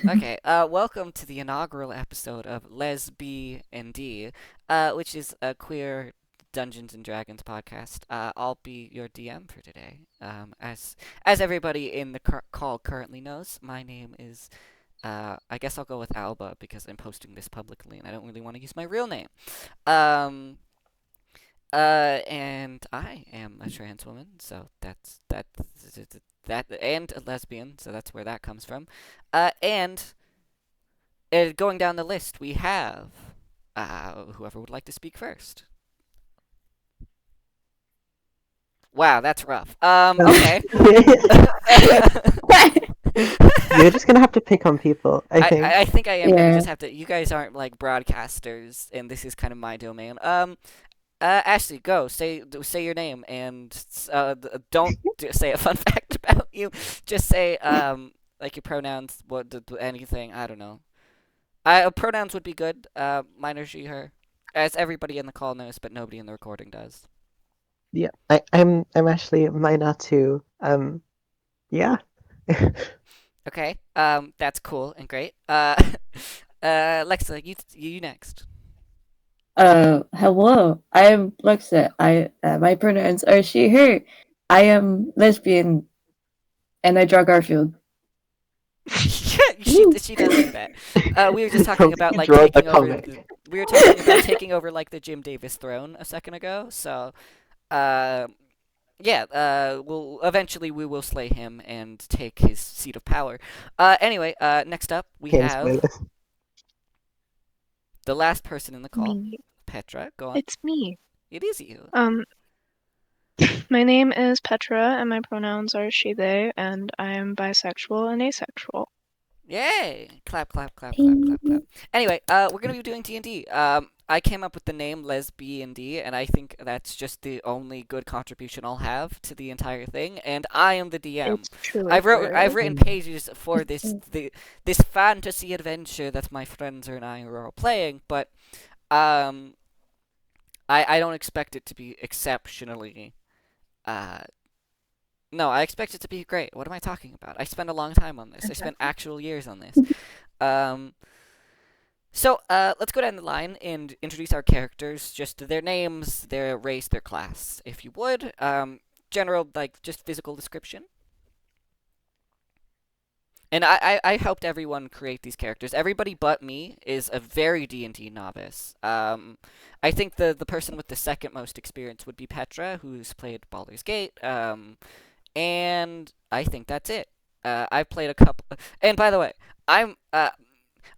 Okay, welcome to the inaugural episode of LesBia-n-D, which is a queer Dungeons and Dragons podcast. I'll be your DM for today. As everybody in the call currently knows, my name is I guess I'll go with Alba because I'm posting this publicly and I don't really want to use my real name. Um, and I am a trans woman, so that, and a lesbian, so that's where that comes from. And going down the list, we have whoever would like to speak first. Wow, that's rough. Um, Okay. you're just gonna have to pick on people, I I think. think I am gonna just Yeah. have to. You guys aren't like broadcasters, and this is kind of my domain. Ashley, go say your name, and don't say a fun fact about you. Just say like your pronouns, anything. I don't know. Pronouns would be good. Mine are she, her, as everybody in the call knows, but nobody in the recording does. Yeah, I'm actually minor too. Yeah. Okay. That's cool and great. Lexa, you next. Hello. I am Lexa. My pronouns are she, her. I am lesbian, and I draw Garfield. Woo. She does do that. We were just talking So about you like draw the taking over comic. the. We were talking about taking over like the Jim Davis throne a second ago. So, uh, yeah. We'll eventually we will slay him and take his seat of power. Anyway. Next up we Okay, have spoilers. the last person in the call, Me. Petra. Go on. It's me. It is you. Um, my name is Petra, and my pronouns are she, they, and I am bisexual and asexual. Yay! Clap, clap, clap, clap, clap, clap. Anyway, we're gonna be doing D&D. I came up with the name LesBia-n-D, and I think that's just the only good contribution I'll have to the entire thing. And I am the DM. It's truly I've queer. written pages for this fantasy adventure that my friends and I are all playing, but um, I don't expect it to be exceptionally uh no, I expect it to be great. What am I talking about? I spent a long time on this. I spent actual years on this. Um, let's go down the line and introduce our characters. Just their names, their race, their class, if you would. General, like, just physical description. And I helped everyone create these characters. Everybody but me is a very D&D novice. I think the person with the second most experience would be Petra, who's played Baldur's Gate. And I think that's it. I've played a couple. And by the way, I'm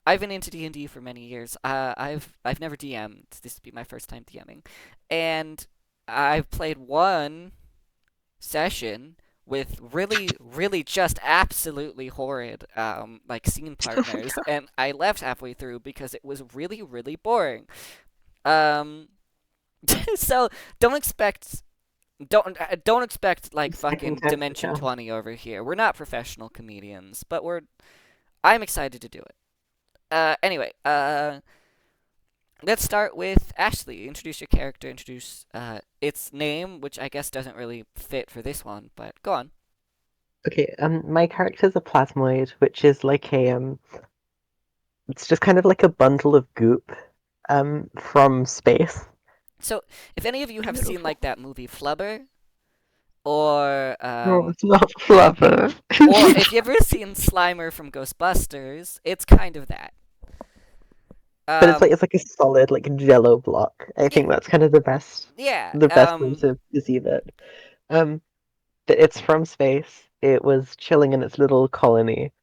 I've been into D&D for many years. I've never DM'd. This would be my first time DMing, and I've played one session with really just absolutely horrid like scene partners, and I left halfway through because it was really boring. Um, so don't expect don't expect like Second fucking time's the Dimension charm. 20 over here. We're not professional comedians, but I'm excited to do it. Anyway, let's start with Ashley. Introduce your character, introduce its name, which I guess doesn't really fit for this one, but go on. Okay, my character's a plasmoid, which is like it's just kind of like a bundle of goop, from space. So, if any of you have seen Beautiful. like that movie Flubber, or No, it's not Flubber. or if you ever seen Slimer from Ghostbusters, it's kind of that. But it's like Um, it's like a solid like Jello block. I yeah, think that's kind of the best yeah. way to perceive it. Um, it's from space. It was chilling in its little colony.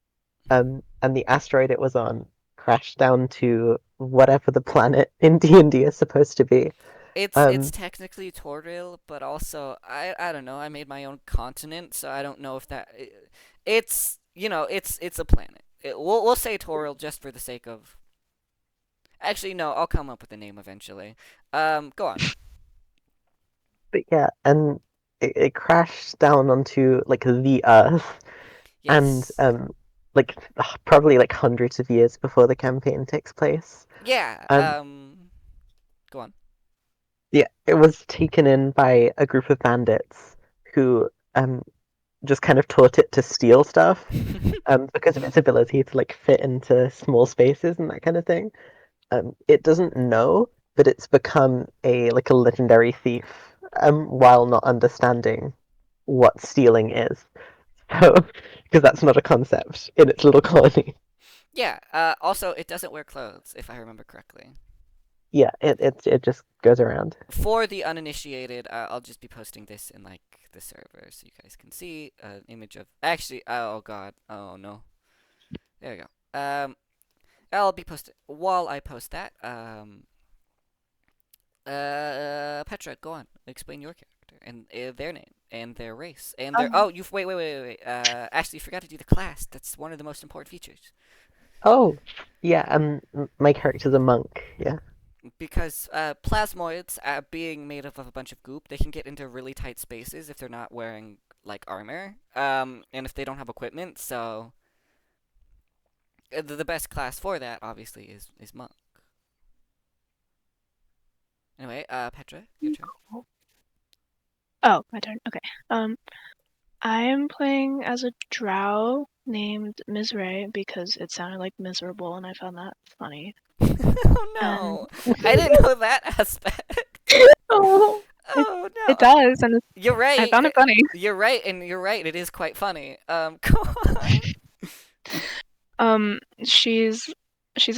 And the asteroid it was on crashed down to whatever the planet in D&D is supposed to be. It's Um, technically Toril, but also I don't know. I made my own continent, so I don't know if it's it's a planet. We'll say Toril just for the sake of. Actually, no. I'll come up with a name eventually. Go on. but yeah, and it crashed down onto like the Earth, and Yes. like probably like hundreds of years before the campaign takes place. Yeah. Um, Go on. yeah, it was taken in by a group of bandits who just kind of taught it to steal stuff, because of its ability to like fit into small spaces and that kind of thing. It doesn't know that it's become a legendary thief, while not understanding what stealing is. So, because that's not a concept in its little colony. Yeah. Also, it doesn't wear clothes, if I remember correctly. Yeah, it just goes around. For the uninitiated, I'll just be posting this in like the server so you guys can see an image of. Actually, oh god, oh no. There we go. I'll be posting while I post that. Petra, go on. Explain your character and their name and their race and their. Oh, you wait. Actually, you forgot to do the class. That's one of the most important features. Oh, yeah. My character's a monk. Yeah. Because plasmoids, being made up of a bunch of goop, they can get into really tight spaces if they're not wearing like armor, and if they don't have equipment. So the best class for that, obviously, is monk. Anyway, Petra, your turn. Oh, my turn. Okay. I am playing as a drow named Mizray because it sounded like miserable, and I found that funny. Oh no, I didn't know that aspect. Oh, Oh no, It does, and you're right. I found it funny. You're right, and you're right. It is quite funny. Go on. She's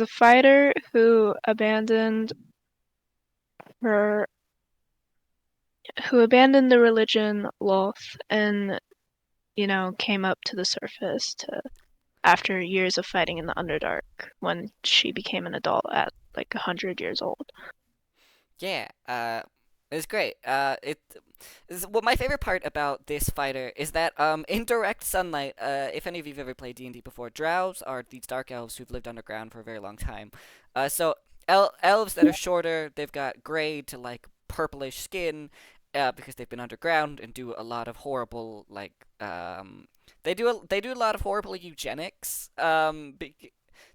a fighter who abandoned her the religion Loth and came up to the surface after years of fighting in the Underdark when she became an adult at like 100 years old. Yeah, it's great. It is well, my favorite part about this fighter is that in direct sunlight, if any of you've ever played D&D before, drows are these dark elves who've lived underground for a very long time. So elves that are shorter, they've got gray to like purplish skin, because they've been underground and do a lot of horrible like they do a lot of horrible eugenics. They're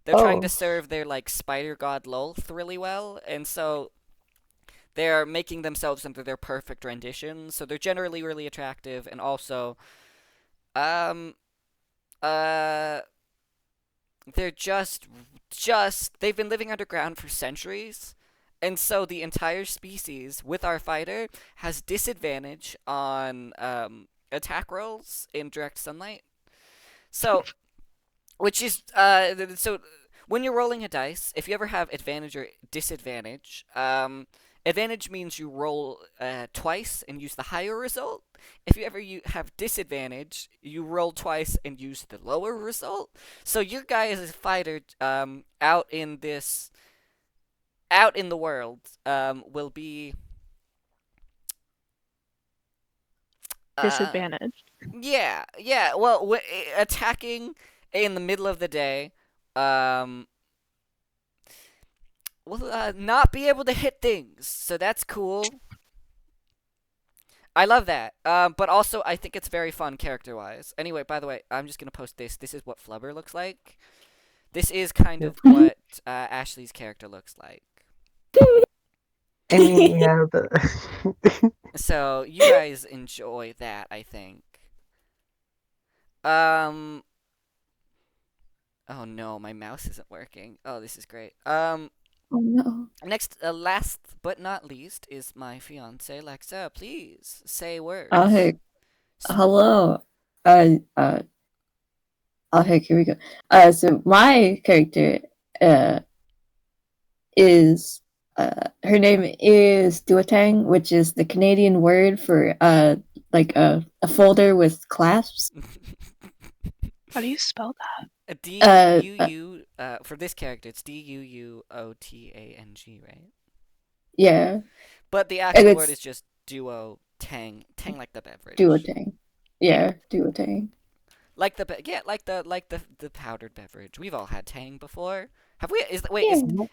trying to Oh, serve their like spider god Lolth really well, and so they're making themselves into their perfect rendition, so they're generally really attractive, and also, um, uh, they're they've been living underground for centuries, and so the entire species, with our fighter, has disadvantage on, attack rolls in direct sunlight. So, which is, so when you're rolling a dice, if you ever have advantage or disadvantage, advantage means you roll twice and use the higher result. If you have disadvantage, you roll twice and use the lower result. So your guy as a fighter, out in the world, will be Disadvantage. yeah. Well, attacking in the middle of the day, um, will not be able to hit things. So that's cool. I love that. But also I think it's very fun character-wise. Anyway, by the way, I'm just gonna post this. This is what Flubber looks like. This is kind of what Ashley's character looks like. I mean, yeah, So you guys enjoy that, I think. Um. Oh no, my mouse isn't working. Oh, this is great. oh no. Next, last but not least, is my fiance Lexa. Please say words. Hey, hello. Okay, here we go. So my character, is her name is Duotang, which is the Canadian word for like a folder with clasps. How do you spell that? For this character, it's Duuotang, right? Yeah, But the and actual word it's is just duo tang, tang like the beverage. Duotang. Yeah, Duotang. Like the powdered beverage. We've all had tang before. Have we? Yeah.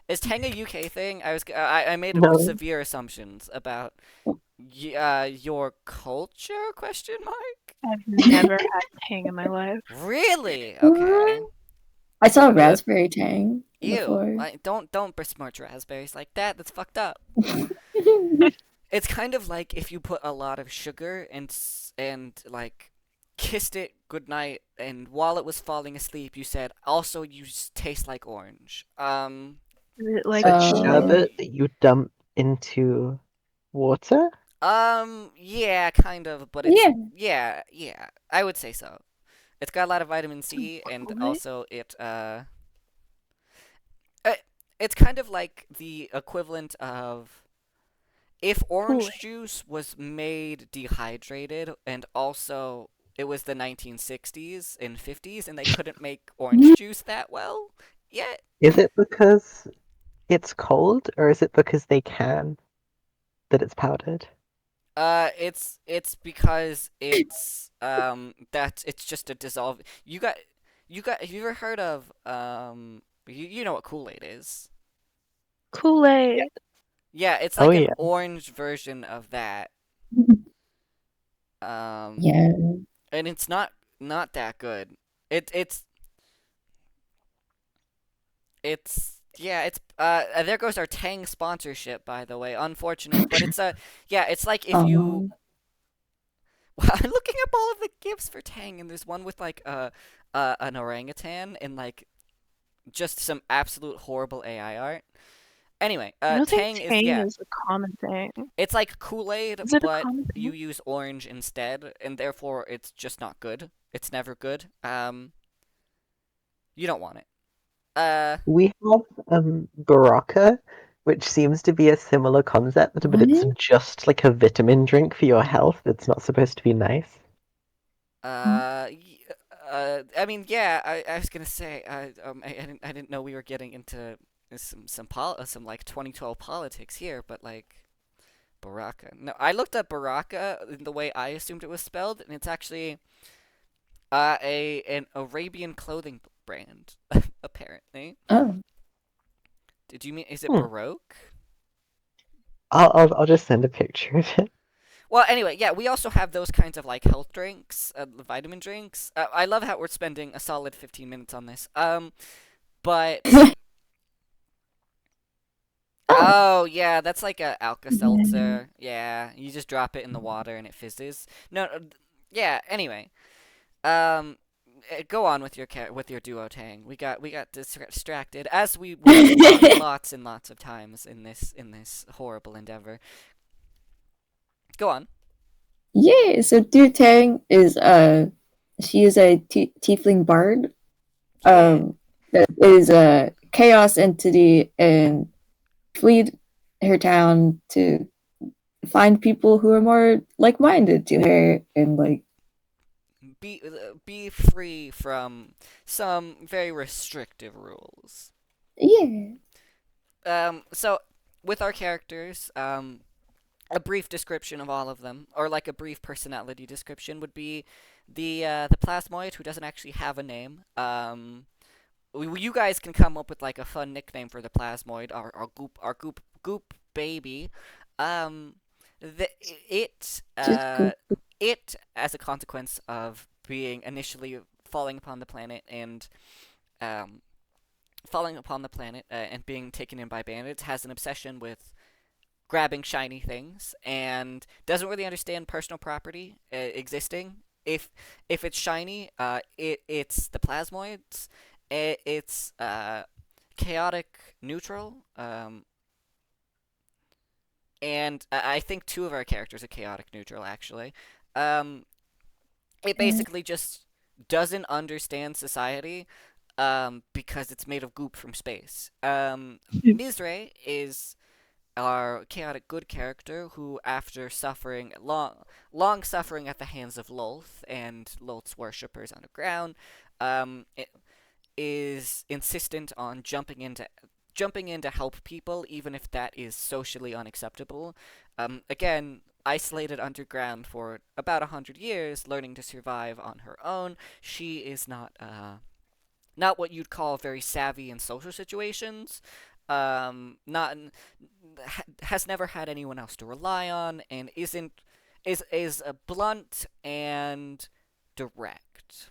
Is tang a UK thing? I made No. severe assumptions about your culture? Question mark. I've never had tang in my life. Really? Okay. I saw raspberry tang before. Ew! Don't besmirch raspberries like that. That's fucked up. It's kind of like if you put a lot of sugar and like kissed it goodnight, and while it was falling asleep, you said, "Also, you taste like orange." Is it Is like it Oh. sherbet that you dump into water? Yeah, kind of, but it's Yeah. yeah, I would say so. It's got a lot of vitamin C, and Kool-Aid? also uh, it's kind of like the equivalent of if orange Kool-Aid. juice was made dehydrated, and also it was the 1960s and 50s, and they couldn't make orange juice that well yet. Is it because it's cold, or is it because they can that it's powdered? It's because it's just a dissolve. You got. Have you ever heard of you know what Kool-Aid is? Yeah. Kool-Aid. Yeah, it's Oh like an yeah. orange version of that. Um, Yeah. and it's not that good. It's yeah, it's there goes our Tang sponsorship, by the way. Unfortunate, but it's yeah, it's like if you Oh. I'm looking up all of the gifs for Tang, and there's one with like an orangutan and like just some absolute horrible AI art. Anyway, I don't think Tang is Tang yeah, is a common thing. it's like Kool-Aid, Is it a but common you thing? use orange instead, and therefore it's just not good. It's never good. You don't want it. We have Baraka, which seems to be a similar concept, but it's What? just like a vitamin drink for your health. It's not supposed to be nice. Y- I mean, yeah, I was gonna say, I didn't know we were getting into some like 2012 politics here, but like Baraka. No, I looked up Baraka in the way I assumed it was spelled, and it's actually a an Arabian clothing brand, apparently. Oh. Did you mean is it Hmm. Baroque? I'll just send a picture of it. Well, anyway, yeah, we also have those kinds of like health drinks, vitamin drinks. I love how we're spending a solid 15 minutes on this. But Oh. oh yeah, that's like a Yeah. Alka-Seltzer. Yeah, you just drop it in the water and it fizzes. No, yeah. Anyway, um, go on with with your duotang. We got distracted as we will lots and lots of times in this horrible endeavor. Go on. Yeah, so Du Tang is she is a tiefling bard Yeah. that is a chaos entity and fled her town to find people who are more like-minded to her and like Be free from some very restrictive rules. yeah. So with our characters, a brief description of all of them, or like a brief personality description, would be the plasmoid who doesn't actually have a name. You guys can come up with like a fun nickname for the plasmoid, our goop baby. Um, the it Just uh go. it as a consequence of being initially falling upon the planet and um and being taken in by bandits has an obsession with grabbing shiny things and doesn't really understand personal property existing. If it's shiny, it's the plasmoids. It's chaotic neutral. And I think two of our characters are chaotic neutral actually. Um, it basically just doesn't understand society. Because it's made of goop from space. Mizre is our chaotic good character who, after suffering long suffering at the hands of Lolth and Lolth's worshippers underground, is insistent on jumping in to help people, even if that is socially unacceptable. Again, isolated underground for about 100 years, learning to survive on her own. She is not what you'd call very savvy in social situations. Not has never had anyone else to rely on, and isn't is blunt and direct.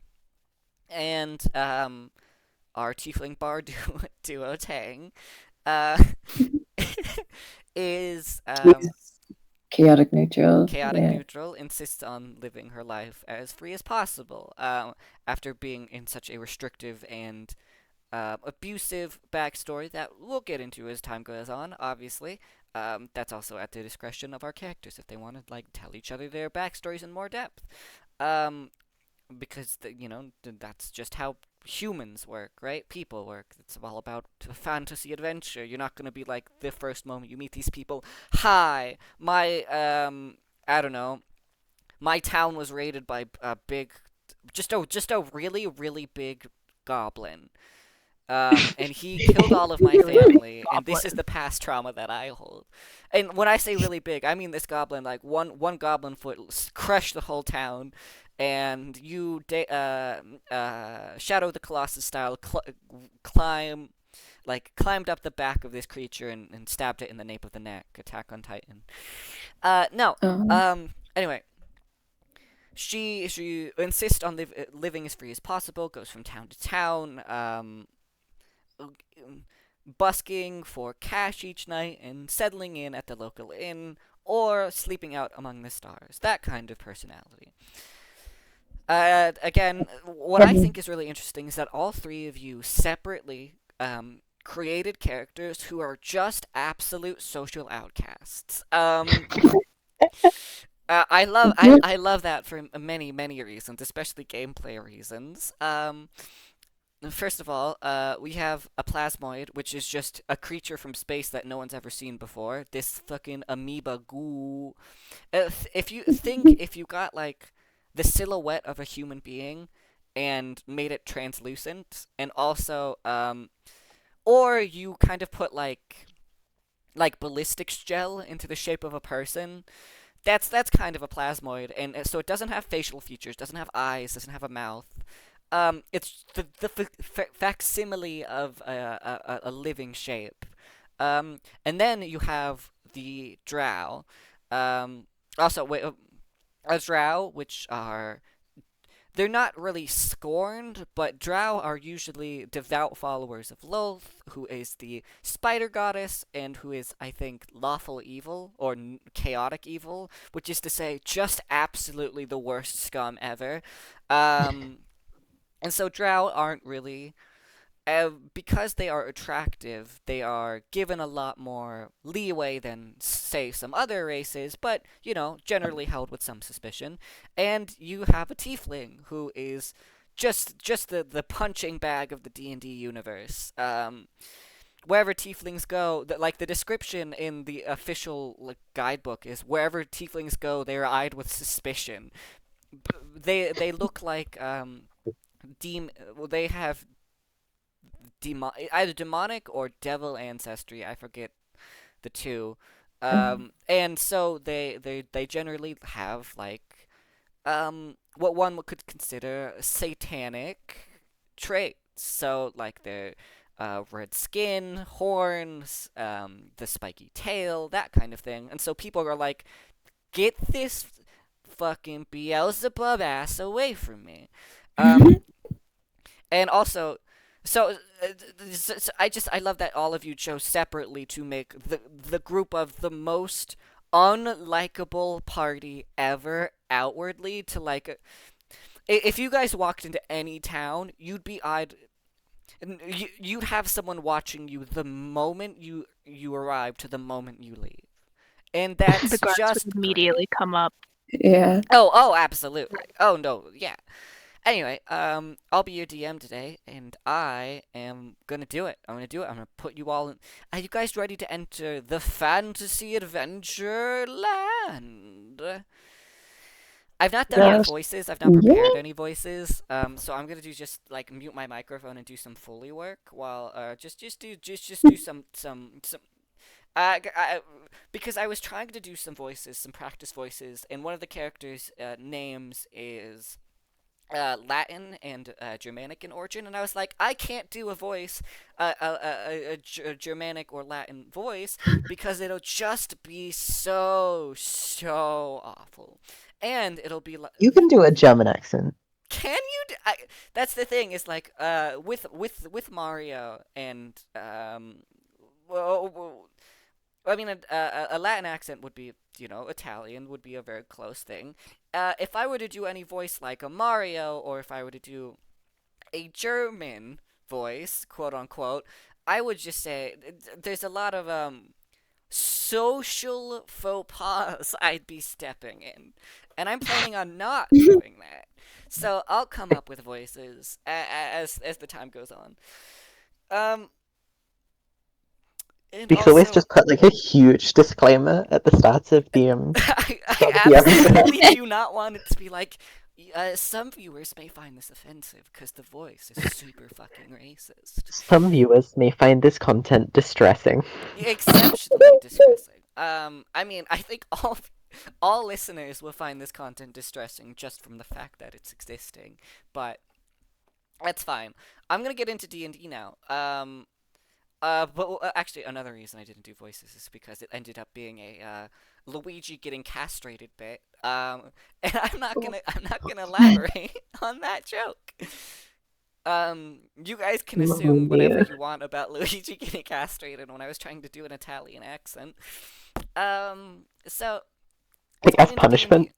And our tiefling bar duo Tang uh, is She's chaotic neutral. Chaotic Yeah. neutral insists on living her life as free as possible. After being in such a restrictive and abusive backstory that we'll get into as time goes on, obviously. That's also at the discretion of our characters if they want to like tell each other their backstories in more depth. Um, because that's just how humans work, right? People work. It's all about fantasy adventure. You're not gonna be like the first moment you meet these people. Hi, my I don't know. My town was raided by a big, just a really big goblin. And he killed all of my family, and this is the past trauma that I hold. And when I say really big, I mean this goblin, like one goblin foot crushed the whole town, and Shadow the Colossus style climbed up the back of this creature and stabbed it in the nape of the neck. Attack on Titan. No. Anyway, she insists on living as free as possible. Goes from town to town. Busking for cash each night and settling in at the local inn or sleeping out among the stars. That kind of personality. Again, what I think is really interesting is that all three of you separately created characters who are just absolute social outcasts. I love that for many reasons, especially gameplay reasons. First of all, we have a plasmoid, which is just a creature from space that no one's ever seen before. This fucking amoeba goo. If you got like the silhouette of a human being and made it translucent, and also or you kind of put like ballistics gel into the shape of a person. That's kind of a plasmoid, and so it doesn't have facial features, doesn't have eyes, doesn't have a mouth. It's the facsimile of a living shape. And then you have the drow. Also, wait, a drow, which are they're not really scorned, but drow are usually devout followers of Lolth, who is the spider goddess, and who is, I think, lawful evil, or chaotic evil, which is to say, just absolutely the worst scum ever. And so drow aren't really, because they are attractive, they are given a lot more leeway than, say, some other races, but, generally held with some suspicion. And you have a tiefling who is just the punching bag of the D&D universe. Wherever tieflings go, the description in the official guidebook is wherever tieflings go, they are eyed with suspicion. They look like they have either demonic or devil ancestry. I forget the two. And so they generally have what one could consider satanic traits. So they're red skin, horns, the spiky tail, that kind of thing. And so people are like, get this fucking Beelzebub ass away from me. And also, so I love that all of you chose separately to make the group of the most unlikable party ever outwardly to if you guys walked into any town, you'd be eyed. You'd have someone watching you the moment you arrive to the moment you leave, and that's The guards just would immediately come up. Yeah. Oh, absolutely. Oh no, yeah. Anyway, I'll be your DM today, and I am gonna do it. I'm gonna put you all in. Are you guys ready to enter the fantasy adventure land? I've not done any voices. I've not prepared any voices. So I'm gonna just mute my microphone and do some Foley work while just do some. Because I was trying to do some voices, some practice voices, and one of the characters' names is Latin and Germanic in origin, and I was like, I can't do a voice, a Germanic or Latin voice, because it'll just be so awful, and it'll be like. You can do a German accent. Can you? That's the thing. Is with Mario and I mean, a Latin accent would be, Italian would be a very close thing. If I were to do any voice like a Mario, or if I were to do a German voice, quote unquote, I would just say there's a lot of social faux pas I'd be stepping in, and I'm planning on not doing that. So I'll come up with voices as the time goes on. Um, and We could always also, just put like a huge disclaimer at the start of the I start of the episode. absolutely do not want it to be like. Some viewers may find this offensive because the voice is super fucking racist. Some viewers may find this content distressing. Exceptionally distressing. I mean, I think all listeners will find this content distressing just from the fact that it's existing, but that's fine. I'm gonna get into D&D now. But actually, another reason I didn't do voices is because it ended up being a Luigi getting castrated bit. And I'm not gonna elaborate on that joke. You guys can assume whatever you want about Luigi getting castrated when I was trying to do an Italian accent. So let's Like get as into punishment. D&D.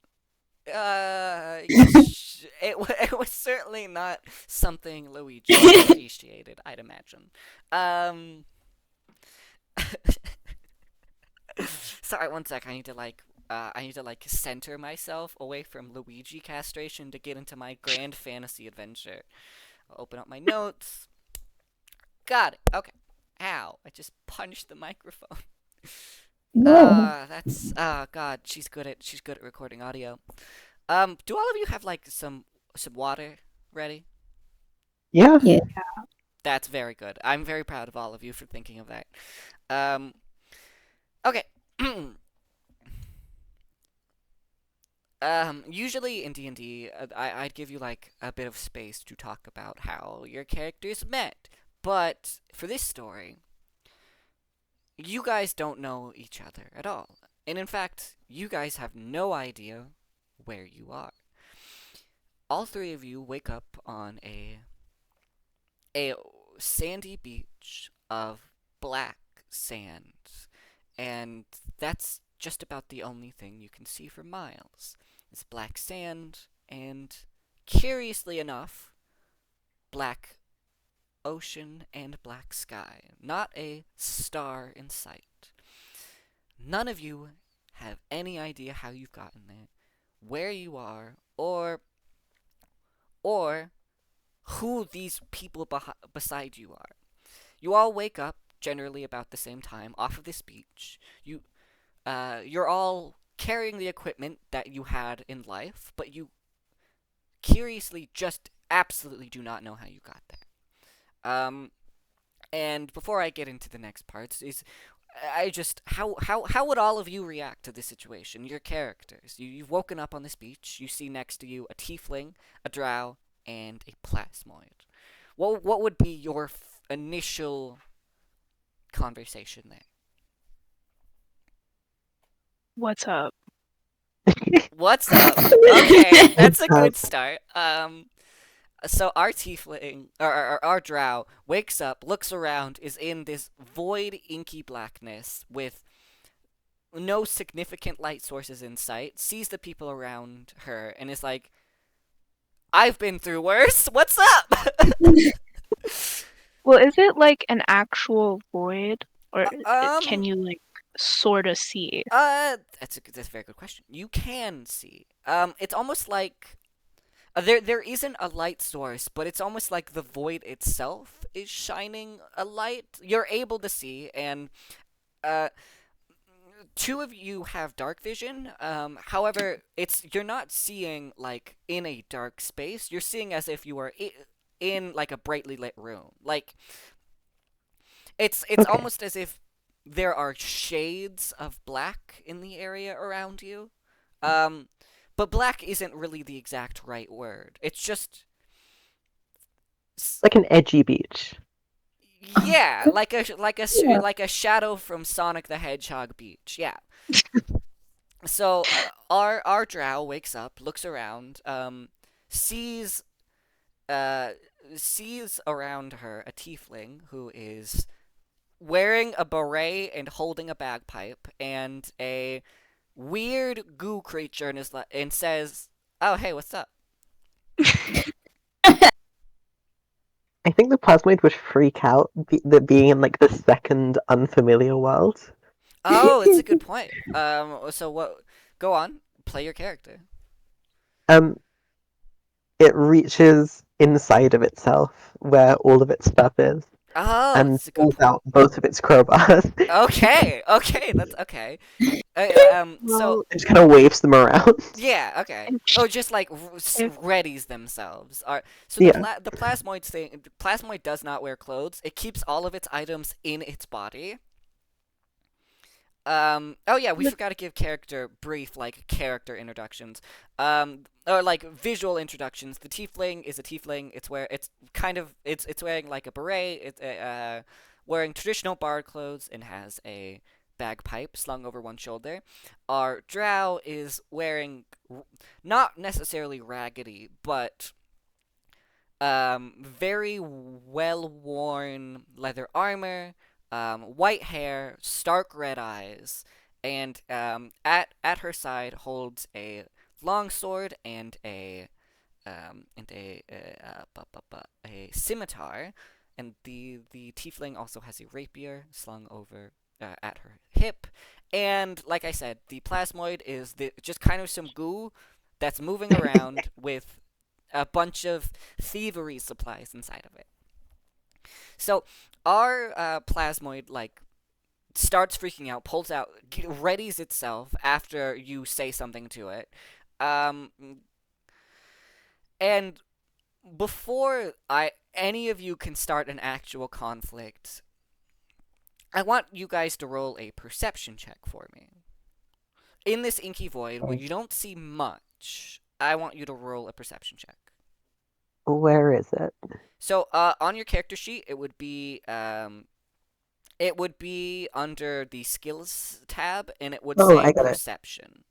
It was certainly not something Luigi appreciated, I'd imagine. Um, sorry, one sec. I need to like center myself away from Luigi castration to get into my grand fantasy adventure. I'll open up my notes. Got it. Okay. Ow! I just punched the microphone. No. That's God. She's good at recording audio. Do all of you have like some water ready? Yeah. Yeah. That's very good. I'm very proud of all of you for thinking of that. Um, okay. Usually in D&D, I'd give you like a bit of space to talk about how your characters met, but for this story, you guys don't know each other at all, and in fact, you guys have no idea where you are. All three of you wake up on a sandy beach of black sand, and that's just about the only thing you can see for miles. It's black sand and, curiously enough, black ocean and black sky. Not a star in sight. None of you have any idea how you've gotten there, where you are, or who these people beside you are. You all wake up generally about the same time off of this beach. You're all carrying the equipment that you had in life, but you curiously just absolutely do not know how you got there. And before I get into the next parts, how would all of you react to this situation? Your characters. You've woken up on this beach. You see next to you a tiefling, a drow, and a plasmoid. What would be your initial conversation there? What's up? What's up? Okay, that's a good start. So our tiefling, or our drow, wakes up, looks around, is in this void, inky blackness with no significant light sources in sight, sees the people around her, and is like, I've been through worse. What's up? Well, is it like an actual void, or can Um, you like sort of see? that's a very good question. You can see. It's almost like there isn't a light source, but it's almost like the void itself is shining a light. You're able to see, and uh, two of you have dark vision. However, you're not seeing like in a dark space. You're seeing as if you are in like a brightly lit room. Like it's Okay. almost as if there are shades of black in the area around you. Um, but black isn't really the exact right word. It's just Like an edgy beach. yeah, Yeah. like a shadow from Sonic the Hedgehog beach. Yeah. So our drow wakes up, looks around, sees uh sees around her a tiefling who is wearing a beret and holding a bagpipe, and a weird goo creature in his and says, "Oh, hey, what's up?" I think the plasmoid would freak out that being in like the second unfamiliar world. Oh, it's a good point. So what? Go on, play your character. Um, it reaches inside of itself where all of its stuff is Oh, and it's a good pulls point. out both of its crowbars. Okay, okay, that's okay. So Well, It just kind of waves them around. yeah, okay. if, Oh, just like if readies themselves. So Yeah. the plasmoid thing. Plasmoid does not wear clothes. It keeps all of its items in its body. Oh yeah, we forgot to give character brief like character introductions. Or like visual introductions. The tiefling is a tiefling. It's wearing like a beret. It's wearing traditional bard clothes and has a bagpipe slung over one shoulder. Our drow is wearing not necessarily raggedy, but very well worn leather armor, white hair, stark red eyes, and at her side holds a long sword and a scimitar, and the tiefling also has a rapier slung over at her hip, and like I said, the plasmoid is just kind of some goo that's moving around with a bunch of thievery supplies inside of it. So our plasmoid like starts freaking out, pulls out, readies itself after you say something to it, um, and before I any of you can start an actual conflict, I want you guys to roll a perception check for me. In this inky void where you don't see much, I want you to roll a perception check. Where is it? So, on your character sheet, it would be under the skills tab, and it would Oh, say I got it. perception.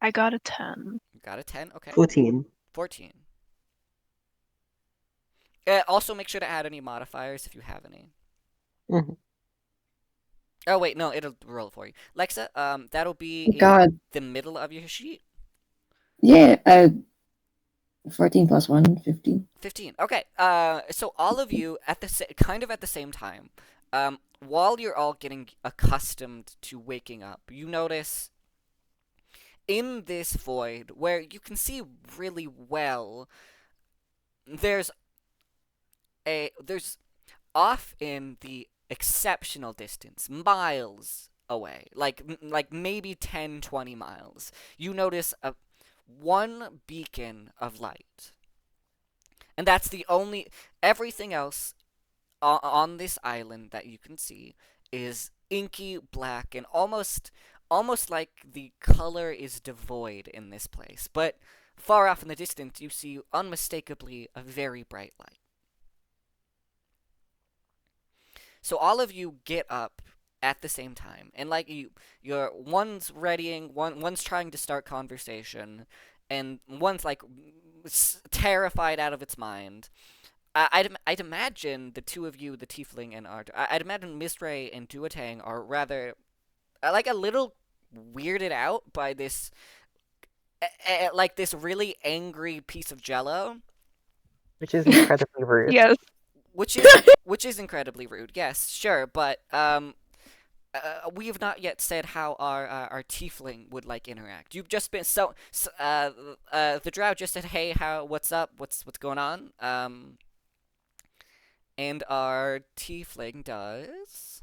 I got a 10. You got a 10? Okay. 14. 14. Also, make sure to add any modifiers if you have any. Mhm. Oh, wait, no, it'll roll it for you. Lexa, that'll be in God. the middle of your sheet. Yeah, 14 plus 1, 15. 15. Okay. So all of you kind of at the same time, while you're all getting accustomed to waking up, you notice in this void where you can see really well, there's there's off in the exceptional distance, miles away, like maybe 10, 20 miles. You notice one beacon of light. And that's the only. Everything else on this island that you can see is inky black and almost like the color is devoid in this place. But far off in the distance, you see unmistakably a very bright light. So all of you get up at the same time, and like you're one's readying, one's trying to start conversation, and one's like terrified out of its mind. I'd imagine the two of you, the Tiefling and Art, I'd imagine Mistray and Duotang are rather like a little weirded out by this, like this really angry piece of Jello, Which is incredibly rude. Yes. which is incredibly rude. Yes, sure, but we have not yet said how our tiefling would like interact. You've just been the drow just said, "Hey, what's up? What's going on?" And our tiefling does.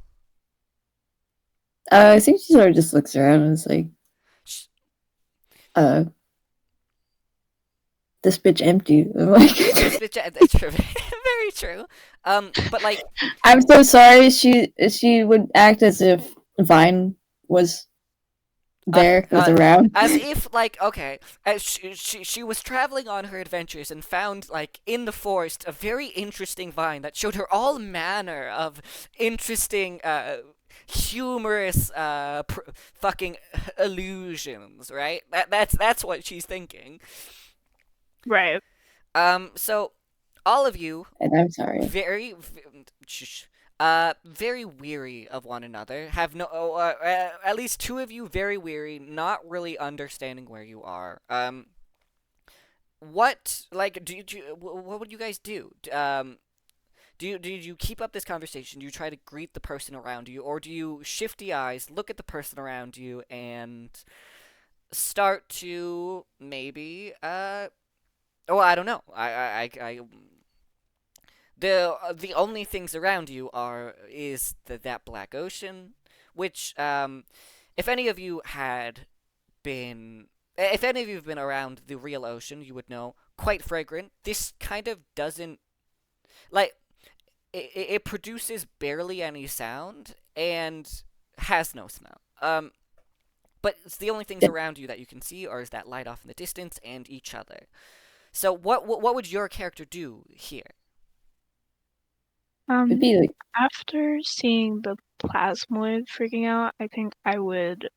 I think she sort of just looks around and is like, Sh- this bitch empty. I'm like, That's true. Very true. But like, I'm so sorry. She would act as if Vine was was around. as if like okay, as she was traveling on her adventures and found like in the forest a very interesting vine that showed her all manner of interesting humorous fucking illusions, right? That's what she's thinking. Right. So all of you And I'm sorry. very Very weary of one another. Have no, at least two of you very weary, not really understanding where you are. What like what would you guys do? Do you keep up this conversation? Do you try to greet the person around you, or do you shifty eyes look at the person around you and start to maybe oh, I don't know. The only things around you is that black ocean, which if any of you had been if any of you have been around the real ocean, you would know quite fragrant. This kind of doesn't like it produces barely any sound and has no smell. But it's the only things It around you that you can see are is that light off in the distance and each other. So what would your character do here? would be like, After seeing the plasmoid freaking out, I think I would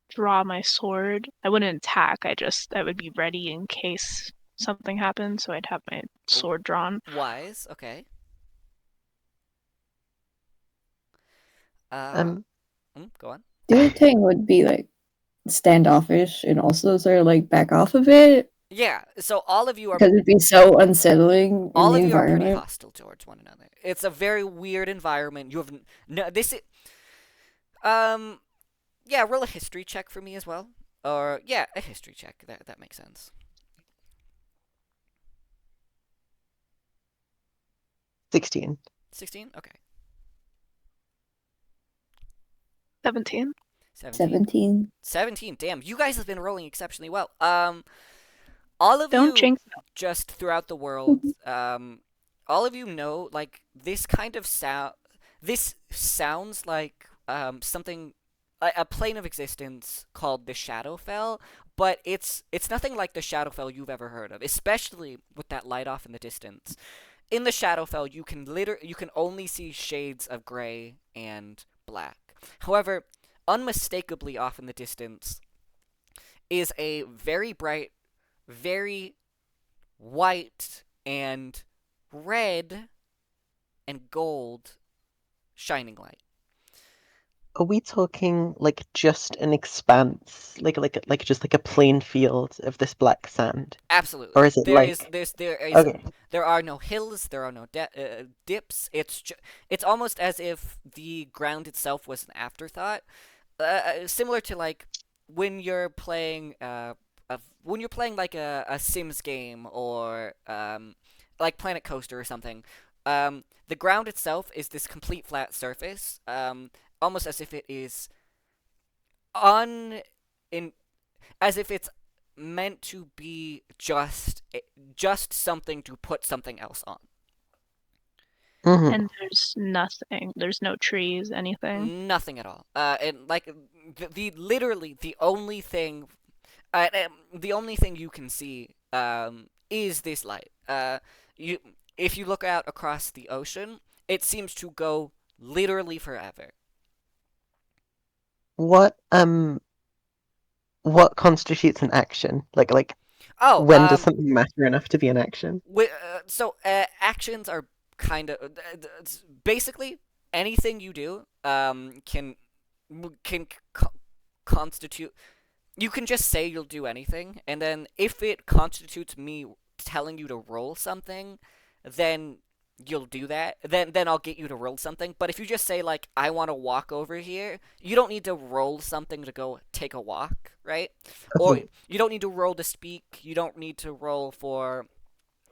draw my sword. I wouldn't attack. I would be ready in case something happened. So I'd have my sword drawn. Wise, okay. Um, Go on. the other thing would be like standoffish and also sort of like back off a bit Yeah, so all of you are because it'd be so unsettling in all the of you are pretty environment. hostile towards one another. It's a very weird environment. You have no this is yeah, roll a history check for me as well. Or yeah, a history check. That makes sense. 16. 16? Okay. 17. 17. 17. 17. Damn, you guys have been rolling exceptionally well. All of Don't you jinx it. just throughout the world, all of you know like this sounds like something a plane of existence called the Shadowfell, but it's nothing like the Shadowfell you've ever heard of, especially with that light off in the distance. In the Shadowfell, you can only see shades of gray and black. However, unmistakably off in the distance is a very bright, very white and red and gold shining light. Are we talking like just an expanse, like just like a plain field of this black sand, Absolutely. or is it like okay, There are no hills, there are no dips. It's almost as if the ground itself was an afterthought. Similar to like when you're playing when you're playing like a Sims game or like Planet Coaster or something. The ground itself is this complete flat surface, almost as if it is un in as if it's meant to be just something to put something else on. mhm. And there's nothing. There's no trees, anything. Nothing at all. And like literally the only thing you can see is this light. You if you look out across the ocean, it seems to go literally forever. What what constitutes an action? Like Oh, when does something matter enough to be an action? actions are kind of basically anything you do can constitute. You can just say you'll do anything, and then if it constitutes me telling you to roll something, then you'll do that. Then I'll get you to roll something. But if you just say like I want to walk over here, you don't need to roll something to go take a walk, right? Or Okay. you don't need to roll to speak. You don't need to roll for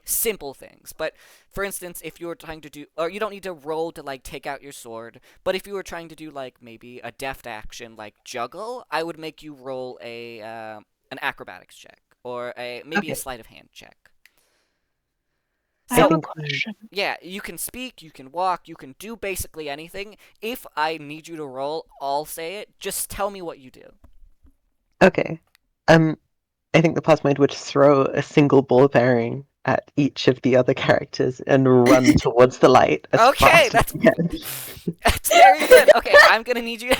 simple things. But for instance, if you were trying to do, or you don't need to roll to like take out your sword, but if you were trying to do like maybe a deft action like juggle, I would make you roll a an acrobatics check or a maybe a Okay. sleight of hand check. I I have So a think question. yeah, you can speak, you can walk, you can do basically anything. If I need you to roll, I'll say it. Just tell me what you do. okay. Um, I think the plasmid would throw a single ball bearing at each of the other characters and run towards the light as Okay, fast as he can. that's very good. Okay, I'm gonna need you.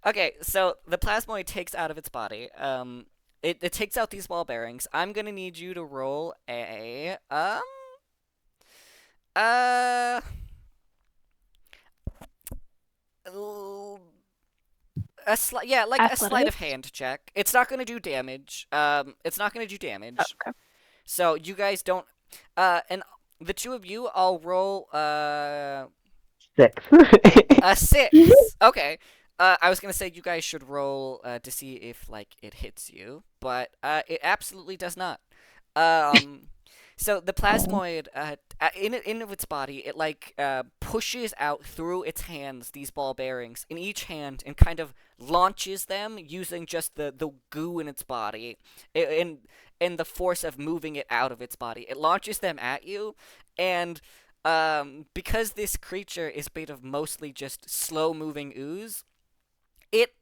Okay, so the plasmoid takes out of its body. It takes out these ball bearings. I'm gonna need you to roll a uh like a sleight of Athletics? hand check. It's not gonna do damage. It's not gonna do damage. Oh, okay. So you guys don't. And the two of you, I'll roll Six. a 6. Okay. I was gonna say you guys should roll to see if like it hits you, but it absolutely does not. Um, so the plasmoid, in of its body, it like pushes out through its hands these ball bearings in each hand and kind of launches them using just the goo in its body, in the force of moving it out of its body. It launches them at you, and because this creature is made of mostly just slow-moving ooze, it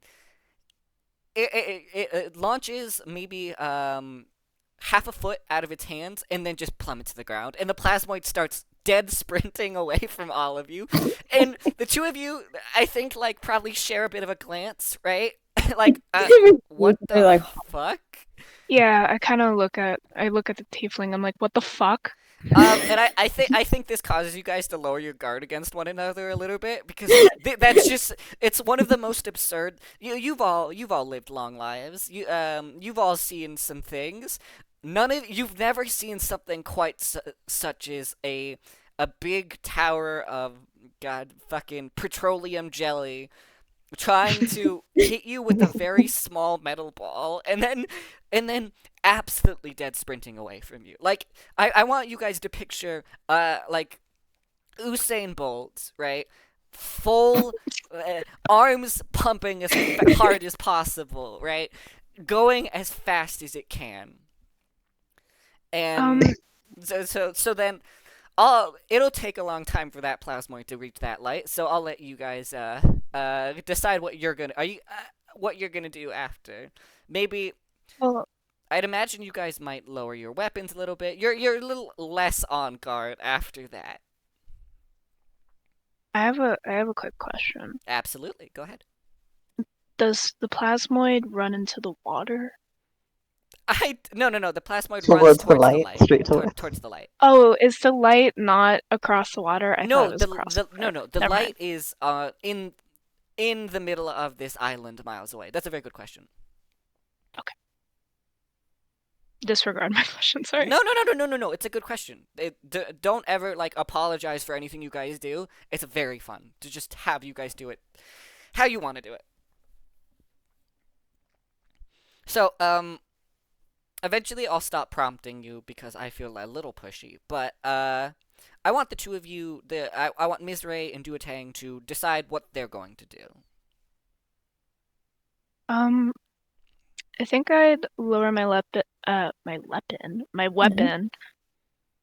it launches maybe half a foot out of its hands and then just plummets to the ground. And the plasmoid starts dead sprinting away from all of you. And the two of you, I think, like, probably share a bit of a glance, right? Like, what the They're like, fuck? Yeah, I look at the tiefling. I'm like, what the fuck? And I think this causes you guys to lower your guard against one another a little bit because that's just it's one of the most absurd. You've all lived long lives. You've all seen some things. You've never seen something quite such as a big tower of god fucking petroleum jelly trying to hit you with a very small metal ball and then absolutely dead sprinting away from you. Like I want you guys to picture like Usain Bolt, right? Full arms pumping as hard as possible, right? Going as fast as it can. And so then it'll take a long time for that plasmoid to reach that light, so I'll let you guys decide what you're gonna do after. Maybe Well, I'd imagine you guys might lower your weapons a little bit. You're a little less on guard after that. I have a quick question. Absolutely, go ahead. Does the plasmoid run into the water? No. The plasmoid Towards runs the towards the light, light. straight towards. Towards the light. Oh, is the light not across the water? I thought No, it was across the water. no. The Never light mind. is in the middle of this island miles away. That's a very good question. Disregard my question. Sorry. No. It's a good question. Don't ever like apologize for anything you guys do. It's very fun to just have you guys do it how you want to do it. So, eventually I'll stop prompting you because I feel a little pushy. But I want the two of you, I want Mizrae and Duatang to decide what they're going to do. I think I'd lower my weapon,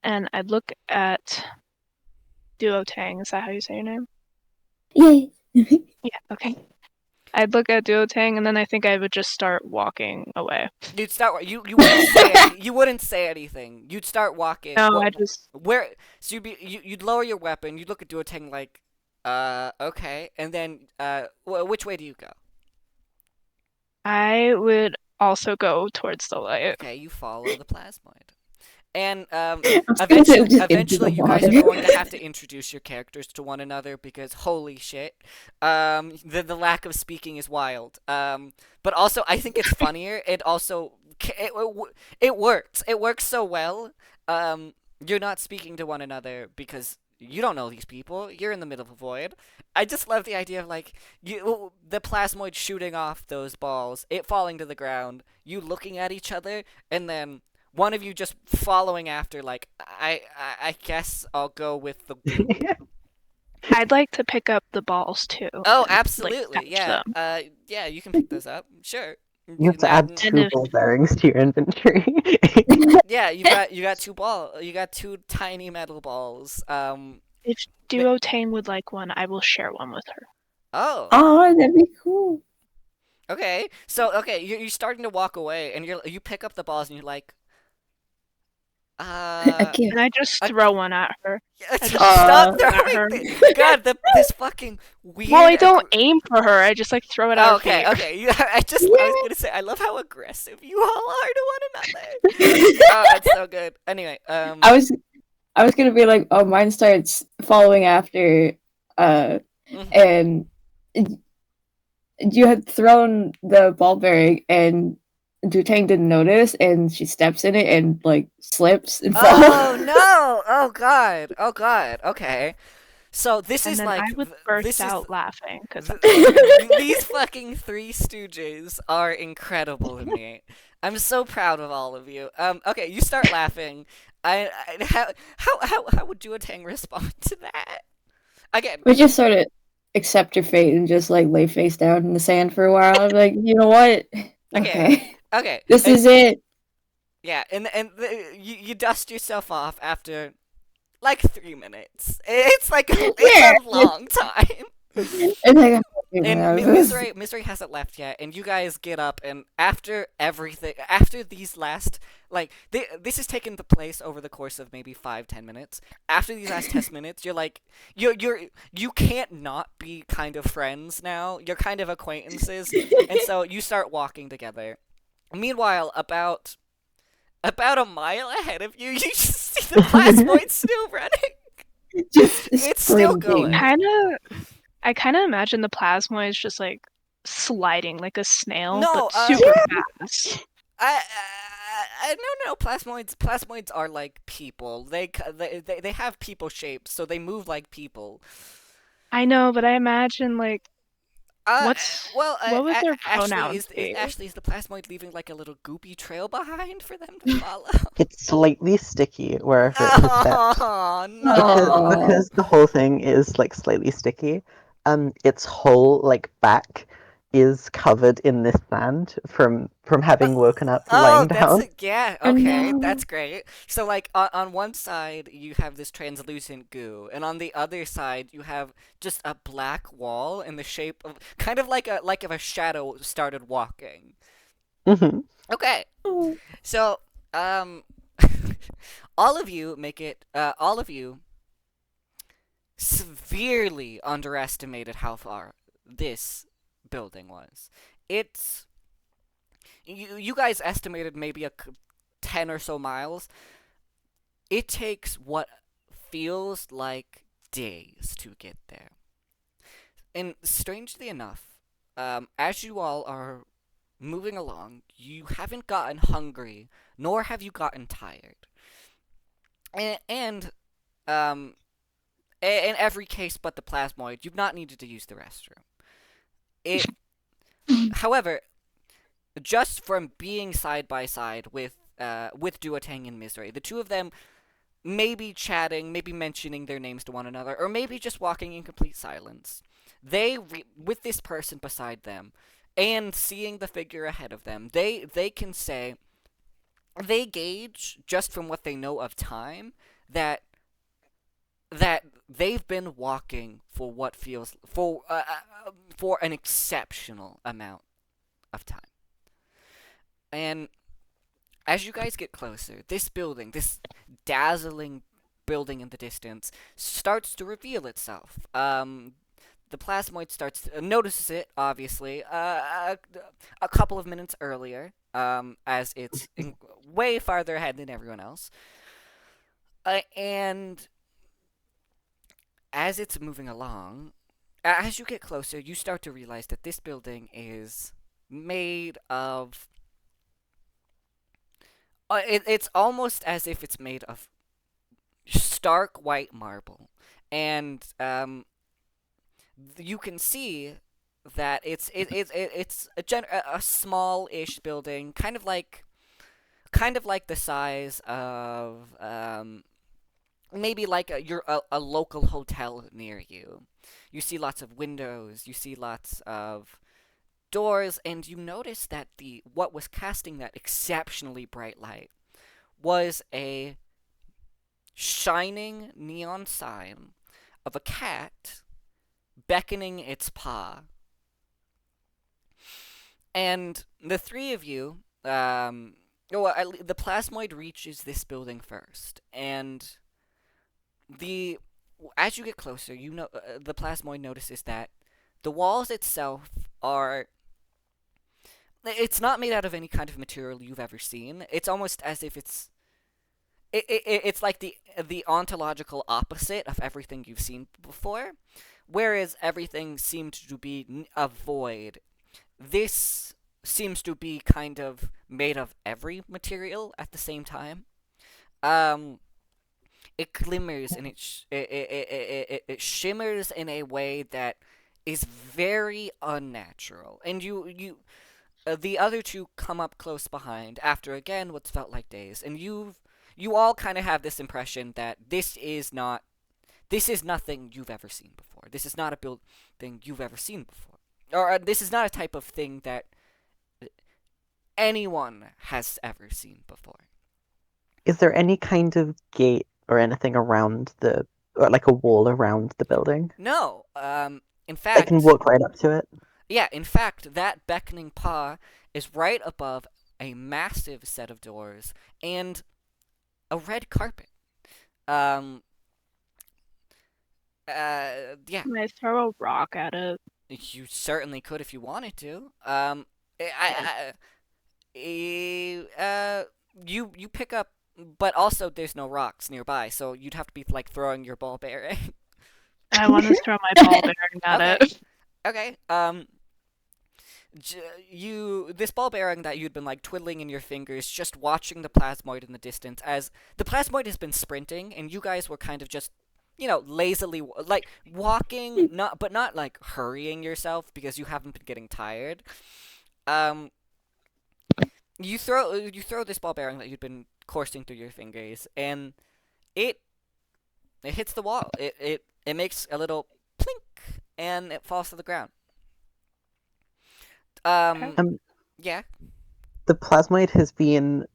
and I'd look at Duotang. Is that how you say your name? yay. Yeah. Okay. I'd look at Duotang, and then I think I would just start walking away. You'd start. You wouldn't say you wouldn't say anything. You'd start walking. No, I just Where? So you'd lower your weapon. You'd look at Duatang like, okay, and then which way do you go? I would also go towards the light. Okay, you follow the plasmoid. And was gonna say just into eventually the you guys are water. going to have to introduce your characters to one another because holy shit, the lack of speaking is wild. But also I think it's funnier. It also it works. It works so well. You're not speaking to one another because you don't know these people. You're in the middle of a void. I just love the idea of like the plasmoid shooting off those balls, it falling to the ground, you looking at each other, and then one of you just following after. Like I guess I'll go with the. I'd like to pick up the balls too. Oh, and, absolutely, catch yeah. them. Yeah, you can pick those up. Sure. You have to add And- two ball bearings to your inventory. Yeah, you got two tiny metal balls. If Duotang would like one, I will share one with her. Oh. Oh, that'd be cool. Okay. So you're starting to walk away, and you pick up the balls, and you're like, I can't. And I just throw one at her. stop her. throwing God, this fucking weird. Well, I don't aim for her. I just like throw it out. Okay, of okay. I was gonna say, I love how aggressive you all are to one another. Oh, that's so good. Anyway, I was gonna be like, oh, mine starts following after, mhm. and you had thrown the ball bearing and Dutang didn't notice, and she steps in it and like slips and falls. Oh no! Oh god! Oh god! Okay. So this And is then like I would burst this is out laughing because these fucking three stooges are incredible to me. I'm so proud of all of you. Okay, you start laughing. How would Duotang respond to that? Again, We just sort of accept your fate and just like lay face down in the sand for a while. I'm like, you know what? Okay, okay. this is it. Yeah, you dust yourself off after like 3 minutes. It's like it's a long time. It's like, And Misery hasn't left yet, and you guys get up, and after everything, after these last, like, this has taken the place over the course of maybe 5-10 minutes. After these last 10 minutes, you're like, you can't not be kind of friends now. You're kind of acquaintances, and so you start walking together. Meanwhile, about a mile ahead of you, you just see the plasmoid still running. just It's still going. I kind of imagine the plasmoids just like sliding like a snail, No, but super fast. No. Plasmoids are like people. They have people shapes, so they move like people. I know, but I imagine like what would their Ashley, pronouns be? is the plasmoid leaving like a little goopy trail behind for them to follow? It's slightly sticky wherever it has stepped. Oh no! Because the whole thing is like slightly sticky. Its whole like back is covered in this sand from having woken up lying down. Yeah, Oh, okay, no. that's great. So like on one side you have this translucent goo, and on the other side you have just a black wall in the shape of kind of like if a shadow started walking. Hmm. Okay, so all of you severely underestimated how far this building was. It's you guys estimated maybe 10 or so miles. It takes what feels like days to get there. And strangely enough, as you all are moving along, you haven't gotten hungry, nor have you gotten tired. And in every case but the plasmoid, you've not needed to use the restroom. However, just from being side by side with Duotang and Misery, the two of them maybe chatting, maybe mentioning their names to one another, or maybe just walking in complete silence. With this person beside them, and seeing the figure ahead of them, they can say, they gauge just from what they know of time that they've been walking for what feels for an exceptional amount of time. And as you guys get closer, this dazzling building in the distance starts to reveal itself. The plasmoid notices it, obviously, a couple of minutes earlier, as it's way farther ahead than everyone else. And as it's moving along, as you get closer, you start to realize that this building is made of... it's almost as if it's made of stark white marble. And you can see that it's a small-ish building, kind of like the size of maybe like a local hotel near you. You see lots of windows, you see lots of doors, and you notice that what was casting that exceptionally bright light was a shining neon sign of a cat beckoning its paw. And the three of you, the plasmoid reaches this building first, and as you get closer, the plasmoid notices that the walls itself are... It's not made out of any kind of material you've ever seen. It's almost as if it's like the ontological opposite of everything you've seen before, whereas everything seemed to be a void, this seems to be kind of made of every material at the same time. Um, it glimmers and it shimmers in a way that is very unnatural. And the other two come up close behind after again what's felt like days, and you all kind of have this impression that this is nothing you've ever seen before. This is not a building you've ever seen before, or this is not a type of thing that anyone has ever seen before. Is there any kind of gate or anything around or like a wall around the building? No, in I can fact, walk right up to it. yeah, in fact, that beckoning paw is right above a massive set of doors and a red carpet. Um, yeah, Can I throw a rock at it? you certainly could if you wanted to. You pick up, but also there's no rocks nearby, so you'd have to be like throwing your ball bearing. I want to throw my ball bearing at Okay. it. Okay. This ball bearing that you'd been like twiddling in your fingers, just watching the plasmoid in the distance, as the plasmoid has been sprinting, and you guys were kind of just, lazily like walking, not like hurrying yourself because you haven't been getting tired. Um, you throw this ball bearing that you'd been coursing through your fingers, and it it hits the wall. It makes a little plink, and it falls to the ground. Okay. Yeah. The plasmoid has been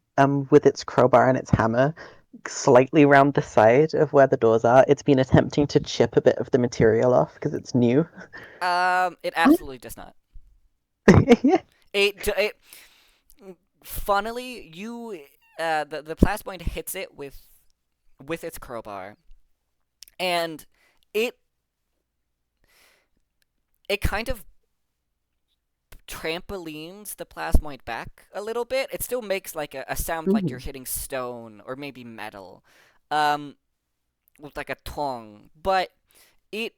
with its crowbar and its hammer slightly round the side of where the doors are. It's been attempting to chip a bit of the material off because it's new. It absolutely does not. It funnily the plasmoid hits it with its crowbar, and it kind of trampolines the plasmoid back a little bit. It still makes like a sound like you're hitting stone or maybe metal, with like a tong, but it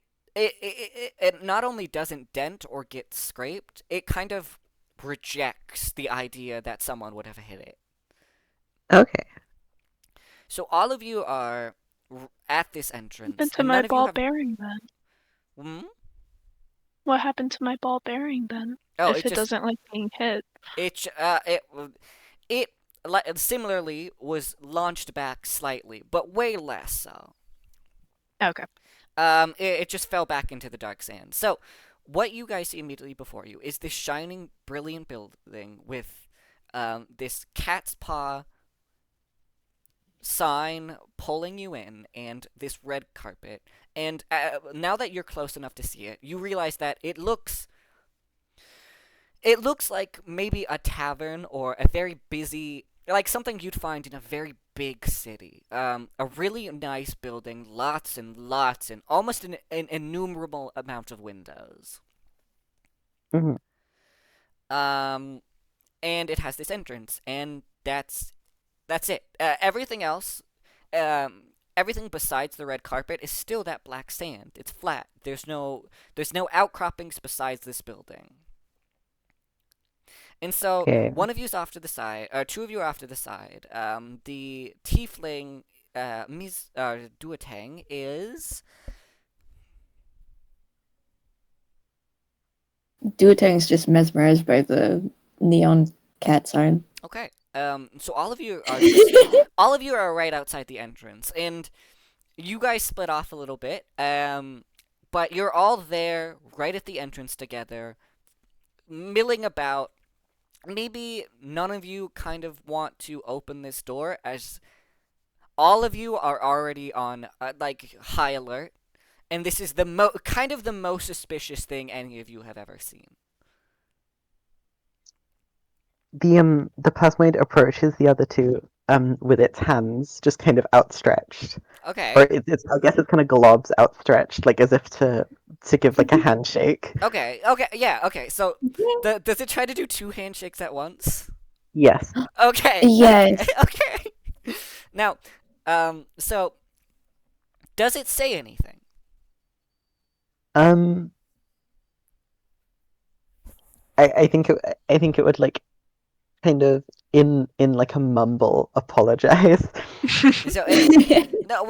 not only doesn't dent or get scraped, it kind of rejects the idea that someone would have hit it. Okay. So all of you are at this What entrance, happened to and my none of you ball have. bearing then? Hmm? What happened to my ball bearing then? Oh, If it doesn't like being hit. it it similarly was launched back slightly, but way less so. Okay. It just fell back into the dark sand. So, what you guys see immediately before you is this shining, brilliant building with this cat's paw sign pulling you in and this red carpet. And now that you're close enough to see it, you realize that it looks like maybe a tavern or a very busy, like something you'd find in a very big city. A really nice building, lots and lots, and almost an innumerable amount of windows. Mhm. And it has this entrance, and that's it. Everything else, everything besides the red carpet is still that black sand. It's flat. There's no outcroppings besides this building. And so Okay. one of you's off to the side, or two of you are off to the side. The tiefling, Duateng is. Duotang's just mesmerized by the neon cat sign. Okay. So all of you are right outside the entrance, and you guys split off a little bit. But you're all there right at the entrance together, milling about. Maybe none of you kind of want to open this door, as all of you are already on like high alert, and this is kind of the most suspicious thing any of you have ever seen. The plasmoid approaches the other two with its hands just kind of outstretched. Okay. Or I guess it's kind of globs outstretched, like as if to give like a handshake. Okay. Yeah. Okay. So, does it try to do two handshakes at once? Yes. Okay. Yes. Okay. Now, so does it say anything? Um, I think it would like kind of in like a mumble apologize. So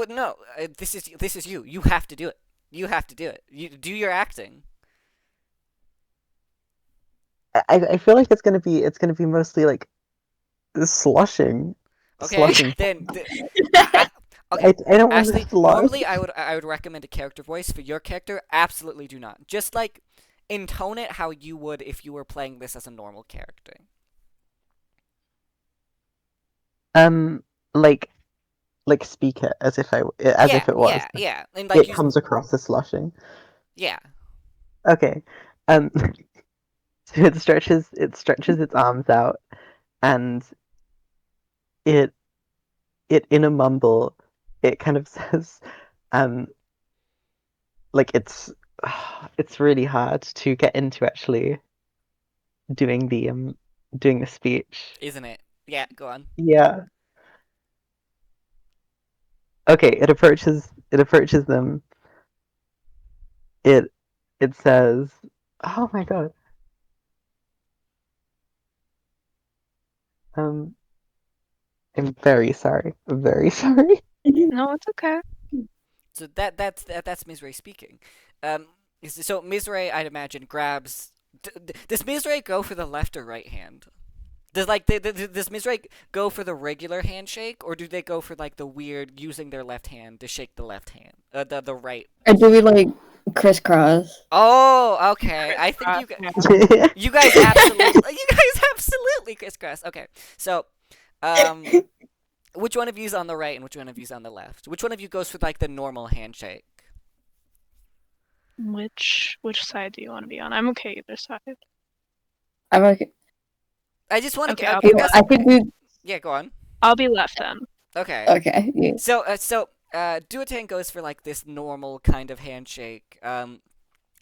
no. This is you. You have to do it. You have to do it. You do your acting. I feel like it's gonna be mostly like sloshing, Okay, sloshing. okay. I don't want to Ashley, slosh. normally I would recommend a character voice for your character. Absolutely do not. Just like intone it how you would if you were playing this as a normal character. Um, like speak it as if as Yeah, if it was. yeah. And like It you, comes across as sloshing. yeah. Okay. Um, so it stretches its arms out, and it in a mumble, it kind of says, um, like it's really hard to get into actually doing the speech. Isn't it? Yeah, go on. Yeah. Okay, it approaches them. It it says, "Oh my God. Um, I'm very sorry. I'm very sorry." No, it's okay. So that's Mizray speaking. Um, so Mizray, I'd imagine, grabs. Does Mizray go for the left or right hand? Does Mizray go for the regular handshake, or do they go for like the weird using their left hand to shake the left hand, the right? Or do we like crisscross? Oh, okay. I think you guys, Yeah. you guys absolutely crisscross. Okay, so um, which one of you's on the right and which one of you's on the left? Which one of you goes for like the normal handshake? Which side do you want to be on? I'm okay either side. I'm okay. I just want to Okay, get. I'll I be guess. I think we. Yeah, go on. I'll be left then. Okay. Okay. Yeah. So Duotang goes for like this normal kind of handshake. And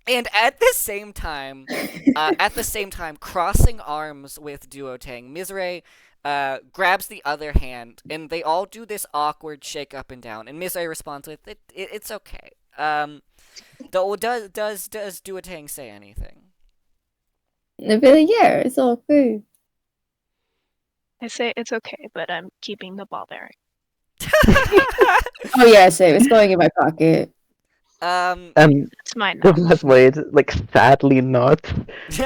at the same time, crossing arms with Duotang, Mizray grabs the other hand, and they all do this awkward shake up and down. And Mizray responds with, "It's okay." Though does Duotang say anything? They'll be like, yeah, it's all good. I say it's okay, but I'm keeping the ball bearing. Oh yeah, same. It's going in my pocket. It's mine now. Wade like sadly nods,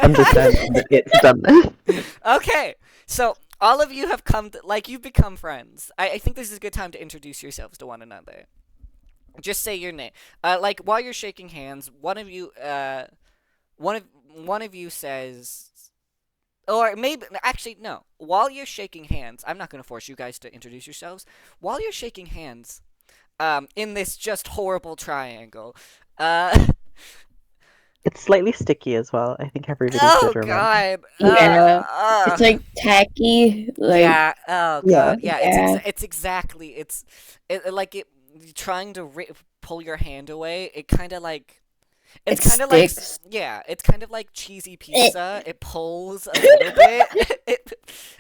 understanding that it's done this. Okay, so all of you have you've become friends. I think this is a good time to introduce yourselves to one another. Just say your name. Like while you're shaking hands, one of you says, or maybe actually no. While you're shaking hands, I'm not gonna force you guys to introduce yourselves. While you're shaking hands, in this just horrible triangle, It's slightly sticky as well. I think everybody oh should remember. god, Yeah. It's like tacky. Like yeah, oh yeah, god, yeah. yeah. It's exactly like it trying to pull your hand away. It kind of like it's It kind of like sticks. yeah, it's kind of like cheesy pizza. It pulls a little bit.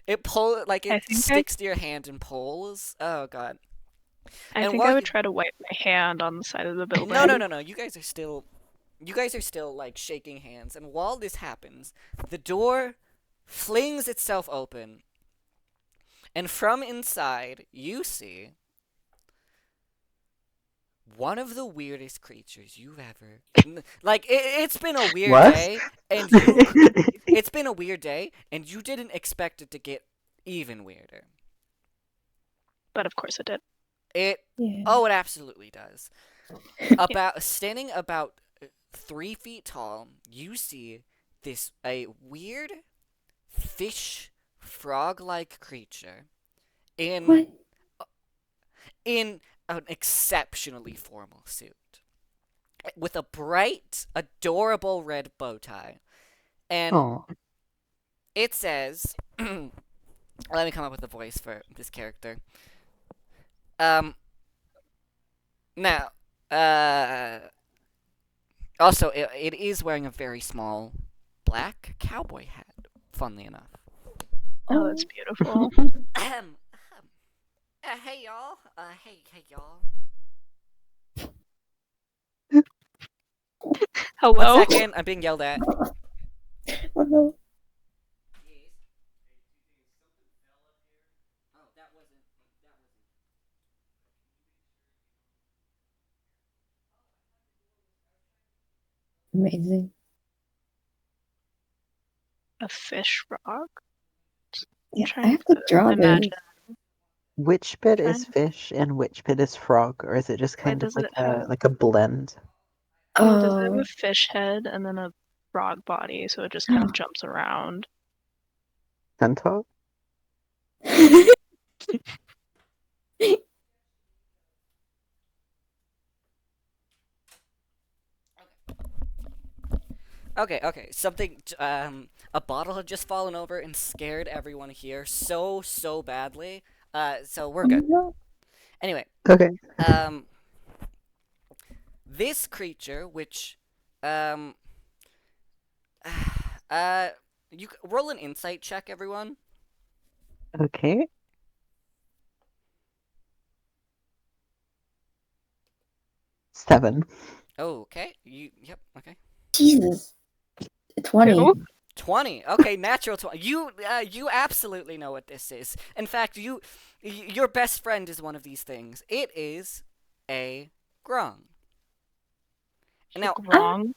It pull like I it think sticks to your hand and pulls. Oh god. I And think while I would you- try to wipe my hand on the side of the building. No. You guys are still like shaking hands. And while this happens, the door flings itself open, and from inside you see one of the weirdest creatures you've ever like. It's been a weird What? day, and it's been a weird day, and you didn't expect it to get even weirder. But of course it did. It Yeah. Oh, it absolutely does. Standing about 3 feet tall, you see a weird fish frog-like creature in What? in an exceptionally formal suit with a bright, adorable red bow tie, and Oh, it says, "Let me come up with a voice for this character." Now, also, it is wearing a very small black cowboy hat, funnily enough. Oh, that's beautiful. Ahem, hey y'all. Hey y'all. Hello? 1 second, I'm being yelled at. Oh no. Amazing. A fish frog? Yeah, I Trying have to draw imagine. this. Which bit Trying is to- fish and which bit is frog, or is it just Wait, kind of does it have... like a blend? Yeah, does it have Oh. a fish head and then a frog body, so it just kind of jumps around? Centaur? Okay. Something. A bottle had just fallen over and scared everyone here so badly. So we're good. No. Anyway, Okay. um, this creature, which, um, roll an insight check, everyone. Okay. 7. Okay. Yep. Okay. Jesus. 20. Who? 20. Okay, natural 20. You absolutely know what this is. In fact, your best friend is one of these things. It is a grung. Now, Wrong.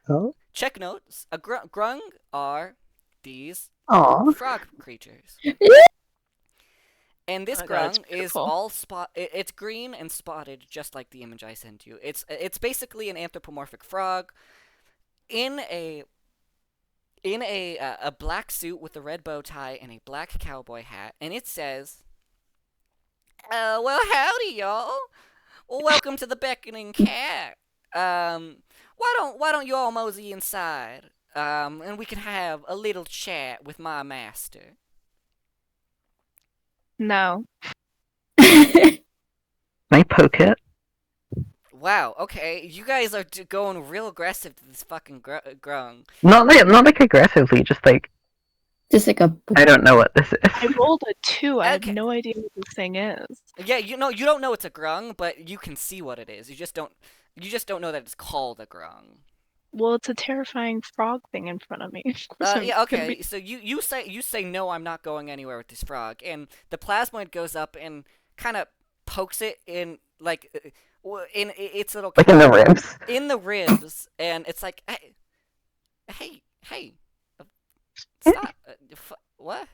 Oh. check notes. A grung are these Aw. frog creatures. And this Oh my God, it's grung is beautiful. all it's green and spotted just like the image I sent you. It's basically an anthropomorphic frog in a black suit with a red bow tie and a black cowboy hat, and it says, well, howdy, y'all. Well, welcome to the Beckoning Cat. Why don't you all mosey inside, and we can have a little chat with my master. No. Can I poke it? Wow. Okay, you guys are going real aggressive to this fucking grung. Not like aggressively, just like Just like a. I don't know what this is. I rolled a 2. I have Okay. no idea what this thing is. Yeah, you don't know it's a grung, but you can see what it is. You just don't know that it's called a grung. Well, it's a terrifying frog thing in front of me. So Yeah, it's gonna okay. be- So you say no, I'm not going anywhere with this frog, and the plasmoid goes up and kind of pokes it in like in its little Like in the ribs. in the ribs, and it's like, hey, stop, what?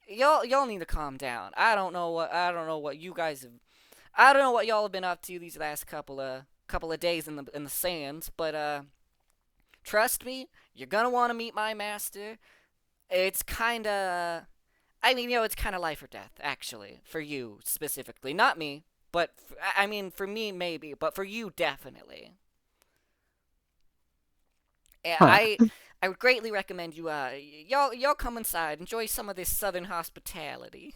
Y'all need to calm down. I don't know what you guys have. I don't know what y'all have been up to these last couple of days in the sands, but trust me, you're gonna want to meet my master. It's kind of, I mean, it's kind of life or death, actually, for you specifically. Not me, but I mean, for me maybe, but for you definitely. And Huh. I would greatly recommend y'all come inside, enjoy some of this southern hospitality.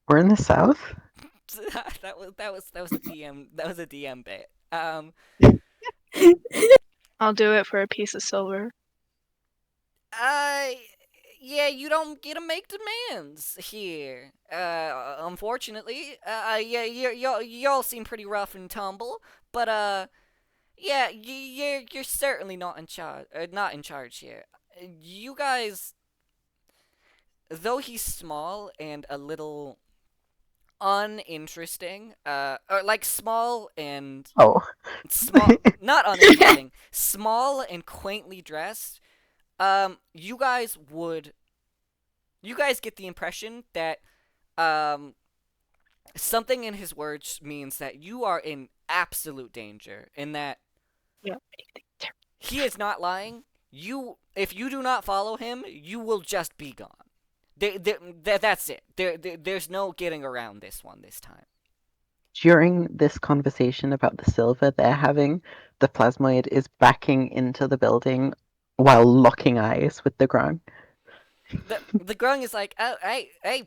We're in the south? that was a DM bit. I'll do it for a piece of silver. Uh, yeah, you don't get to make demands here. Unfortunately. Yeah, y'all seem pretty rough and tumble, but yeah, you're certainly not in charge. Not in charge here. You guys, though he's small and a little uninteresting, or like small and Oh. small, not uninteresting, small and quaintly dressed. You guys get the impression that something in his words means that you are in absolute danger, and that Yeah. he is not lying. If you do not follow him, you will just be gone. That's it. There's no getting around this one this time. During this conversation about the silver they're having, the plasmoid is backing into the building while locking eyes with the grung. The grung is like, oh, hey, hey,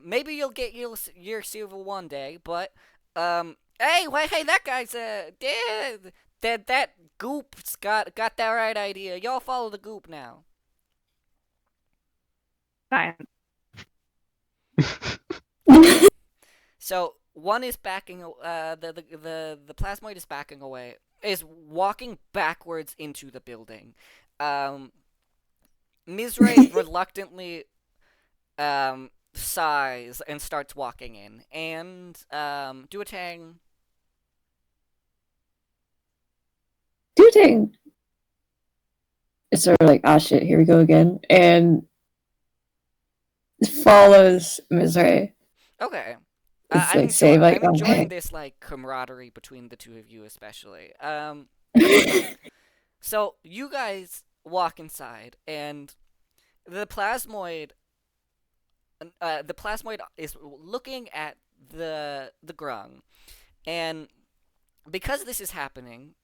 maybe you'll get your silver one day, but hey, wait, hey, that guy's dead. That goop's got that right idea. Y'all follow the goop now. Fine. So one is backing. The plasmoid is backing away. Is walking backwards into the building. Mizray reluctantly sighs and starts walking in. And Duotang. Duting is sort of like, ah, shit, here we go again, and follows Mizray. Okay. It's like say like, I'm oh, enjoying this like camaraderie between the two of you, especially. So you guys walk inside, and the plasmoid, is looking at the grung, and because this is happening,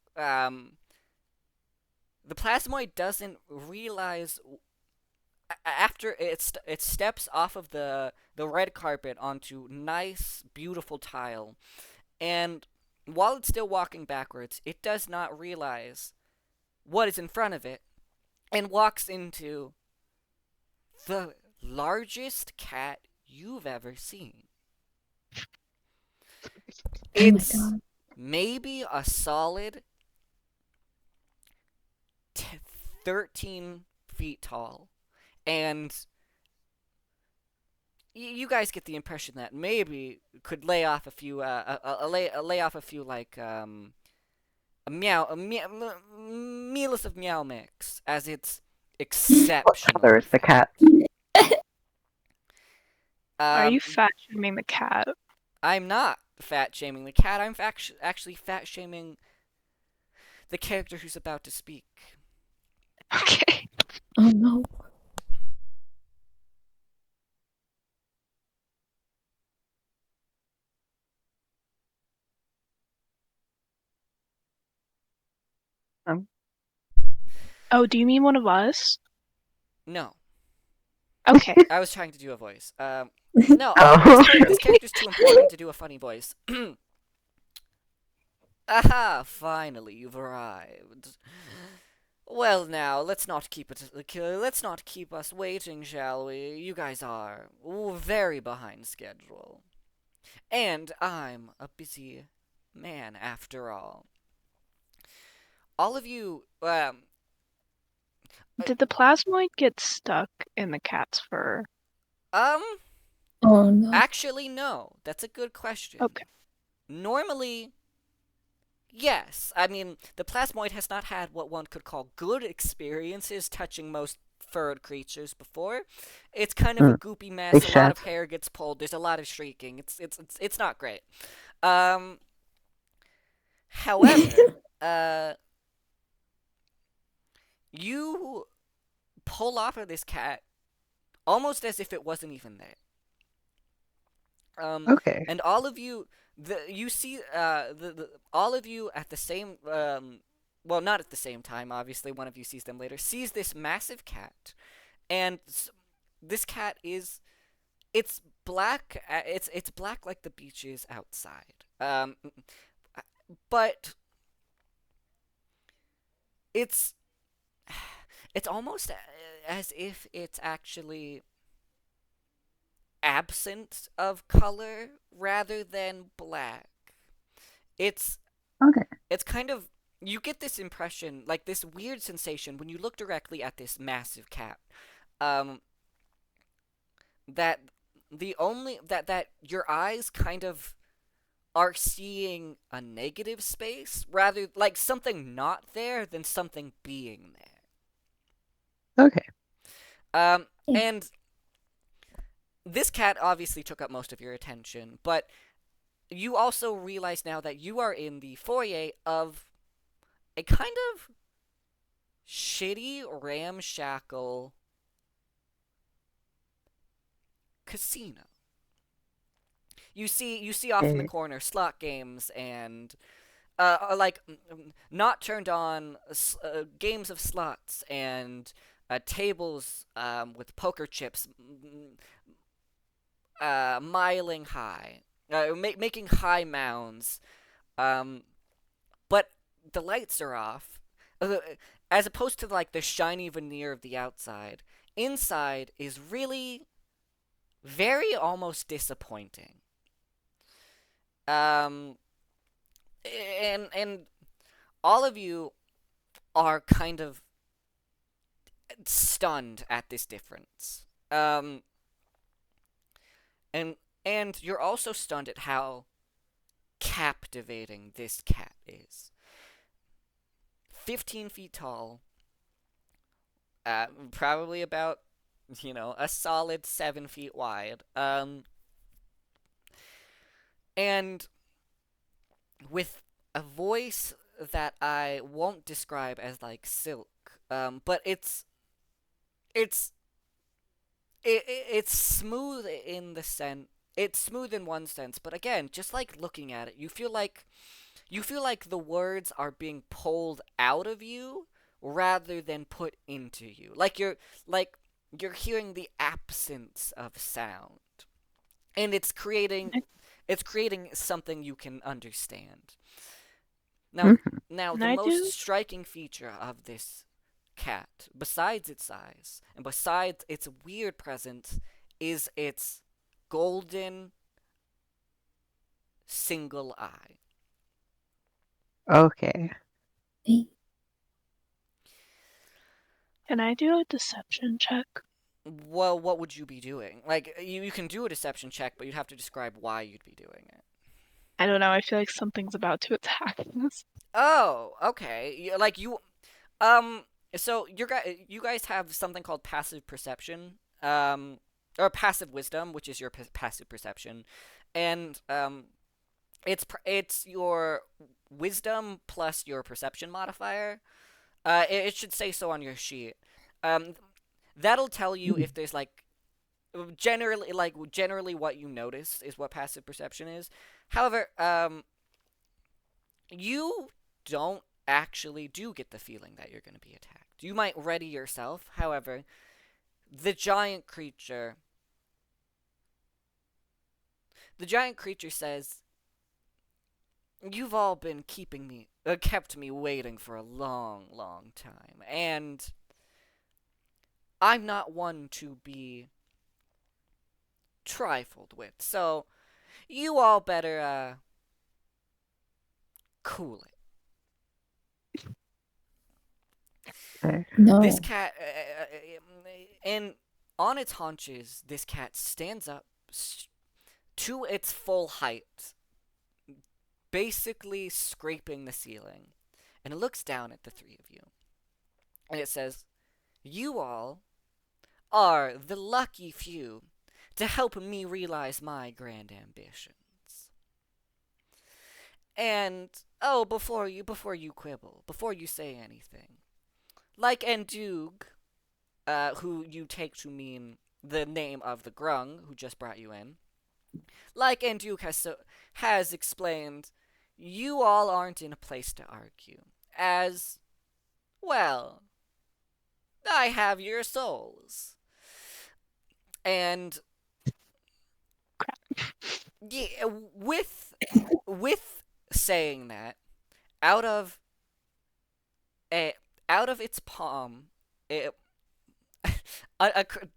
the plasmoid doesn't realize after it steps off of the red carpet onto nice, beautiful tile, and while it's still walking backwards, it does not realize what is in front of it, and walks into the largest cat you've ever seen. oh my It's god. maybe a solid 13 feet tall, and you guys get the impression that maybe could lay off a few lay off a few like mealers of meow mix, as it's What exceptional. color is the cat? Are you fat shaming the cat? I'm not fat shaming the cat. I'm actually fat shaming the character who's about to speak. Okay. Oh no. Oh, do you mean one of us? No, Okay. I was trying to do a voice. No, Oh. this character's too important to do a funny voice. Aha! Finally, you've arrived. Well, now let's not keep us waiting, shall we? You guys are very behind schedule, and I'm a busy man after all. All of you, Did the plasmoid get stuck in the cat's fur? um, Oh no. actually, no. That's a good question. Okay. Normally, yes. I mean, the plasmoid has not had what one could call good experiences touching most furred creatures before. It's kind of a goopy mess. They A lot of shed. hair gets pulled. There's a lot of shrieking. It's not great. Um, however, you pull off of this cat almost as if it wasn't even there. Okay. And all of you, you see, all of you at the same, well, not at the same time. Obviously, one of you sees them later. Sees this massive cat, and this cat it's black. It's black like the beaches outside. But it's it's almost as if it's actually absent of color rather than black. It's Okay. it's kind of, you get this impression, like this weird sensation when you look directly at this massive cat. That that your eyes kind of are seeing a negative space rather like something not there than something being there. Okay. And this cat obviously took up most of your attention, but you also realize now that you are in the foyer of a kind of shitty, ramshackle casino. You see off in the corner slot games and like not turned on games of slots and tables with poker chips miling high, making high mounds. But the lights are off, as opposed to like the shiny veneer of the outside. Inside is really very almost disappointing. Um, and all of you are kind of stunned at this difference. And you're also stunned at how captivating this cat is. 15 feet tall, probably about, a solid 7 feet wide. And with a voice that I won't describe as like silk, but it's it's smooth in the sense. It's smooth in one sense, but again, just like looking at it, you feel like the words are being pulled out of you rather than put into you. Like you're hearing the absence of sound, and it's creating something you can understand. Now, Mhm. now And the I most do. striking feature of this cat, besides its size and besides its weird presence, is its golden single eye. Okay. Can I do a deception check? Well, what would you be doing? Like, you can do a deception check, but you'd have to describe why you'd be doing it. I don't know. I feel like something's about to attack us. Oh, okay. Like um, so you guys have something called passive perception, or passive wisdom, which is your passive perception, and it's your wisdom plus your perception modifier. It should say so on your sheet. Um, that'll tell you if there's like generally what you notice is what passive perception is. However, you don't actually do get the feeling that you're going to be attacked. You might ready yourself. However, the giant creature the giant creature says, "You've all been kept me waiting for a long, long time, and I'm not one to be trifled with. So you all better cool it." Okay. This No. cat, and on its haunches, this cat stands up to its full height, basically scraping the ceiling, and it looks down at the three of you, and it says, "You all are the lucky few to help me realize my grand ambitions. And oh, before you quibble, before you say anything, like Endug, who you take to mean the name of the grung who just brought you in, like Endug has explained, you all aren't in a place to argue, as well. I have your souls, and yeah, with saying that, out of a out of its palm, it,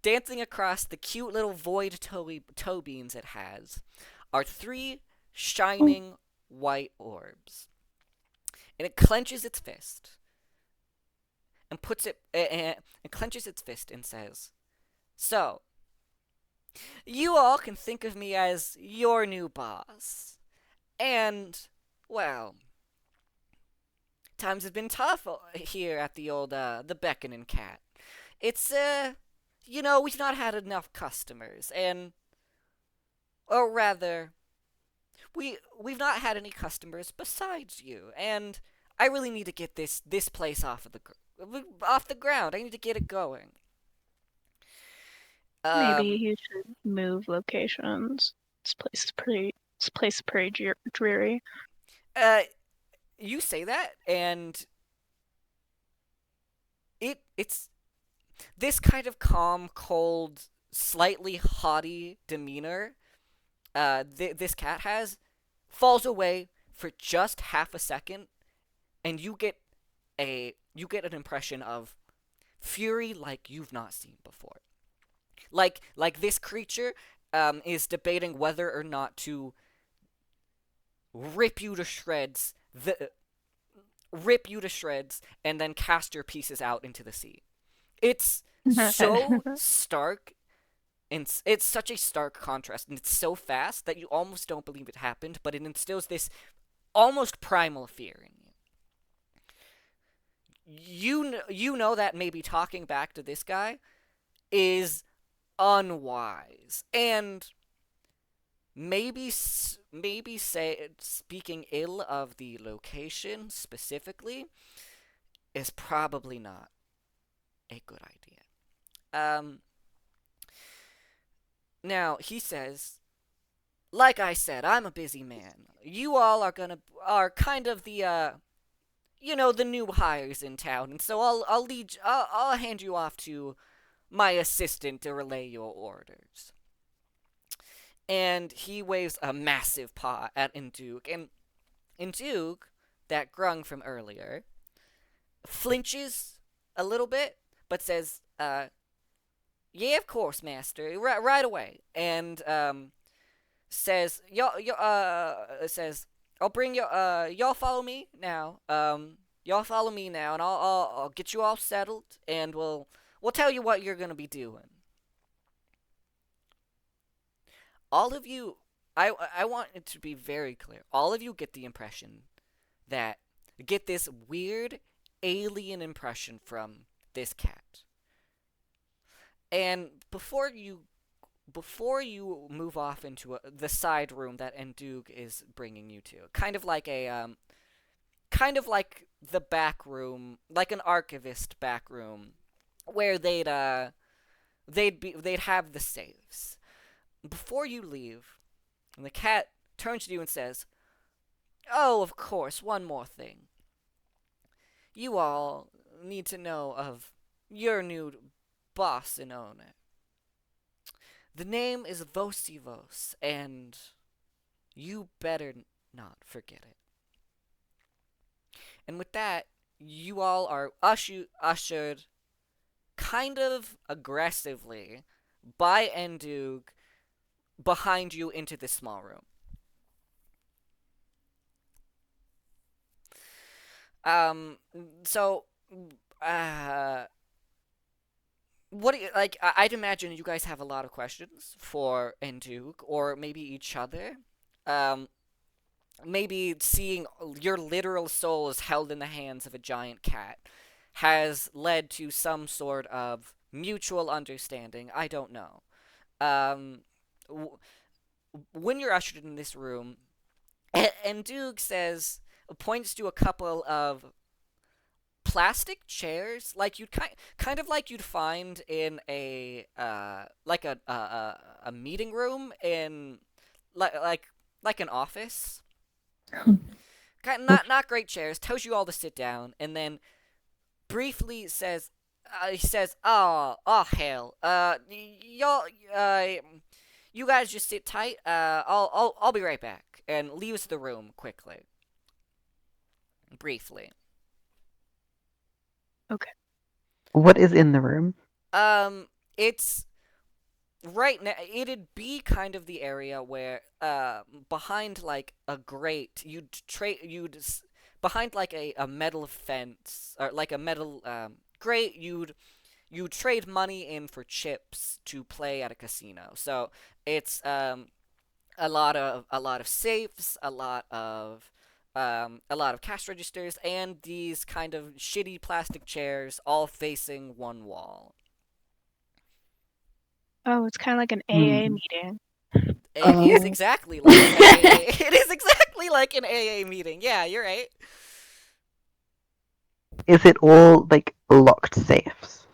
dancing across the cute little void toe beans it has, are three shining white orbs, and it clenches its fist and clenches its fist and says, "So you all can think of me as your new boss, and well, times have been tough here at the Beckoning Cat. It's we've not had enough customers, and or rather, we've not had any customers besides you, and I really need to get this place off the ground. I need to get it going." Maybe Um, you should move locations. This place is pretty dreary. uh, you say that, and it's this kind of calm, cold, slightly haughty demeanor this cat has falls away for just half a second, and you get an impression of fury like you've not seen before. Like this creature is debating whether or not to rip you to shreds, rip you to shreds, and then cast your pieces out into the sea. It's so stark, and it's such a stark contrast, and it's so fast that you almost don't believe it happened, but it instills this almost primal fear in you. You know that maybe talking back to this guy is unwise, and maybe say speaking ill of the location specifically is probably not a good idea. Um, Now he says, like I said, I'm a busy man. You all are kind of the the new hires in town, and so I'll hand you off to my assistant to relay your orders. And he waves a massive paw at Induk, and Induk, that grung from earlier, flinches a little bit, but says, yeah, of course, master, right away. And, says, says, I'll bring you, y'all follow me now. Y'all follow me now, and I'll get you all settled, and we'll tell you what you're gonna be doing. All of you, I want it to be very clear. All of you get the impression that get this weird alien impression from this cat. And before you move off into the side room that Endug is bringing you to, kind of like the back room, like an archivist back room, where they'd have the saves. Before you leave, the cat turns to you and says, "Oh, of course, one more thing. You all need to know of your new boss and owner. The name is Vosivos, and you better not forget it." And with that, you all are ushered kind of aggressively by Endug behind you into this small room. Um, so, uh, what do you like? I'd imagine you guys have a lot of questions for Endug, or maybe each other. Um, Maybe seeing your literal souls held in the hands of a giant cat has led to some sort of mutual understanding. I don't know. Um, w- when you're ushered in this room, and Duke says, points to a couple of plastic chairs, like you'd kind of like you'd find in a like a meeting room in like an office. Not great chairs. Tells you all to sit down, and then briefly says, he says, "Oh hell, y'all, you guys just sit tight. I'll be right back," and leaves the room quickly, briefly. Okay. What is in the room? It's right now. It'd be kind of the area where, behind like a grate, behind like a metal fence or like a metal grate, you'd trade money in for chips to play at a casino. So it's a lot of safes, a lot of cash registers, and these kind of shitty plastic chairs all facing one wall. Oh, it's kind of like an AA Hmm. meeting. It is Oh. exactly like an AA. It is exactly like an AA meeting. Yeah, you're right. Is it all like locked safes?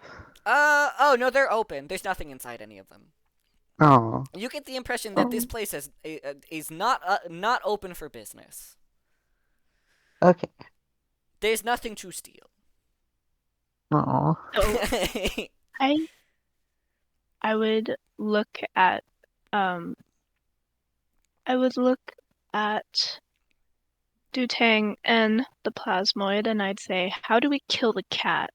Oh no, they're open. There's nothing inside any of them. Oh, You get the impression that this Oh. place is not open for business. okay. There's nothing to steal. Oh, So I I would look at um I would look at Dutang and the plasmoid, and I'd say, how do we kill the cat?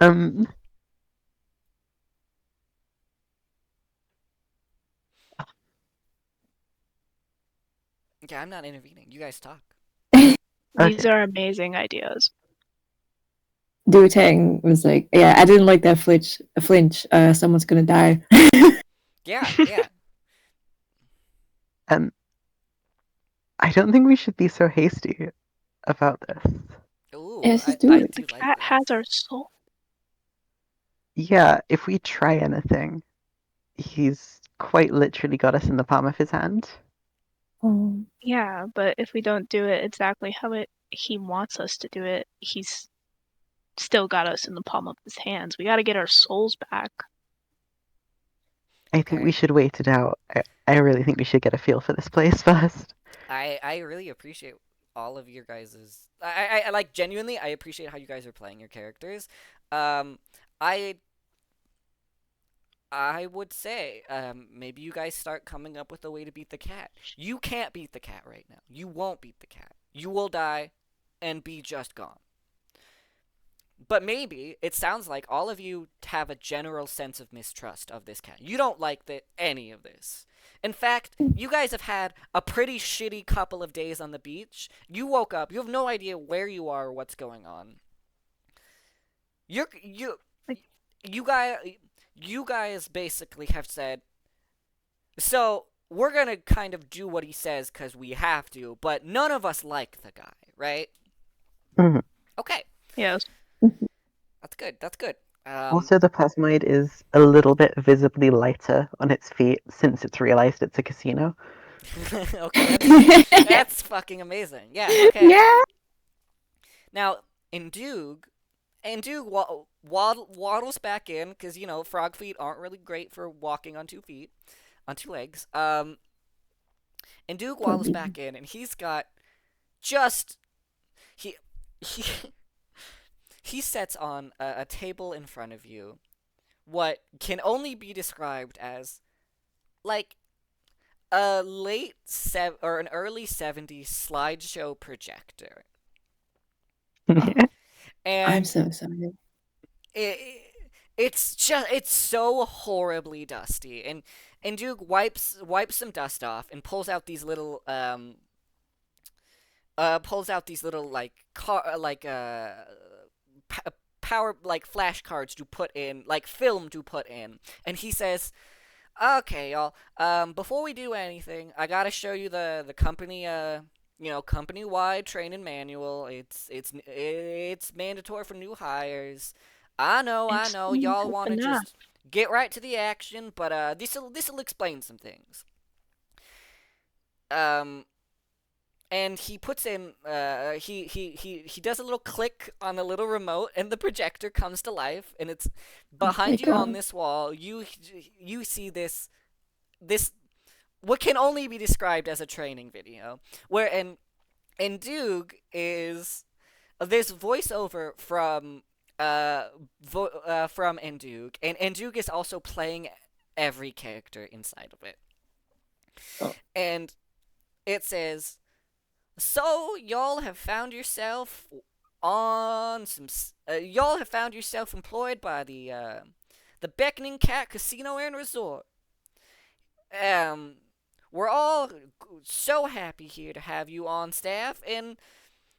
um, Yeah, I'm not intervening. You guys talk. These Okay. are amazing ideas. Duotang was like, yeah, I didn't like that flinch. Someone's gonna die. Yeah, yeah. And I don't think we should be so hasty about this. Ooh, Let's just do I it. do The like cat this. has our soul. Yeah, if we try anything, he's quite literally got us in the palm of his hand. Yeah, but if we don't do it exactly how he wants us to do it, he's still got us in the palm of his hands. We got to get our souls back. I think we Okay. should wait it out. I really think we should get a feel for this place first. I really appreciate all of your guys's. I like genuinely. I appreciate how you guys are playing your characters. Um, I I would say maybe you guys start coming up with a way to beat the cat. You can't beat the cat right now. You won't beat the cat. You will die, and be just gone. But maybe it sounds like all of you have a general sense of mistrust of this cat. You don't like any of this. In fact, you guys have had a pretty shitty couple of days on the beach. You woke up, you have no idea where you are or what's going on. You're you guys you guys basically have said, so we're gonna kind of do what he says because we have to, but none of us like the guy, right? Mhm. Okay, Yes. that's good. That's good. Also, the plasmoid is a little bit visibly lighter on its feet since it's realized it's a casino. Okay, that's fucking amazing. Yeah, okay. Yeah. Now, Indug waddles back in because frog feet aren't really great for walking on 2 feet, on 2 legs. Indug Poor waddles baby. back in, and he's got just he he he sets on a table in front of you what can only be described as like a or an early '70s slideshow projector, I'm and so sorry. it, it's so horribly dusty, and Duke wipes some dust off and pulls out these little power like flashcards to put in, like film to put in, and he says, okay, y'all. Before we do anything, I gotta show you the company company-wide training manual. It's mandatory for new hires. I It's know, y'all want to enough. just get right to the action, but this'll explain some things. Um, and he puts in he does a little click on a little remote, and the projector comes to life, and it's Oh my behind you on god. this wall. You see this what can only be described as a training video, where and Doog is this voiceover from Endug, and Endug is also playing every character inside of it. Oh. And it says, so y'all have found yourself y'all have found yourself employed by the Beckoning Cat Casino and Resort. Um, we're all so happy here to have you on staff, and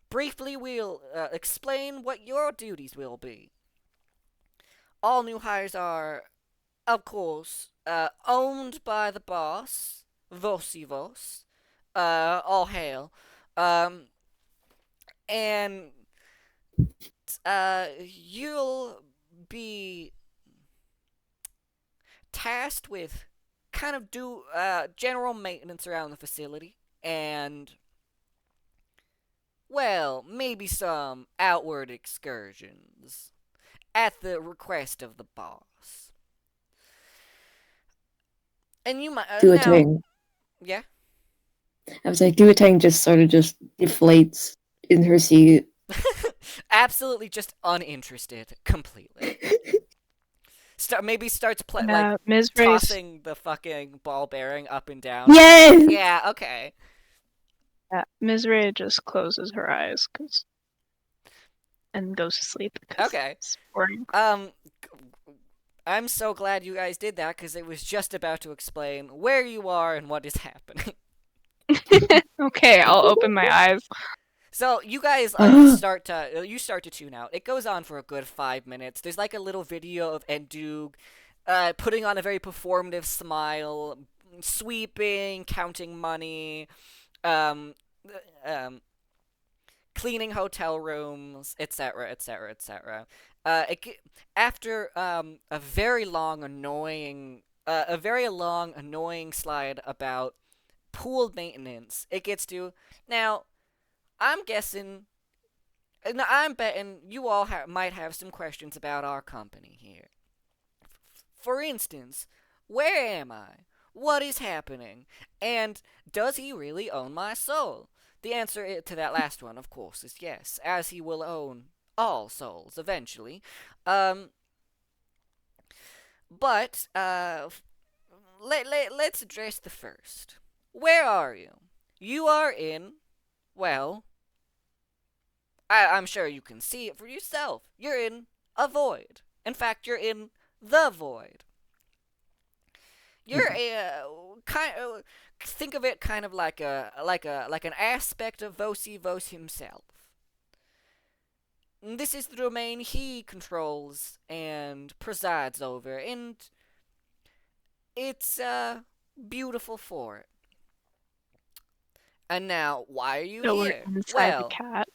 briefly we'll explain what your duties will be. All new hires are, of course, owned by the boss, Vosivos. All hail. Um, and you'll be tasked with kind of do general maintenance around the facility, and well, maybe some outward excursions at the request of the boss. And you might now, Duotang. yeah. I was like, Duotang just sort of just deflates in her seat. Absolutely just uninterested completely. Maybe starts Ms. Race. tossing the fucking ball bearing up and down. Yes! Yeah, okay. Ms. Ray just closes her eyes and goes to sleep because Okay. it's boring. I'm so glad you guys did that, because it was just about to explain where you are and what is happening. Okay. Okay, I'll open my eyes. So you guys start to tune out. It goes on for a good 5 minutes. There's like a little video of Endug putting on a very performative smile, sweeping, counting money, um, um, cleaning hotel rooms, etc., etc., etc. After a very long annoying slide about pool maintenance, it gets to now. I'm guessing. I'm betting you all might have some questions about our company here. For instance, where am I? What is happening? And does he really own my soul? The answer to that last one, of course, is yes, as he will own all souls eventually. Um, let's address the first. Where are you? You are in, well, I'm sure you can see it for yourself. You're in a void. In fact, you're in the void. You're think of it kind of like an aspect of Vos himself. And this is the domain he controls and presides over, and it's beautiful for it. And now, why are you So here? we're inside Well, the cat.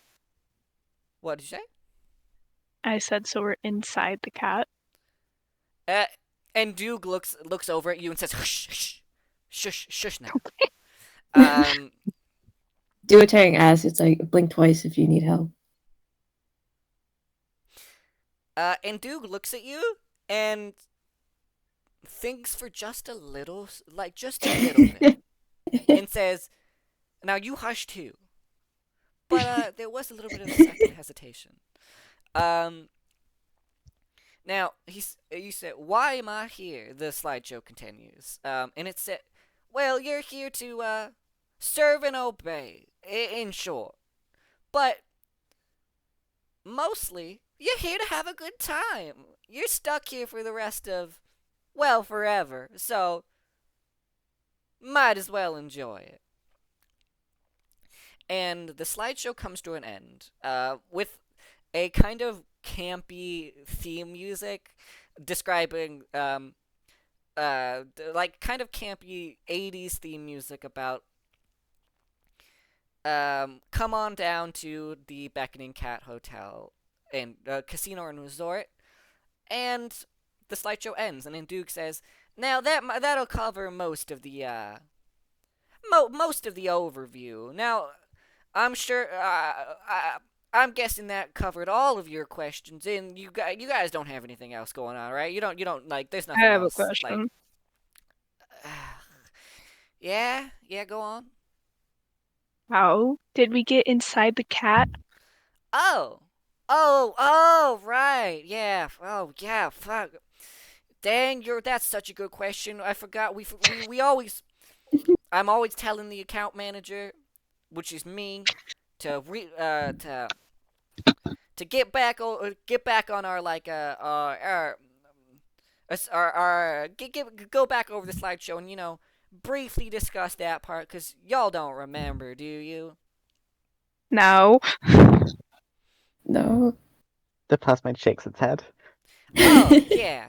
what did you say? I said so we're inside the cat. And Duke looks over at you and says, "Hush, shush, shush now." Um, Do a tearing ass. It's like blink twice if you need help. and Duke looks at you and thinks for just a little bit, and says, "Now you hush too." But there was a little bit of a second hesitation. Um, Now, you said, "Why am I here?" The slideshow continues. And it said, "Well, you're here to serve and obey, in short. But mostly, you're here to have a good time. You're stuck here for the rest of, well, forever. So, might as well enjoy it." And the slideshow comes to an end with a kind of campy theme music describing like kind of campy 80s theme music about come on down to the Beckoning Cat Hotel and Casino and Resort, and the slideshow ends, and then Duke says, "Now that'll cover most of the most of the overview. Now, I'm sure I'm guessing that covered all of your questions, and you guys don't have anything else going on, right? You don't like. There's I nothing have a else. question. Like, yeah, go on. How did we get inside the cat? Right. Yeah. Oh, yeah. Fuck. Dang, that's such a good question. I forgot. We always. I'm always telling the account manager, which is me, to get back on our like go back over the slideshow and briefly discuss that part because y'all don't remember, do you? No. No. The plasmid shakes its head. Oh yeah,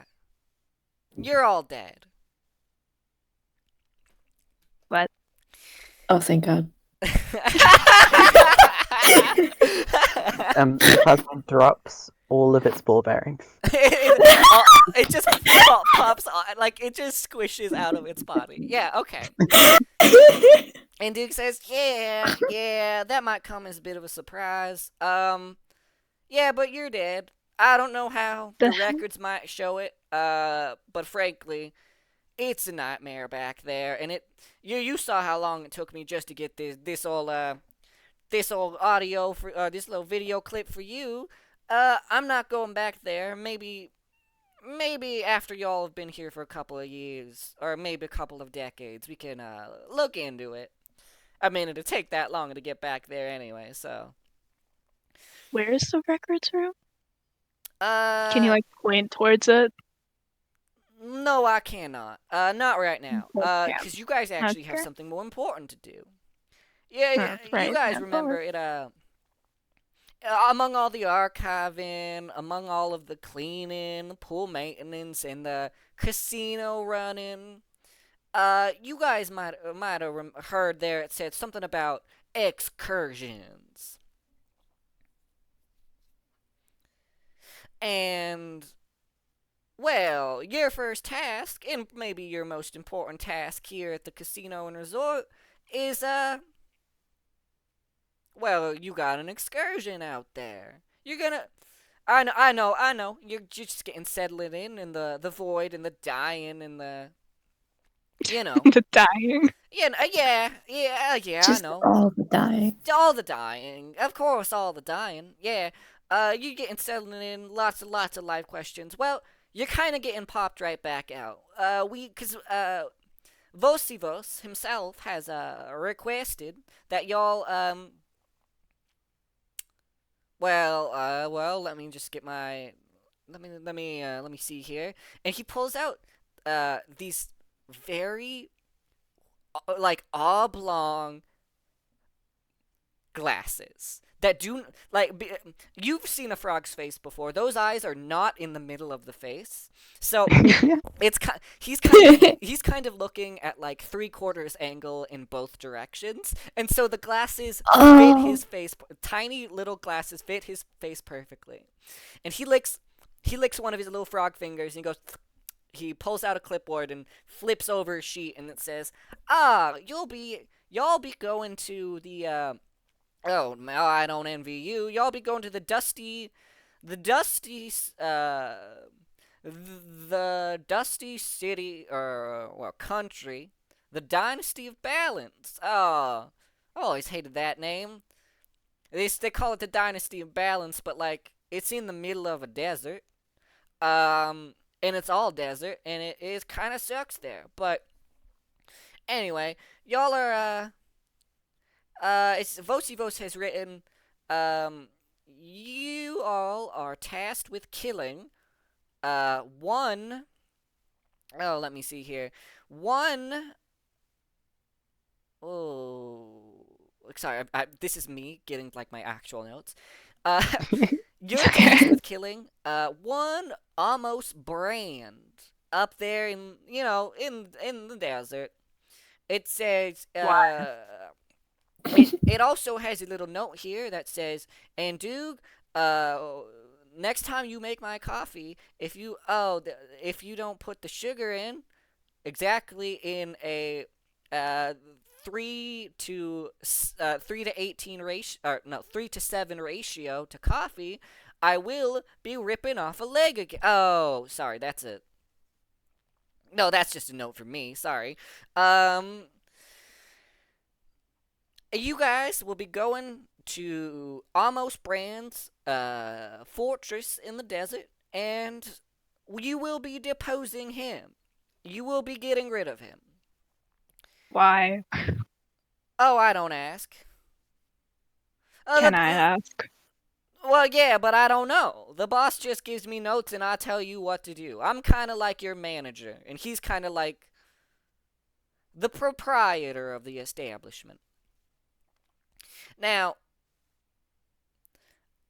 you're all dead. What? Oh, thank God. The plasmid drops all of its ball bearings. It just pops on, like it just squishes out of its body. Yeah, okay. And Duke says, yeah, that might come as a bit of a surprise. Yeah, but you're dead. I don't know how. The records might show it, but frankly, it's a nightmare back there. And you saw how long it took me just to get this old audio for this little video clip for you. I'm not going back there. Maybe after y'all have been here for a couple of years, or maybe a couple of decades, we can look into it. I mean, it'd take that long to get back there anyway, so. Where is the records room? Uh, Can you like point towards it? No, I cannot. Not right now. Okay. Because you guys actually have Okay. something more important to do. Yeah, you Right. guys Yeah, remember it, among all the archiving, among all of the cleaning, the pool maintenance, and the casino running, you guys might have heard there it said something about excursions. And well, your first task, and maybe your most important task here at the casino and resort, is well, you got an excursion out there. You're gonna I know. You're just getting settled in the void and the dying and the you know. the dying. Yeah, I Just know. all the dying. All the dying. Of course, all the dying. Yeah. You getting settled in, lots of life questions. Well, you're kind of getting popped right back out. Cause Vosivos himself has requested that y'all let me just get my let me see here. And he pulls out these very like oblong glasses that do like you've seen a frog's face before. Those eyes are not in the middle of the face. So it's he's kind of looking at like 3/4 angle in both directions, and so the glasses fit Oh, his face. Tiny little glasses fit his face perfectly, and he licks one of his little frog fingers and he goes. He pulls out a clipboard and flips over a sheet, and it says, y'all be going to the oh, no, I don't envy you. Y'all be going to the dusty, the dusty city, or, well, country, the Dynasty of Balance. Oh, I always hated that name. They call it the Dynasty of Balance, but, like, it's in the middle of a desert. And it's all desert, and it is kind of sucks there. But, anyway, y'all are, it's Vosivos has written, you all are tasked with killing, one, oh, let me see here, one, oh, sorry, this is me getting, like, my actual notes, uh, you're tasked with killing, one almost brand up there in the desert. It says, Why? it also has a little note here that says, and Doug, uh, next time you make my coffee, if you don't put the sugar in exactly in a uh, 3 to 18 ratio, or no, 3 to 7 ratio to coffee, I will be ripping off a leg again. Oh, sorry, that's a no, that's just a note for me. Sorry. Um, you guys will be going to Amos Brand's fortress in the desert, and you will be deposing him. You will be getting rid of him. Why? Oh, I don't ask. Can I ask? Well, yeah, but I don't know. The boss just gives me notes and I tell you what to do. I'm kind of like your manager, and he's kind of like the proprietor of the establishment. Now,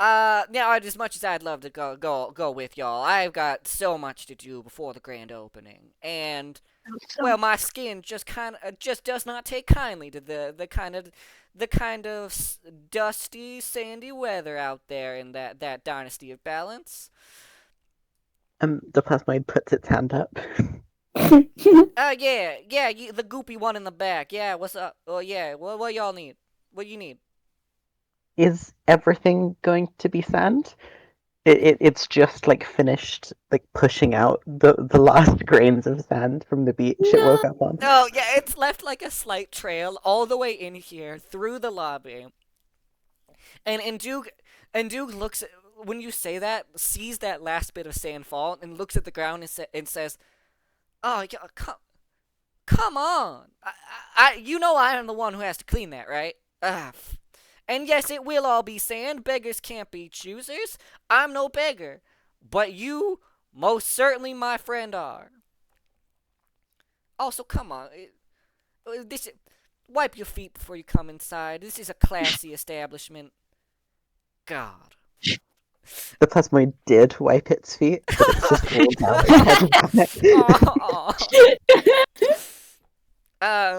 now, as much as I'd love to go with y'all, I've got so much to do before the grand opening, and well, my skin just does not take kindly to the kind of dusty, sandy weather out there in that Dynasty of Balance. The plasmoid puts its hand up. Yeah, the goopy one in the back. Yeah, what's up? Oh, yeah, what y'all need? What you need? Is everything going to be sand? It's just like finished like pushing out the last grains of sand from the beach it woke no. up on. Oh, yeah, it's left like a slight trail all the way in here through the lobby. And Duke looks at, when you say that, sees that last bit of sand fall and looks at the ground and says, "Oh, yeah, come on! You know I am the one who has to clean that, right? And yes, it will all be sand. Beggars can't be choosers. I'm no beggar, but you most certainly, my friend, are. Also, come on, this wipe your feet before you come inside. This is a classy establishment. God. The plasmoid did wipe its feet, but it's just rolled down its head back.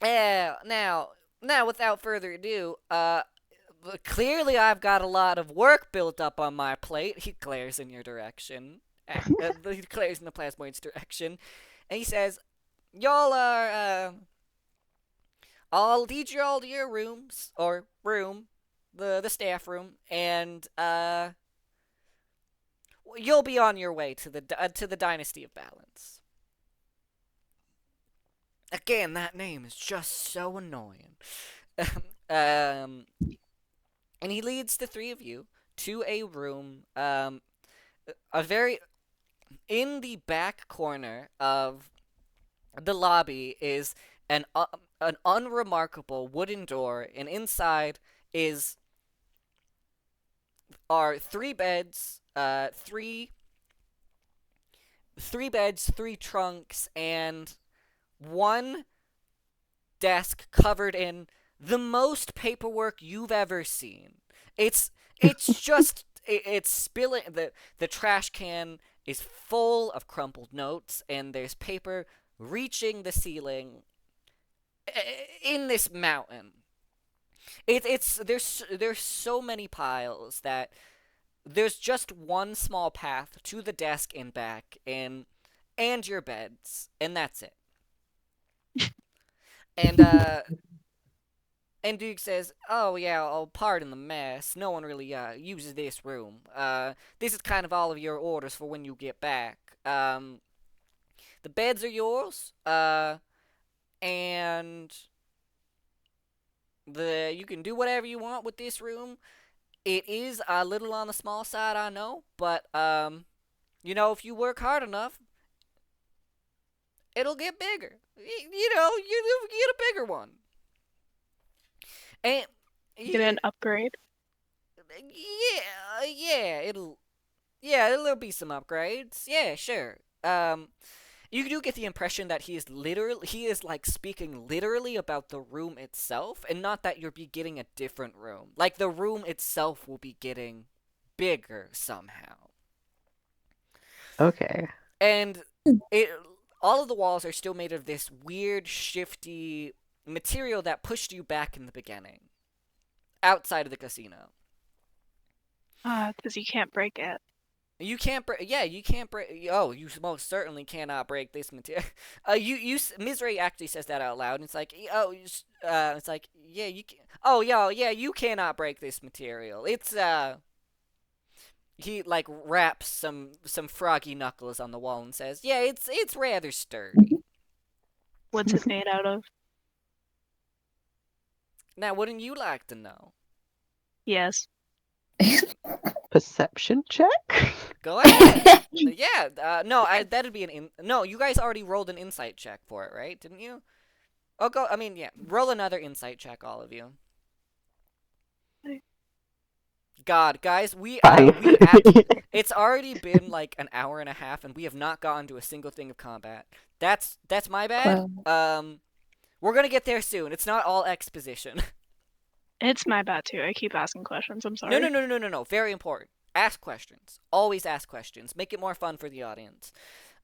Yeah, now, without further ado, clearly I've got a lot of work built up on my plate. He glares in your direction. He glares in the plasmoid's direction, and he says, "Y'all are, I'll lead you all to your rooms, or room, the staff room, and, you'll be on your way to the Dynasty of Balance." Again, that name is just so annoying. And he leads the three of you to a room, a very in the back corner of the lobby is an unremarkable wooden door, and inside is are three beds, three beds, three trunks, and one desk covered in the most paperwork you've ever seen. It's just it's spilling. The trash can is full of crumpled notes, and there's paper reaching the ceiling in this mountain. It's there's so many piles that there's just one small path to the desk and back, and your beds, and that's it. And and Duke says, "Oh yeah, oh pardon the mess. No one really uses this room. This is kind of all of your orders for when you get back. The beds are yours. And you can do whatever you want with this room. It is a little on the small side, I know, but if you work hard enough, it'll get bigger. You get a bigger one." And Get an upgrade. there'll be some upgrades. Yeah, sure. You do get the impression that he is like speaking literally about the room itself, and not that you'll be getting a different room. Like the room itself will be getting bigger somehow. Okay. And all of the walls are still made of this weird, shifty material that pushed you back in the beginning, outside of the casino. Because you can't break it. You can't break. Yeah, you can't break. Oh, you most certainly cannot break this material. Misery actually says that out loud, and it's like, it's like, yeah, you can. Oh, yeah, you cannot break this material. It's He like raps some froggy knuckles on the wall and says, "Yeah, it's rather sturdy." What's it made out of? Now, wouldn't you like to know? Yes. Perception check? Go ahead. Yeah. No, that'd be no. You guys already rolled an insight check for it, right? Didn't you? Oh, go. I mean, yeah. Roll another insight check, all of you. God, guys, it's already been like an hour and a half, and we have not gotten to a single thing of combat. That's my bad. We're gonna get there soon. It's not all exposition. It's my bad too. I keep asking questions. I'm sorry. No. Very important. Ask questions. Always ask questions. Make it more fun for the audience.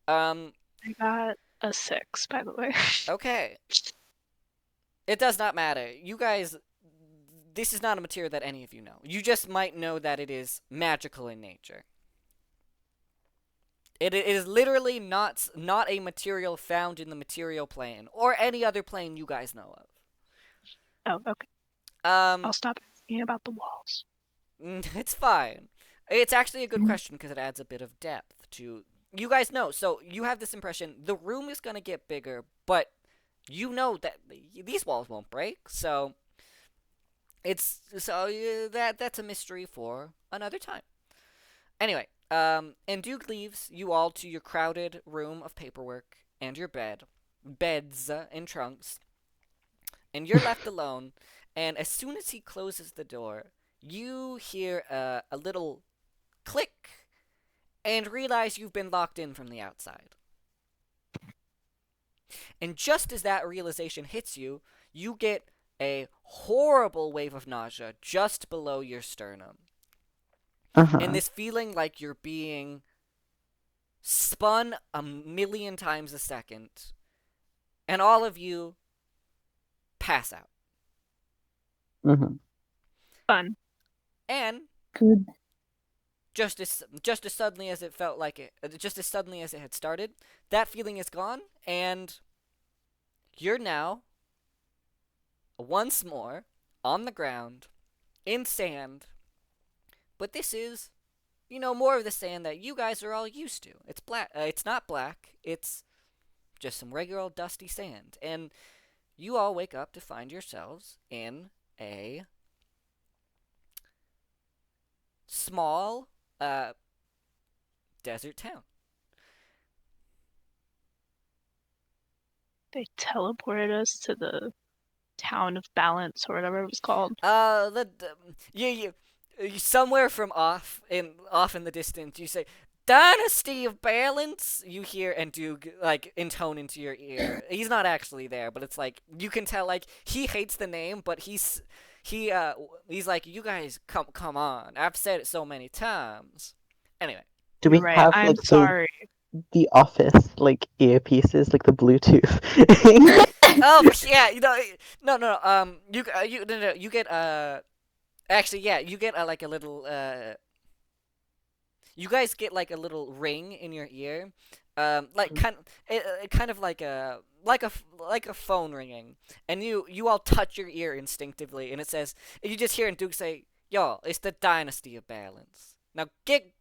I got a 6, by the way. Okay. It does not matter. You guys, this is not a material that any of you know. You just might know that it is magical in nature. It is literally not a material found in the material plane or any other plane you guys know of. Oh, okay. I'll stop asking about the walls. It's fine. It's actually a good question because it adds a bit of depth to you guys know. So you have this impression the room is gonna get bigger, but you know that these walls won't break. So that's a mystery for another time. Anyway, and Duke leaves you all to your crowded room of paperwork and your beds and trunks, and you're left alone. And as soon as he closes the door, you hear a little click and realize you've been locked in from the outside. And just as that realization hits you, you get a horrible wave of nausea just below your sternum. And Uh-huh. this feeling like you're being spun a million times a second, and all of you pass out. Mm-hmm. Fun. And Good. just as suddenly as it felt like it, just as suddenly as it had started, that feeling is gone, and you're now once more on the ground in sand. But this is, more of the sand that you guys are all used to. It's black. It's not black. It's just some regular old dusty sand. And you all wake up to find yourselves in a small desert town. They teleported us to the town of Balance or whatever it was called. You somewhere from off in the distance, you say, "Dynasty of Balance." You hear and do like intone into your ear. He's not actually there, but it's like you can tell like he hates the name, but he's like, "You guys come on. I've said it so many times." Anyway, Do You're we right. have I'm like sorry. the office like earpieces, like the Bluetooth? oh but yeah, you get actually yeah, you get like a little you guys get like a little ring in your ear, like kind of like a phone ringing, and you all touch your ear instinctively, and it says, and you just hear Duke say, "Yo, it's the Dynasty of Balance. Now get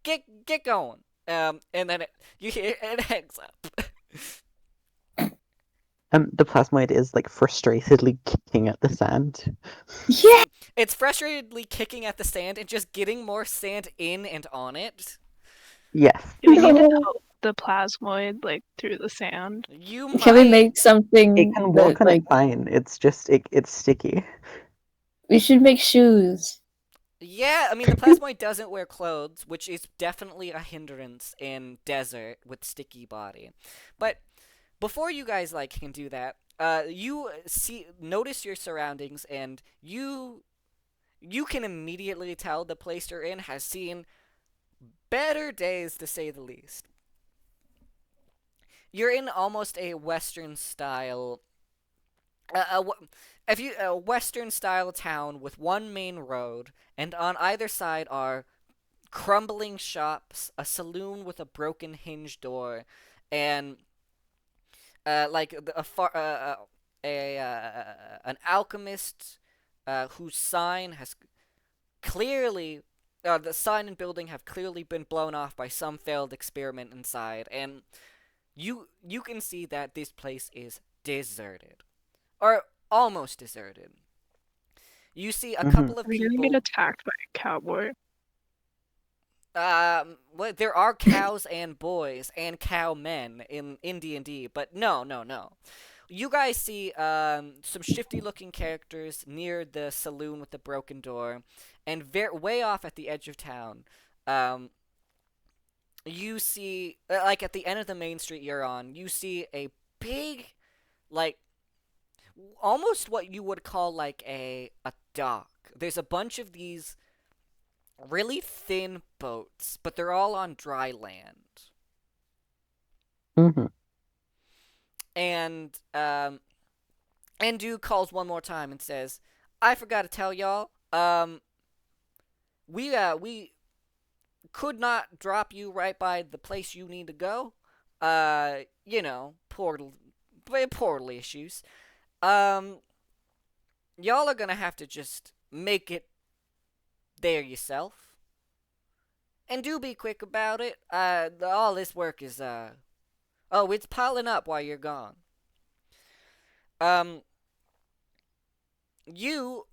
going." And then you hear it hangs up. The plasmoid is like frustratedly kicking at the sand. Yeah. It's frustratedly kicking at the sand and just getting more sand in and on it. Yes. Do we need to No. help the plasmoid like through the sand? You Can we might. make It something can that walk on like it fine. It's just it's sticky. we should make shoes? Yeah, I mean, the plasmoid doesn't wear clothes, which is definitely a hindrance in desert with sticky body. But before you guys like can do that, you notice your surroundings, and you can immediately tell the place you're in has seen better days, to say the least. You're in almost a Western style, uh, uh, if you a Western style town with one main road, and on either side are crumbling shops, a saloon with a broken hinge door, and like a far an alchemist whose sign has clearly the sign and building have clearly been blown off by some failed experiment inside, and you can see that this place is deserted, or almost deserted. You see a Mm-hmm. couple of Are we gonna get people. attacked by a cowboy? Well, there are cows and boys and cow men in D&D, but no, no, no. You guys see some shifty-looking characters near the saloon with the broken door, and way off at the edge of town, um, you see, like at the end of the main street you're on, you see a big, like, almost what you would call like a dock. There's a bunch of these really thin boats, but they're all on dry land. Mm-hmm. And Endu calls one more time and says, "I forgot to tell y'all. We could not drop you right by the place you need to go. Portal issues. Um, y'all are gonna have to just make it there yourself, and do be quick about it. All this work is it's piling up while you're gone. Um,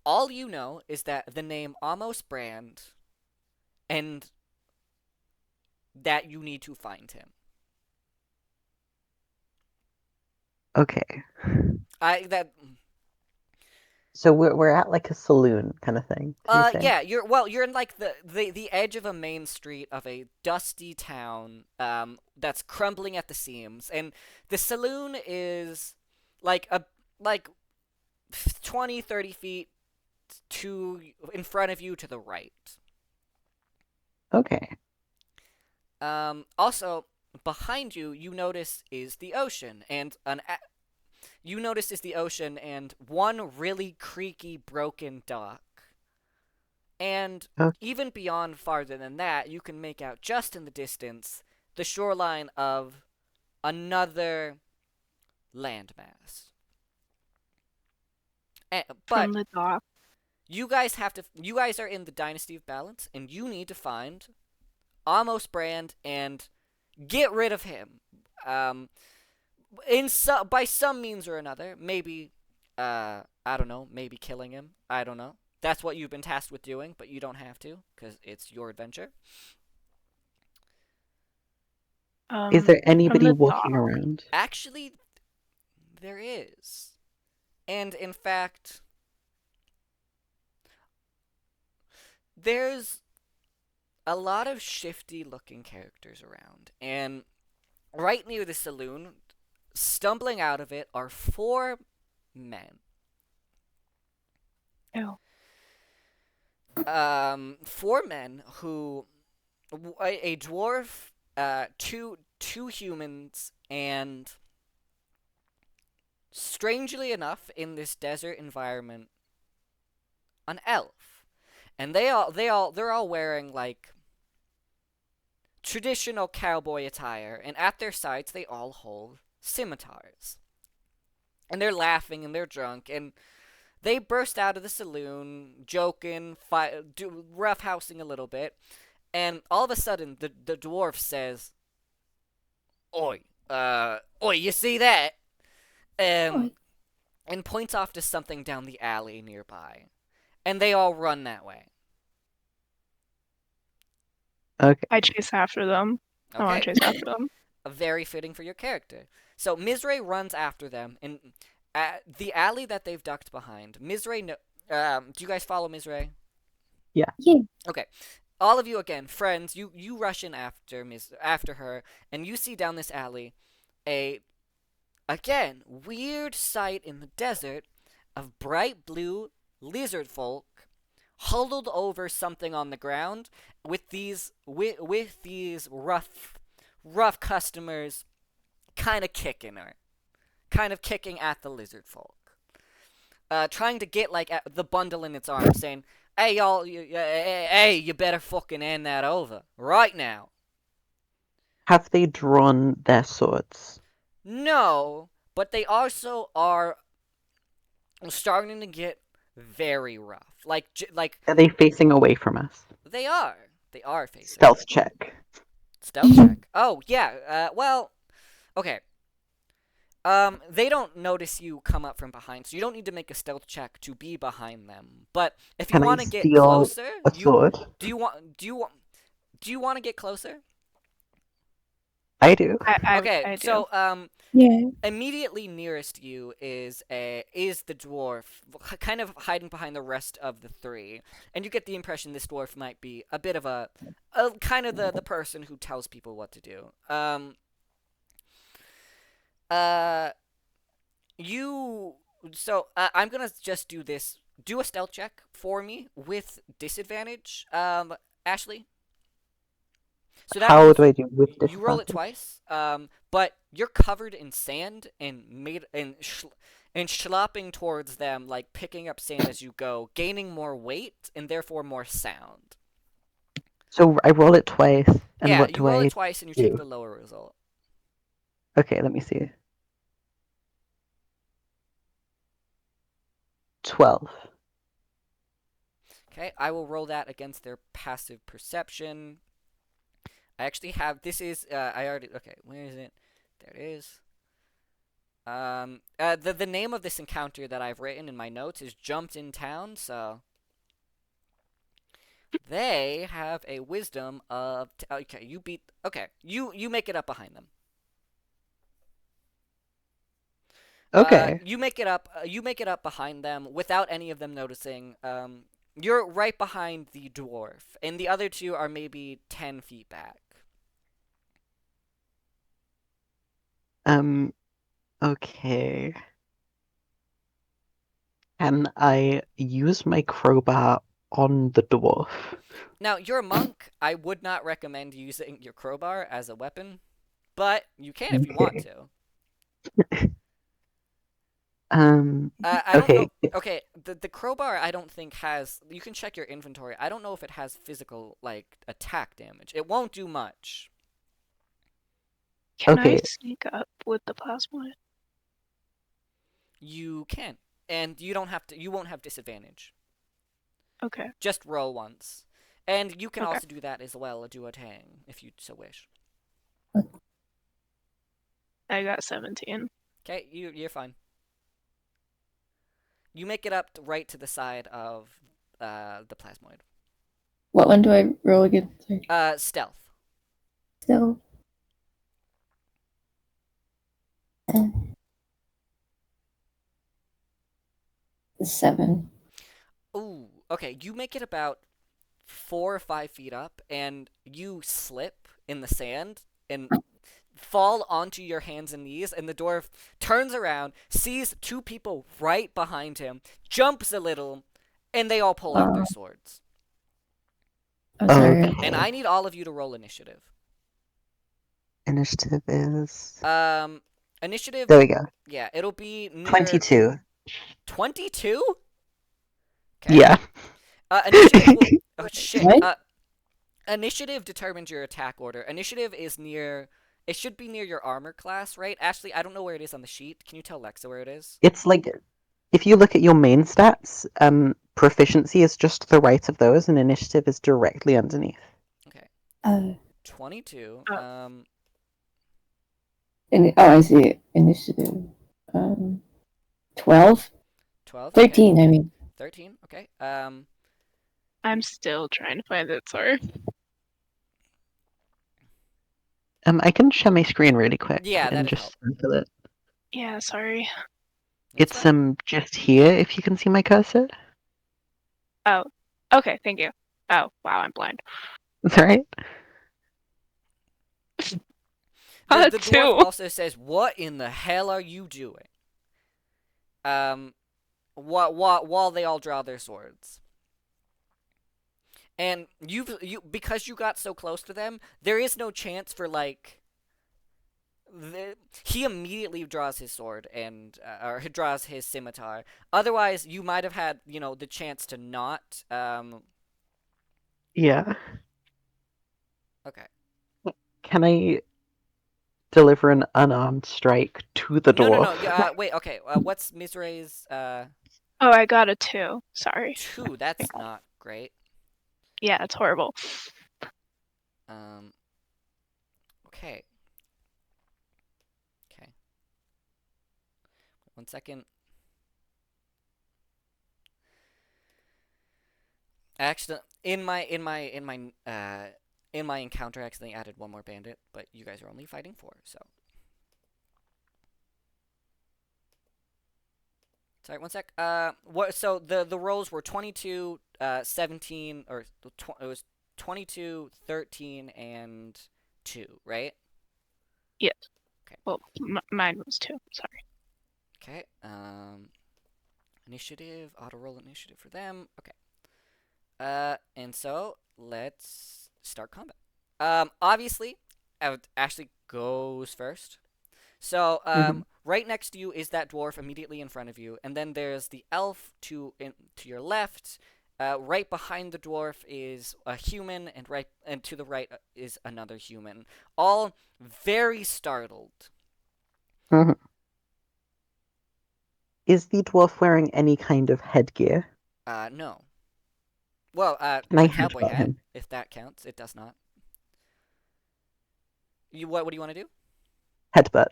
all you know is that the name Amos Brand, and that you need to find him. Okay. I that So we're at like a saloon kind of thing. Did you say? Yeah, you're in like the edge of a main street of a dusty town that's crumbling at the seams, and the saloon is like a like 20, 30 feet to in front of you to the right. Okay. Also behind you, you notice is the ocean and you notice is the ocean and one really creaky broken dock. And Oh, even beyond farther than that, you can make out just in the distance the shoreline of another landmass. But From the dock. you guys are in the Dynasty of Balance, and you need to find Amos Brand and get rid of him. By some means or another, maybe, I don't know, maybe killing him. I don't know. That's what you've been tasked with doing, but you don't have to because it's your adventure. is there From anybody the walking dock. around? Actually, there is, and in fact, there's a lot of shifty-looking characters around, and right near the saloon, stumbling out of it, are four men. Ew. Four men who a dwarf, two humans, and strangely enough, in this desert environment, an elf. And they're all wearing like traditional cowboy attire, and at their sides they all hold scimitars. And they're laughing and they're drunk, and they burst out of the saloon, joking, roughhousing a little bit, and all of a sudden the dwarf says, "Oi, oi, you see that?" Oi. And points off to something down the alley nearby, and they all run that way. Okay. I chase after them. I want Okay, to chase after them. very fitting for your character. So Mizray runs after them, and the alley that they've ducked behind. Mizray, do you guys follow Mizray? Yeah. Yeah. Okay. All of you again, friends. You rush in after her, and you see down this alley a again weird sight in the desert of bright blue lizard folk huddled over something on the ground with these rough customers kind of kicking her, kind of kicking at the lizard folk, trying to get like at the bundle in its arms, saying, "Hey y'all, hey, you better fucking hand that over right now." Have they drawn their swords? No, but they also are starting to get very rough. Like Are they facing away from us? they are. They are facing Stealth check. stealth check. Oh yeah. Well, okay. They don't notice you come up from behind, so you don't need to make a stealth check to be behind them. But if you Can I want to get steal closer, a sword? do you want do you want to get closer? I do. Okay, I do. so Yeah. immediately nearest you is the dwarf, kind of hiding behind the rest of the three, and you get the impression this dwarf might be a bit of a kind of the person who tells people what to do. Uh, you. So I'm gonna just do this. Do a stealth check for me with disadvantage, Ashley. So that How means do I do with you roll it disadvantage? twice. But you're covered in sand and schlopping towards them, like picking up sand as you go, gaining more weight and therefore more sound. So I roll it twice, and Yeah, what you do roll I it twice and you take do? the lower result. Okay, let me see. 12. Okay, I will roll that against their passive perception. I actually have I already okay. Where is it? There it is. The name of this encounter that I've written in my notes is Jumped in Town. So they have a wisdom of okay. You beat okay. You make it up behind them. Okay. You make it up. You make it up behind them without any of them noticing. You're right behind the dwarf, and the other two are maybe 10 feet back. Um, okay. Can I use my crowbar on the dwarf? Now, you're a monk. I would not recommend using your crowbar as a weapon, but you can if you want Okay. to. Um, I don't know. okay. Okay, the crowbar I don't think has. You can check your inventory. I don't know if it has physical like attack damage. It won't do much. Can I Okay. sneak up with the plasmoid? You can, and you don't have to. You won't have disadvantage. Okay. Just roll once, and you can Okay. also do that as well. Do a tang if you so wish. I got 17. Okay, you're fine. You make it up right to the side of the plasmoid. What one do I roll again? Sorry. Stealth. So, 7. Ooh, okay. You make it about 4 or 5 feet up, and you slip in the sand and fall onto your hands and knees, and the dwarf turns around, sees two people right behind him, jumps a little, and they all pull out their swords. I'm sorry. And Okay. I need all of you to roll initiative. Initiative is. Initiative, There we go. yeah, it'll be near 22. 22? Okay. Yeah. Initiative will. Oh shit. What? Initiative determines your attack order. Initiative is near. It should be near your armor class, right? Actually, I don't know where it is on the sheet. Can you tell Lexa where it is? It's like if you look at your main stats, proficiency is just to the right of those, and initiative is directly underneath. Okay. Uh, 22. Oh. I see. Initiative. 12? 12. Okay. 13, I mean. 13. Okay. I'm still trying to find it, sorry. I can share my screen really quick Yeah, and that'd help. just sample it. Yeah, sorry. That's It's fine. just here if you can see my cursor. Oh, okay, thank you. Oh, wow, I'm blind. That's alright. The Two. dwarf also says, "What in the hell are you doing?" While they all draw their swords. And because you got so close to them, there is no chance for like. He immediately draws his sword and or he draws his scimitar. Otherwise, you might have had the chance to not. Yeah. Okay. Can I deliver an unarmed strike to the No, no, dwarf? no. Wait. Okay. What's Mizre's Oh, I got a 2. Sorry. 2? That's not great. Yeah, it's horrible. Okay. Okay. 1 second. Actually, in my encounter, I accidentally added one more bandit, but you guys are only fighting 4, so. Sorry, 1 sec. What? So the rolls were 22, 17, or it was 22, 13, and 2, right? Yes. Okay. Well, mine was 2. Sorry. Okay. Initiative, auto roll initiative for them. Okay. And so let's start combat. Obviously, Ashley goes first. So, right next to you is that dwarf immediately in front of you, and then there's the elf to your left. Right behind the dwarf is a human, and to the right is another human. All very startled. Mhm. Is the dwarf wearing any kind of headgear? No. Well, Can I a cowboy headbutt hat, him? if that counts. It does not. What do you want to do? Headbutt.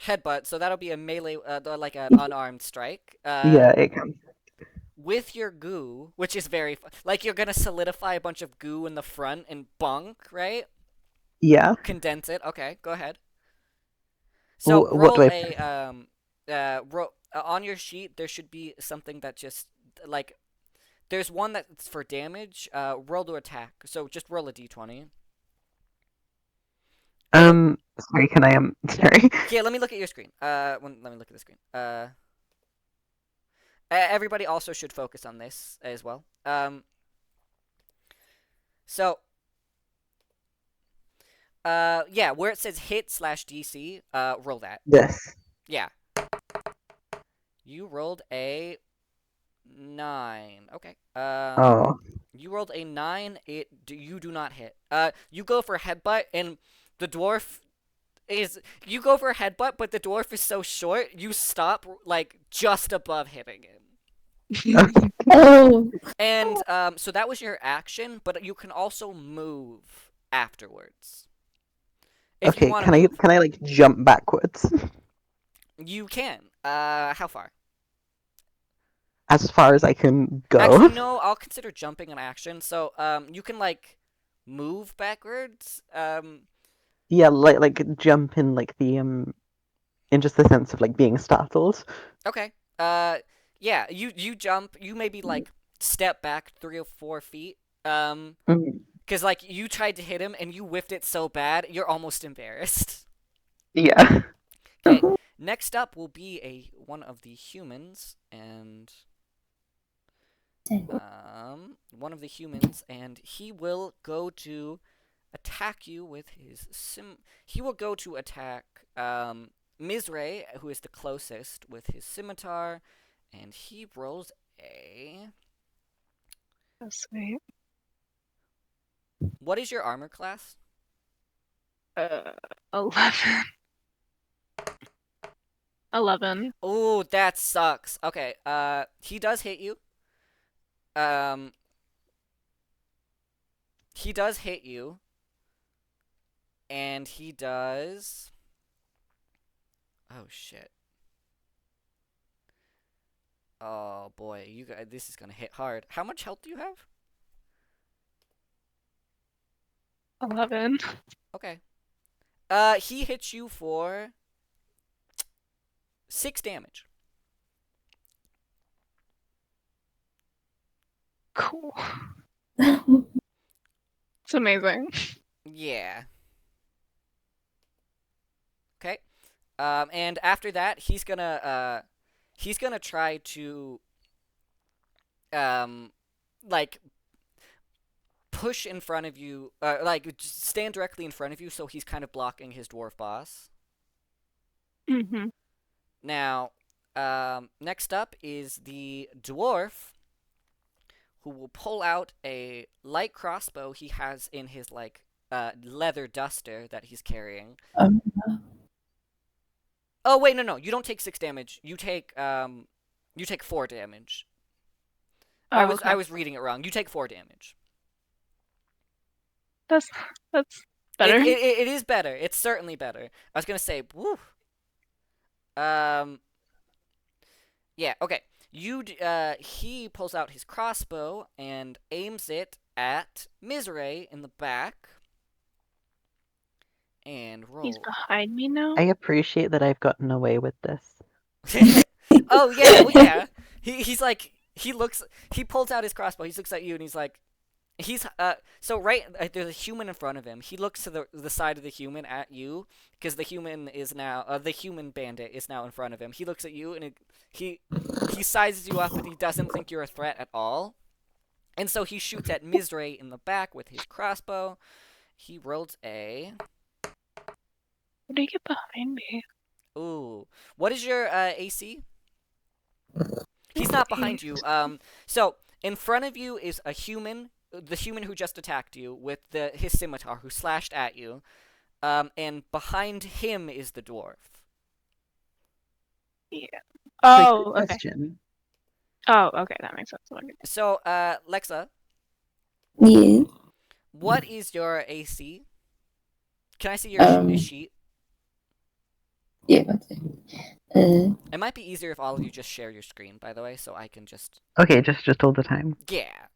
Headbutt. So that'll be a melee, like an unarmed strike. Yeah, it counts. With your goo, which is very like you're gonna solidify a bunch of goo in the front and bonk, right? Yeah. Condense it. Okay, go ahead. So What do roll I a press? on your sheet there should be something that just like there's one that's for damage. Roll to attack. So just roll a d20. Sorry, can I sorry. Yeah, let me look at your screen. Let me look at the screen. Everybody also should focus on this as well. So, yeah, where it says hit/DC, roll that. This. Yeah. You rolled a 9. Okay. Oh. You rolled a 9. You do not hit. You go for headbutt, and the dwarf you go for a headbutt, but the dwarf is so short, you stop like just above hitting him. Oh, And so that was your action, but you can also move afterwards. If you Okay, want to move, can I like jump backwards? you can. How far? As far as I can go. Actually, no. I'll consider jumping an action. So you can like move backwards. Yeah, like jump in like the in just the sense of like being startled. Okay. Yeah. You jump. You maybe like step back 3 or 4 feet. Mhm. Because like you tried to hit him and you whiffed it so bad, you're almost embarrassed. Yeah. Okay. Next up will be one of the humans, and one of the humans, and he will go to attack you with his He will go to attack Mizray, who is the closest, with his scimitar, and he rolls a. Oh, sweet. What is your armor class? 11. 11. Oh, that sucks. Okay. He does hit you. Um, he does hit you, and he does. Oh shit. Oh boy, you guys, this is gonna hit hard. How much health do you have? 11. Okay. He hits you for 6 damage. Cool. It's amazing. Yeah. Okay. And after that, he's gonna try to like push in front of you, like just stand directly in front of you, so he's kind of blocking his dwarf boss. Mm-hmm. Now, next up is the dwarf, who will pull out a light crossbow he has in his like leather duster that he's carrying. um, Oh wait, no, you don't take 6 damage. You take 4 damage. Oh, I was reading it wrong. You take 4 damage. That's better. It is better. It's certainly better. I was gonna say, woo. Yeah. Okay. He pulls out his crossbow and aims it at Mizray in the back. And roll. He's behind me now. I appreciate that I've gotten away with this. Oh yeah, well, yeah. He's like he pulls out his crossbow. He looks at you and he's like, so right there's a human in front of him. He looks to the side of the human at you because the human is now the human bandit is now in front of him. He looks at you and he sizes you up and he doesn't think you're a threat at all. And so he shoots at Mizray in the back with his crossbow. He rolls a. What do you get behind me? Ooh, what is your AC? He's not behind you. So in front of you is a human, the human who just attacked you with his scimitar, who slashed at you. And behind him is the dwarf. Yeah. Quick Oh, okay. question. Oh, okay. That makes sense. Okay. So, Lexa, yeah. what is your AC? Can I see your sheet? Yeah. Okay. It might be easier if all of you just share your screen, by the way, so I can just. Okay, just all the time. Yeah.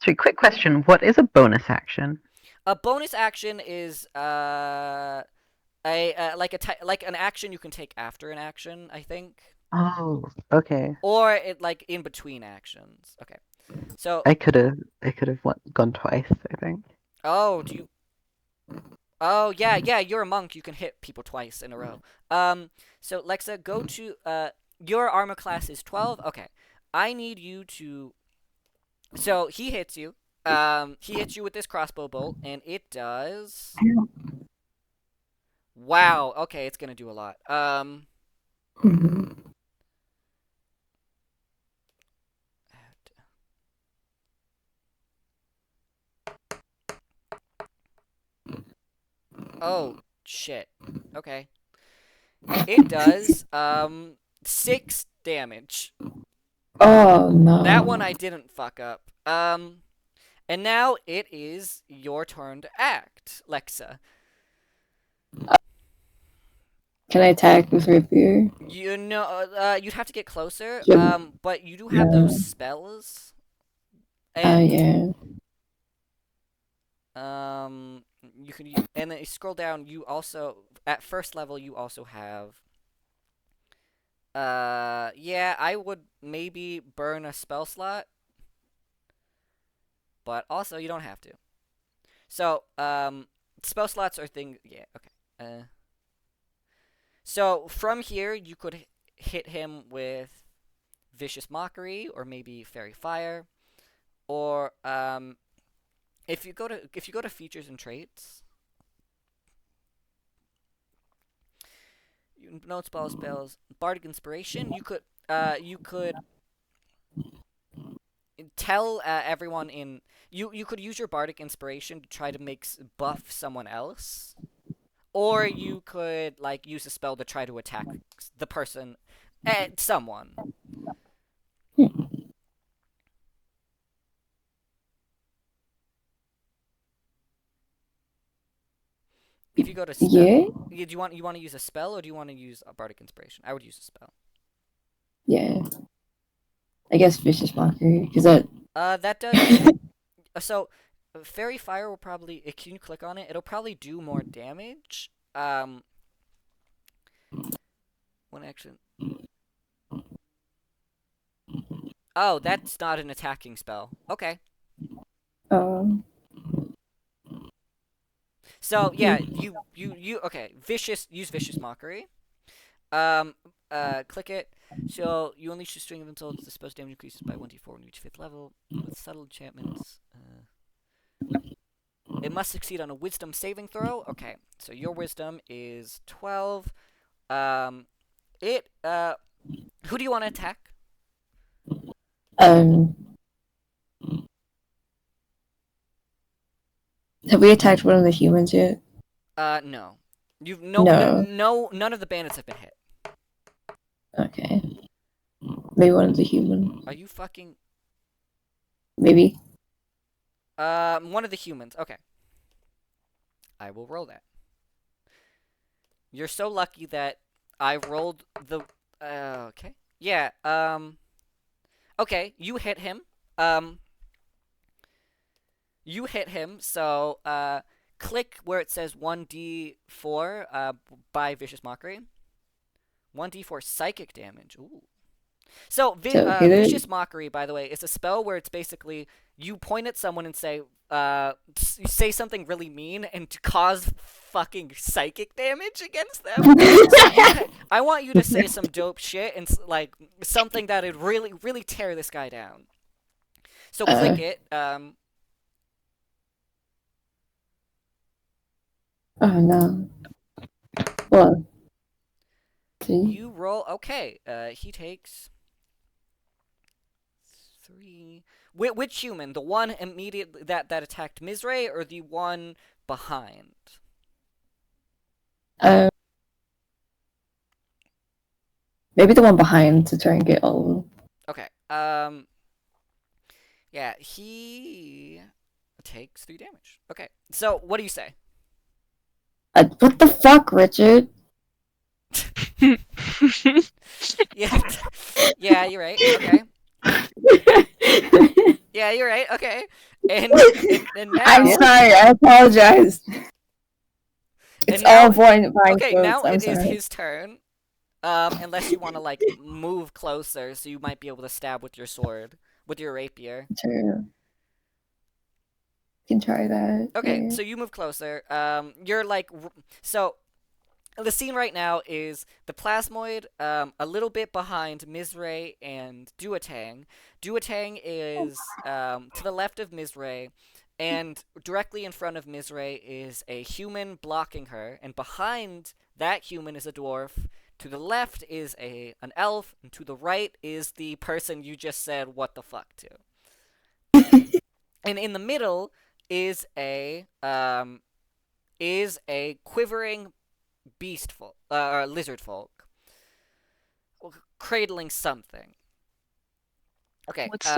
So, quick question: what is a bonus action? A bonus action is like an action you can take after an action, I think, Oh, okay. or it like in between actions. Okay, so I could have gone twice, I think. oh, do you? Oh yeah, you're a monk. You can hit people twice in a row. So Lexa, go to your armor class is 12. Okay, I need you to. So he hits you. He hits you with this crossbow bolt, and it does. Wow. Okay, it's gonna do a lot. Mhm. Oh shit. Okay. It does 6 damage. Oh no. That one I didn't fuck up. And now it is your turn to act, Lexa. Can I attack with rapier? You know, you'd have to get closer. Yep. But you do have those spells. Oh And yeah. you can and then you scroll down. You also at first level you also have. Yeah, I would maybe burn a spell slot, but also you don't have to. So, spell slots are things. Yeah, okay. So from here you could hit him with vicious mockery or maybe fairy fire, or if you go to features and traits, you know spells, bardic inspiration. You could tell everyone in you could use your bardic inspiration to try to buff someone else, or you could like use a spell to try to attack the person, someone. If you go to Yeah. do you want to use a spell or do you want to use a bardic inspiration? I would use a spell. Yeah. I guess vicious mockery because that. That does so. Fairy fire will probably. Can you click on it? It'll probably do more damage. One action. Oh, that's not an attacking spell. Okay. Um. So yeah, you okay. Use vicious mockery. Um, click it. So you unleash a string of insults. The spell's damage increases by 1d4 when you reach 5th level with subtle enchantments. It must succeed on a wisdom saving throw. Okay, so your wisdom is 12. Who do you want to attack? Um. Have we attacked one of the humans yet? No. No. None of the bandits have been hit. Okay. Maybe one of the human. Are you fucking? Maybe. One of the humans. Okay. I will roll that. You're so lucky that I rolled the. Okay. Yeah. Okay. You hit him. You hit him. So click where it says 1d4. By vicious mockery. 1d4 psychic damage. Ooh. So, Vicious Mockery, by the way, is a spell where it's basically you point at someone and say something really mean and to cause fucking psychic damage against them. So I want you to say some dope shit and like something that would really, really tear this guy down. So click it. Oh no. Well. You roll. Okay. He takes 3. Which human? The one immediately that attacked Mizray, or the one behind? Maybe the one behind to try and get all of them. Okay. Yeah, he takes 3 damage. Okay. So what do you say? What the fuck, Richard? Yeah. Yeah, you're right. Okay. Yeah, you're right. Okay. And now, I'm sorry. I apologize. It's And all now, vine okay, quotes. now I'm it is sorry. his turn. Unless you want to like move closer, so you might be able to stab with your sword, with your rapier. True. Can try that. Okay, Yeah. so you move closer. You're like so. The scene right now is the plasmoid, a little bit behind Mizray and Duatang. Duatang is to the left of Mizray, and directly in front of Mizray is a human blocking her, and behind that human is a dwarf. To the left is an elf, and to the right is the person you just said "what the fuck" to. And in the middle is a quivering beast folk, or lizard folk, cradling something. Okay. What's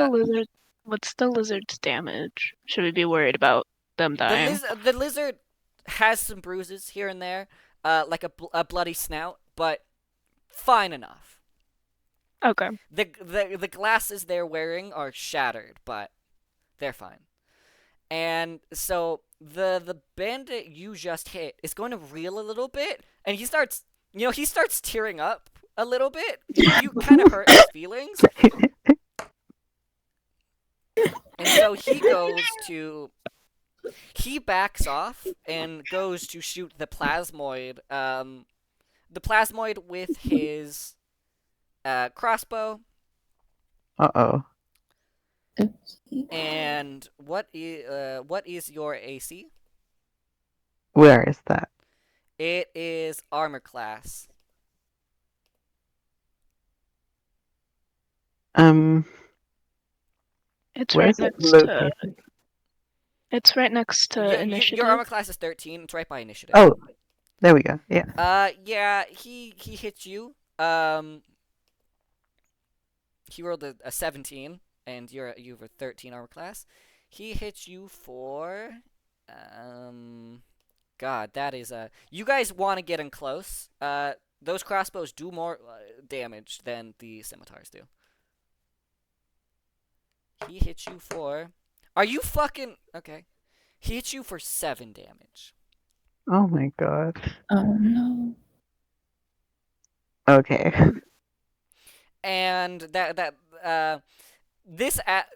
the lizard's damage? Should we be worried about them dying? The lizard has some bruises here and there, like a bloody snout, but fine enough. Okay. The glasses they're wearing are shattered, but they're fine. And so the bandit you just hit is going to reel a little bit, and he starts tearing up a little bit. You kind of hurt his feelings, and so he backs off and goes to shoot the plasmoid. The plasmoid with his crossbow. Uh-oh. And what is your AC? Where is that? It is armor class. It's Where right is it next to. located? It's right next to initiative. Your armor class is 13. It's right by initiative. Oh, there we go. Yeah. Yeah. He hits you. He rolled a 17, and you have a 13 armor class. He hits you for, God, that is a. You guys want to get in close. Those crossbows do more damage than the scimitars do. He hits you for. Are you fucking okay? He hits you for 7 damage. Oh my god. Oh no. Okay. And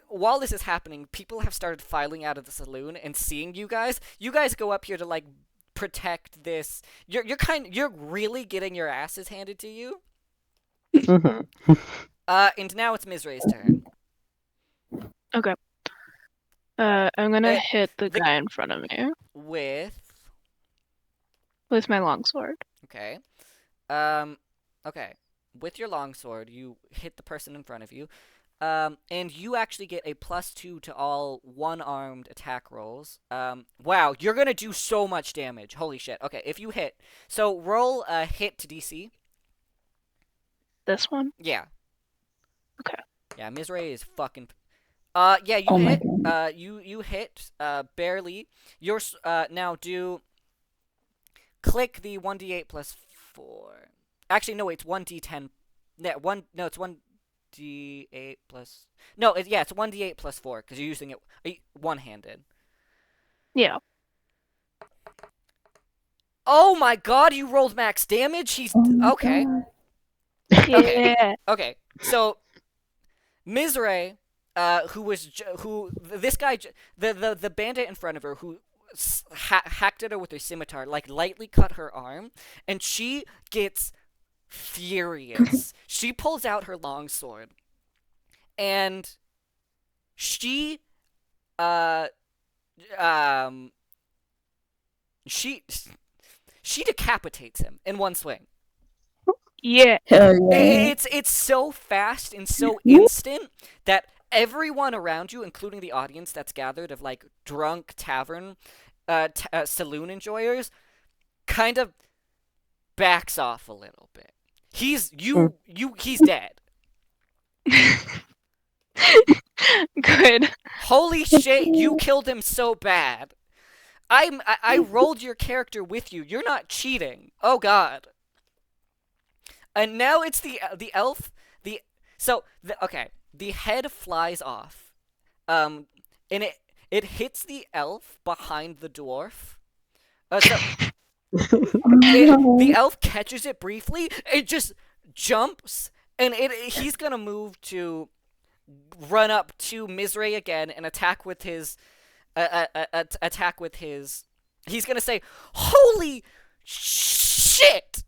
while this is happening, people have started filing out of the saloon and seeing you guys. You guys go up here to like protect this. You're really getting your asses handed to you. Mm-hmm. And now it's Mizray's turn. Okay. I'm gonna hit the guy in front of me With my longsword. okay. Okay. With your longsword, you hit the person in front of you. And you actually get a +2 to all one-armed attack rolls. Wow, you're gonna do so much damage. Holy shit. Okay, if you hit. So roll a hit to DC. This one? Yeah. Okay. Yeah, Mizray is fucking. Yeah, you Oh my hit. God. You hit. Barely. Now do. Click the 1d8 plus 4. Actually, no, it's 1d10. No, it's 1d8 plus. No, it's 1d8 plus 4 because you're using it one-handed. Yeah. Oh my god, you rolled max damage? He's. Oh my Okay. God. Yeah. Okay. So, Mizray, this guy, the bandit in front of her who hacked at her with her scimitar, like lightly cut her arm, and she gets furious. She pulls out her longsword, and she she decapitates him in one swing. Yeah. Hell yeah. It's so fast and so instant that everyone around you, including the audience that's gathered of like drunk tavern, saloon enjoyers, kind of backs off a little bit. He's dead. Good. Holy shit! You killed him so bad. I rolled your character with you. You're not cheating. Oh god. And now it's the elf. The head flies off, and it hits the elf behind the dwarf. So The elf catches it briefly. It just jumps, and he's gonna move to run up to Mizray again and attack with his attack with his. He's gonna say, "Holy shit!"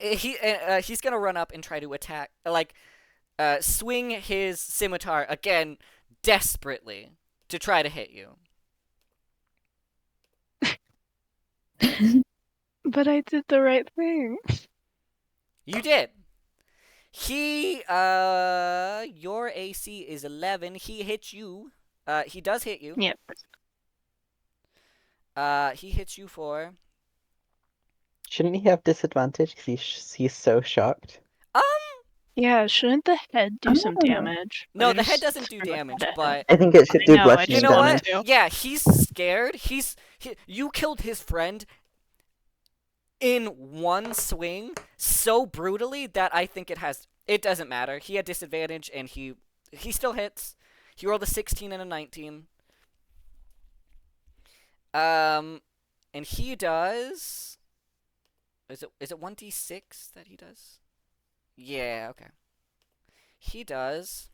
He's gonna run up and try to attack, swing his scimitar again, desperately to try to hit you. But I did the right thing. You did. Your AC is 11. He hits you. He does hit you. Yep. He hits you for. Shouldn't he have disadvantage because he's so shocked? Yeah, shouldn't the head do some Oh. damage? No, Or the head just doesn't do screw with damage, the head? but I think it should I do know, I bludgeoning you know damage. what? Yeah, he's scared. You killed his friend in one swing so brutally that I think it doesn't matter. He had disadvantage and he still hits. He rolled a 16 and a 19. And he does. Is it 1d6 that he does? Yeah, okay. He does.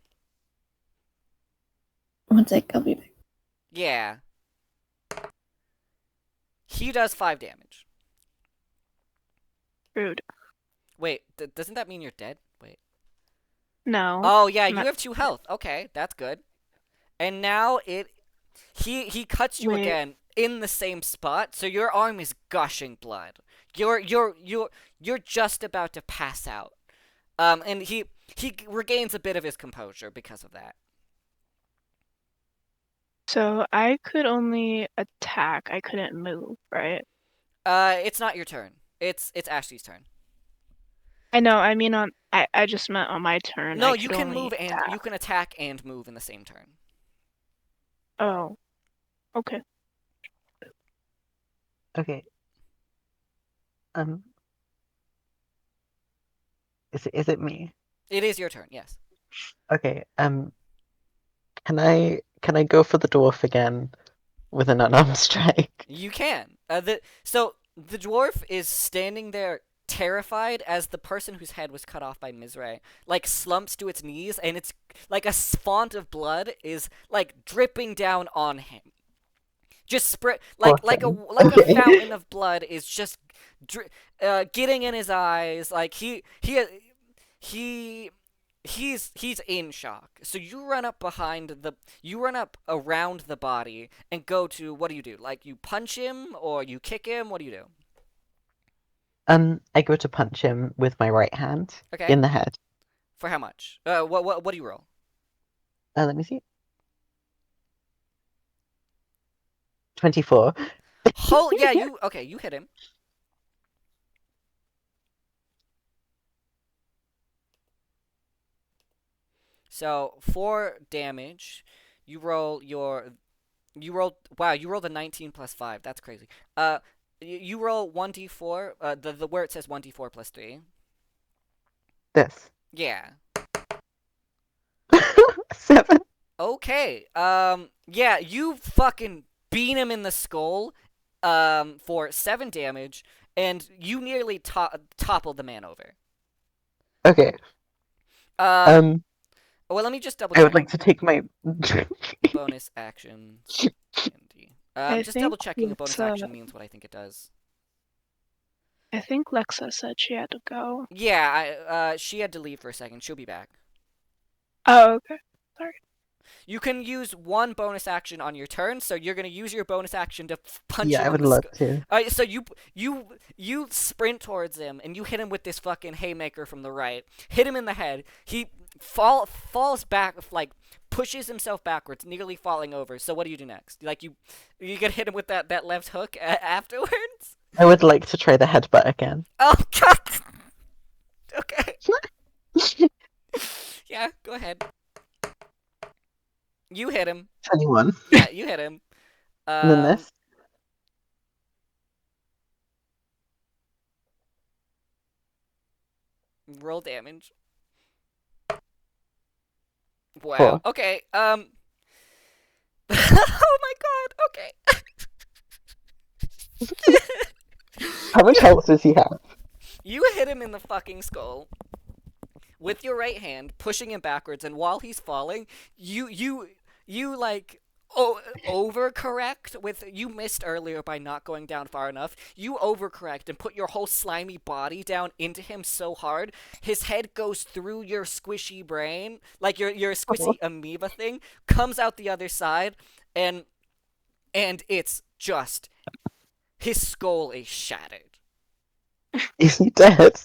One sec, I'll be back. Yeah. He does 5 damage. Rude. Wait, doesn't that mean you're dead? Wait. No. Oh yeah, you not- have 2 health. Okay, that's good. And now he cuts you Wait. again in the same spot, so your arm is gushing blood. You're just about to pass out. And he regains a bit of his composure because of that. So I could only attack. I couldn't move, right? It's not your turn. It's Ashley's turn. I know. I mean, I just meant on my turn. No, I you could can only move and attack. you can attack and move in the same turn. Oh. Okay. Okay. Is it me? It is your turn. Yes. Okay. Can I go for the dwarf again with an unarmed strike? You can. So the dwarf is standing there terrified as the person whose head was cut off by Mizray slumps to its knees, and it's like a font of blood is dripping down on him. Just spread like a Okay. fountain of blood is just getting in his eyes. He's in shock. So you run up around the body and go to, what do you do? You punch him or you kick him? What do you do? I go to punch him with my right hand Okay. in the head. For how much? What do you roll? Let me see. 24. Oh yeah, you hit him. So 4 damage. You rolled a 19 plus 5. That's crazy. You roll 1d4. The where it says 1d4 plus 3. This. Yeah. 7. Okay. Yeah, you fucking beat him in the skull. For 7 damage, and you nearly toppled the man over. Okay. Well, let me just double I check. would like to take my Bonus action. I Just think double checking a bonus it's, action means what I think it does. I think Lexa said she had to go. Yeah, she had to leave for a second. She'll be back. Oh, okay. You can use 1 bonus action on your turn, so you're gonna use your bonus action to punch Yeah, him I would in the love to. Alright, so you sprint towards him and you hit him with this fucking haymaker from the right. Hit him in the head. He falls back, pushes himself backwards, nearly falling over. So what do you do next? You gonna hit him with that left hook afterwards? I would like to try the headbutt again. Oh god. Okay. Yeah, go ahead. You hit him. 21. Yeah, you hit him. And then this. Roll damage. Wow. 4. Okay. Oh my god. Okay. How much health does he have? You hit him in the fucking skull with your right hand, pushing him backwards, and while he's falling, you like overcorrect with you missed earlier by not going down far enough. You overcorrect and put your whole slimy body down into him so hard, his head goes through your squishy brain, like your squishy amoeba thing, comes out the other side, and it's just his skull is shattered. Is he dead?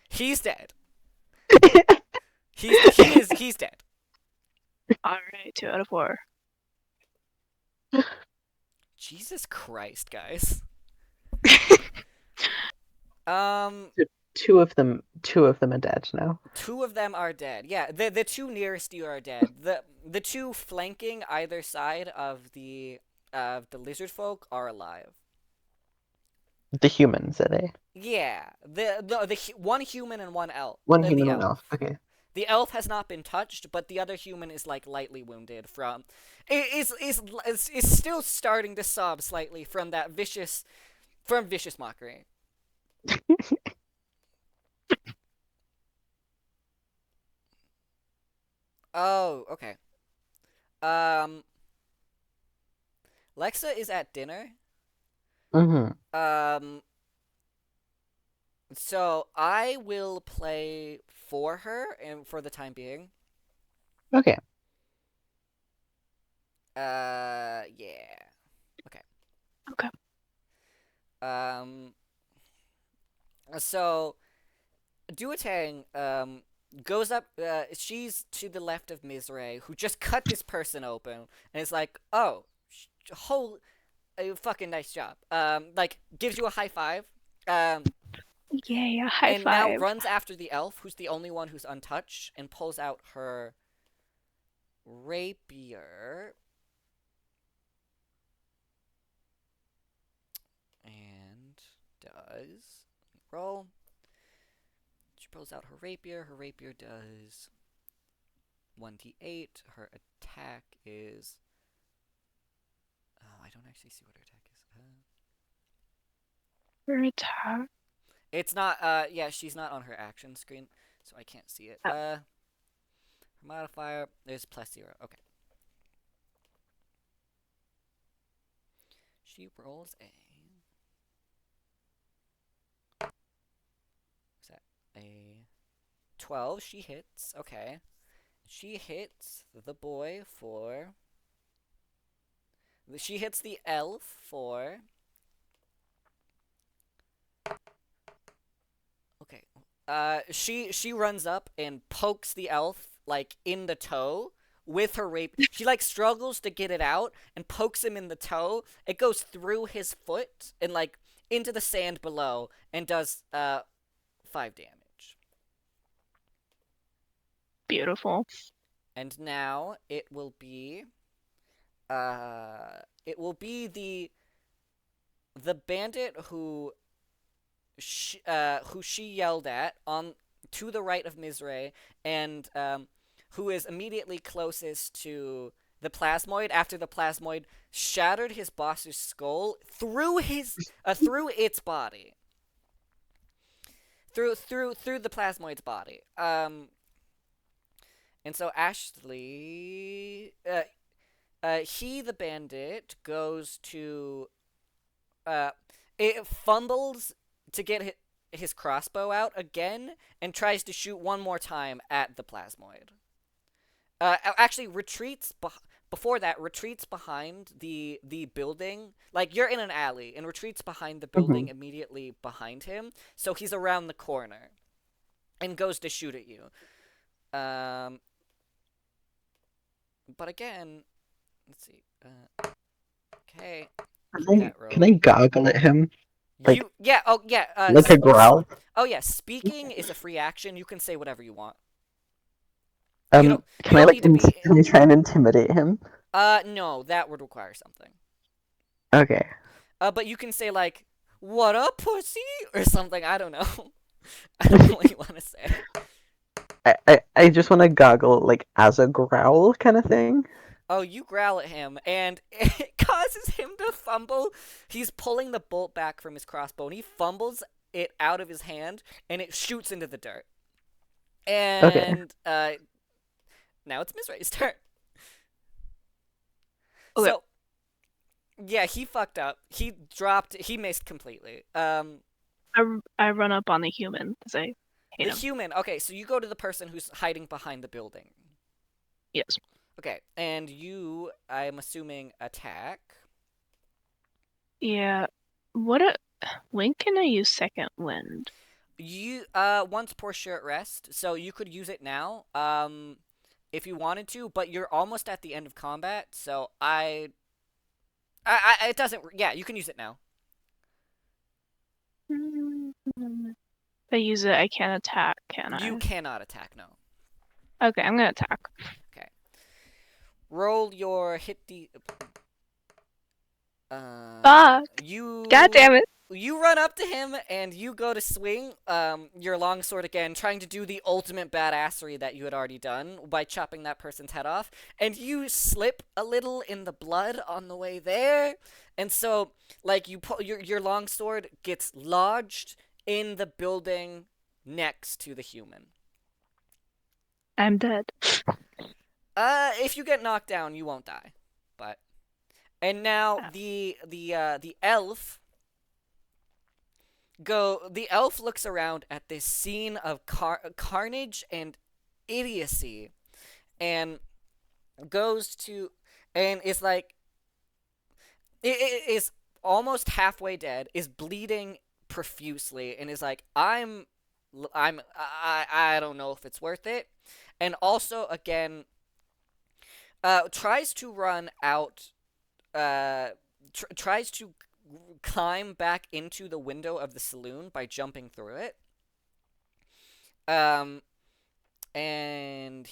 He's dead. He's dead. Alright, 2 out of 4. Jesus Christ, guys. Two of them are dead now. 2 of them are dead. Yeah, the 2 nearest you are dead. The 2 flanking either side of the lizard folk are alive. The humans, are they? Yeah, the 1 human and 1 elf. One The human, one elf. elf. Okay. The elf has not been touched, but the other human is like lightly wounded from. Is still starting to sob slightly from that vicious mockery. Oh, okay. Lexa is at dinner. Mm-hmm. So I will play for her and for the time being. Okay. Yeah. Okay. Okay. So Duotang goes up. She's to the left of Mizrae, who just cut this person open, and is like, "Oh, whole, fucking nice job." Like gives you a high five. Yay, a high and five. now runs after the elf, who's the only one who's untouched, and pulls out her rapier. And does roll. She pulls out her rapier. Her rapier does 1d8. Her attack is. Oh, I don't actually see what her attack is. Her attack. It's not. Yeah, she's not on her action screen, so I can't see it. Oh. Her modifier is +0. Okay. She rolls a. What's that? A 12. She hits. Okay. She hits the boy for. She hits the elf for. Okay. She runs up and pokes the elf like in the toe with her rape. She like struggles to get it out and pokes him in the toe. It goes through his foot and like into the sand below and does 5 damage. Beautiful. And now it will be the bandit who she yelled at on to the right of Mizrae, and who is immediately closest to the plasmoid after the plasmoid shattered his boss's skull through its body. Through the plasmoid's body. And so Ashley he the bandit goes to it fumbles to get his crossbow out again and tries to shoot one more time at the plasmoid. Actually retreats before that, retreats behind the building. Like you're in an alley and retreats behind the building immediately behind him. So he's around the corner and goes to shoot at you. But again, let's see. Okay. Can I gargle at him? Like, yeah, oh yeah. Like a growl? Oh yeah, speaking is a free action. You can say whatever you want. Can I try and intimidate him? No, that would require something. Okay. But you can say like, "What up, pussy?" or something. I don't know. I don't know what you want to say. I just want to gargle like as a growl kind of thing. Oh, you growl at him, and it causes him to fumble. He's pulling the bolt back from his crossbow, and he fumbles it out of his hand, and it shoots into the dirt. Okay. And now it's Mizray's turn. Okay. So, yeah, he fucked up. He missed completely. I run up on the human because I hate The him. human. Okay, so you go to the person who's hiding behind the building. Yes. Okay, and you, I'm assuming, attack. Yeah. When can I use second wind? You once Portia at rest, so you could use it now, if you wanted to, but you're almost at the end of combat, so it doesn't. Yeah, you can use it now. If I use it, I can't attack, can I? You cannot attack, no. Okay, I'm gonna attack. Okay. Roll your hit Fuck! You. God damn it! You run up to him and you go to swing your longsword again, trying to do the ultimate badassery that you had already done by chopping that person's head off, and you slip a little in the blood on the way there, and so like you pull your longsword gets lodged in the building next to the human. I'm dead. If you get knocked down, you won't die, but and now the elf. The elf looks around at this scene of carnage and idiocy, and goes to, and is like, it is almost halfway dead, is bleeding profusely, and is like, I don't know if it's worth it, and also again, tries to run out, tries to climb back into the window of the saloon by jumping through it. And let's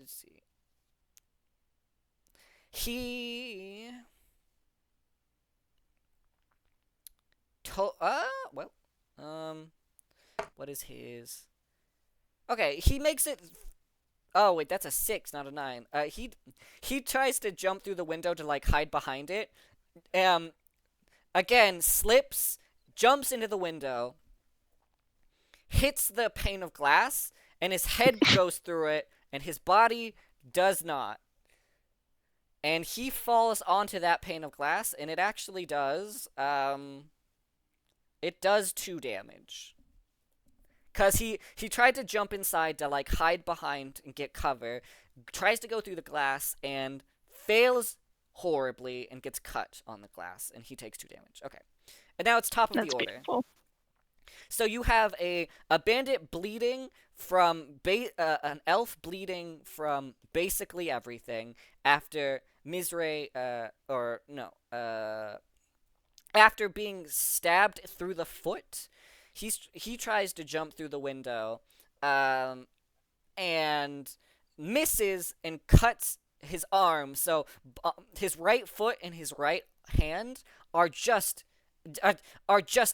see. Well, what is his? Okay, he makes it. Oh wait, that's a 6, not a 9. He tries to jump through the window to like hide behind it. Again, slips, jumps into the window, hits the pane of glass, and his head goes through it, and his body does not. And he falls onto that pane of glass, and it actually does, it does 2 damage. Because he tried to jump inside to, like, hide behind and get cover, tries to go through the glass, and fails horribly and gets cut on the glass, and he takes 2 damage. Okay. And now it's top of That's the order. beautiful. So you have a bandit bleeding from an elf bleeding from basically everything after Mizray after being stabbed through the foot. He tries to jump through the window and misses and cuts his arm, so his right foot and his right hand are just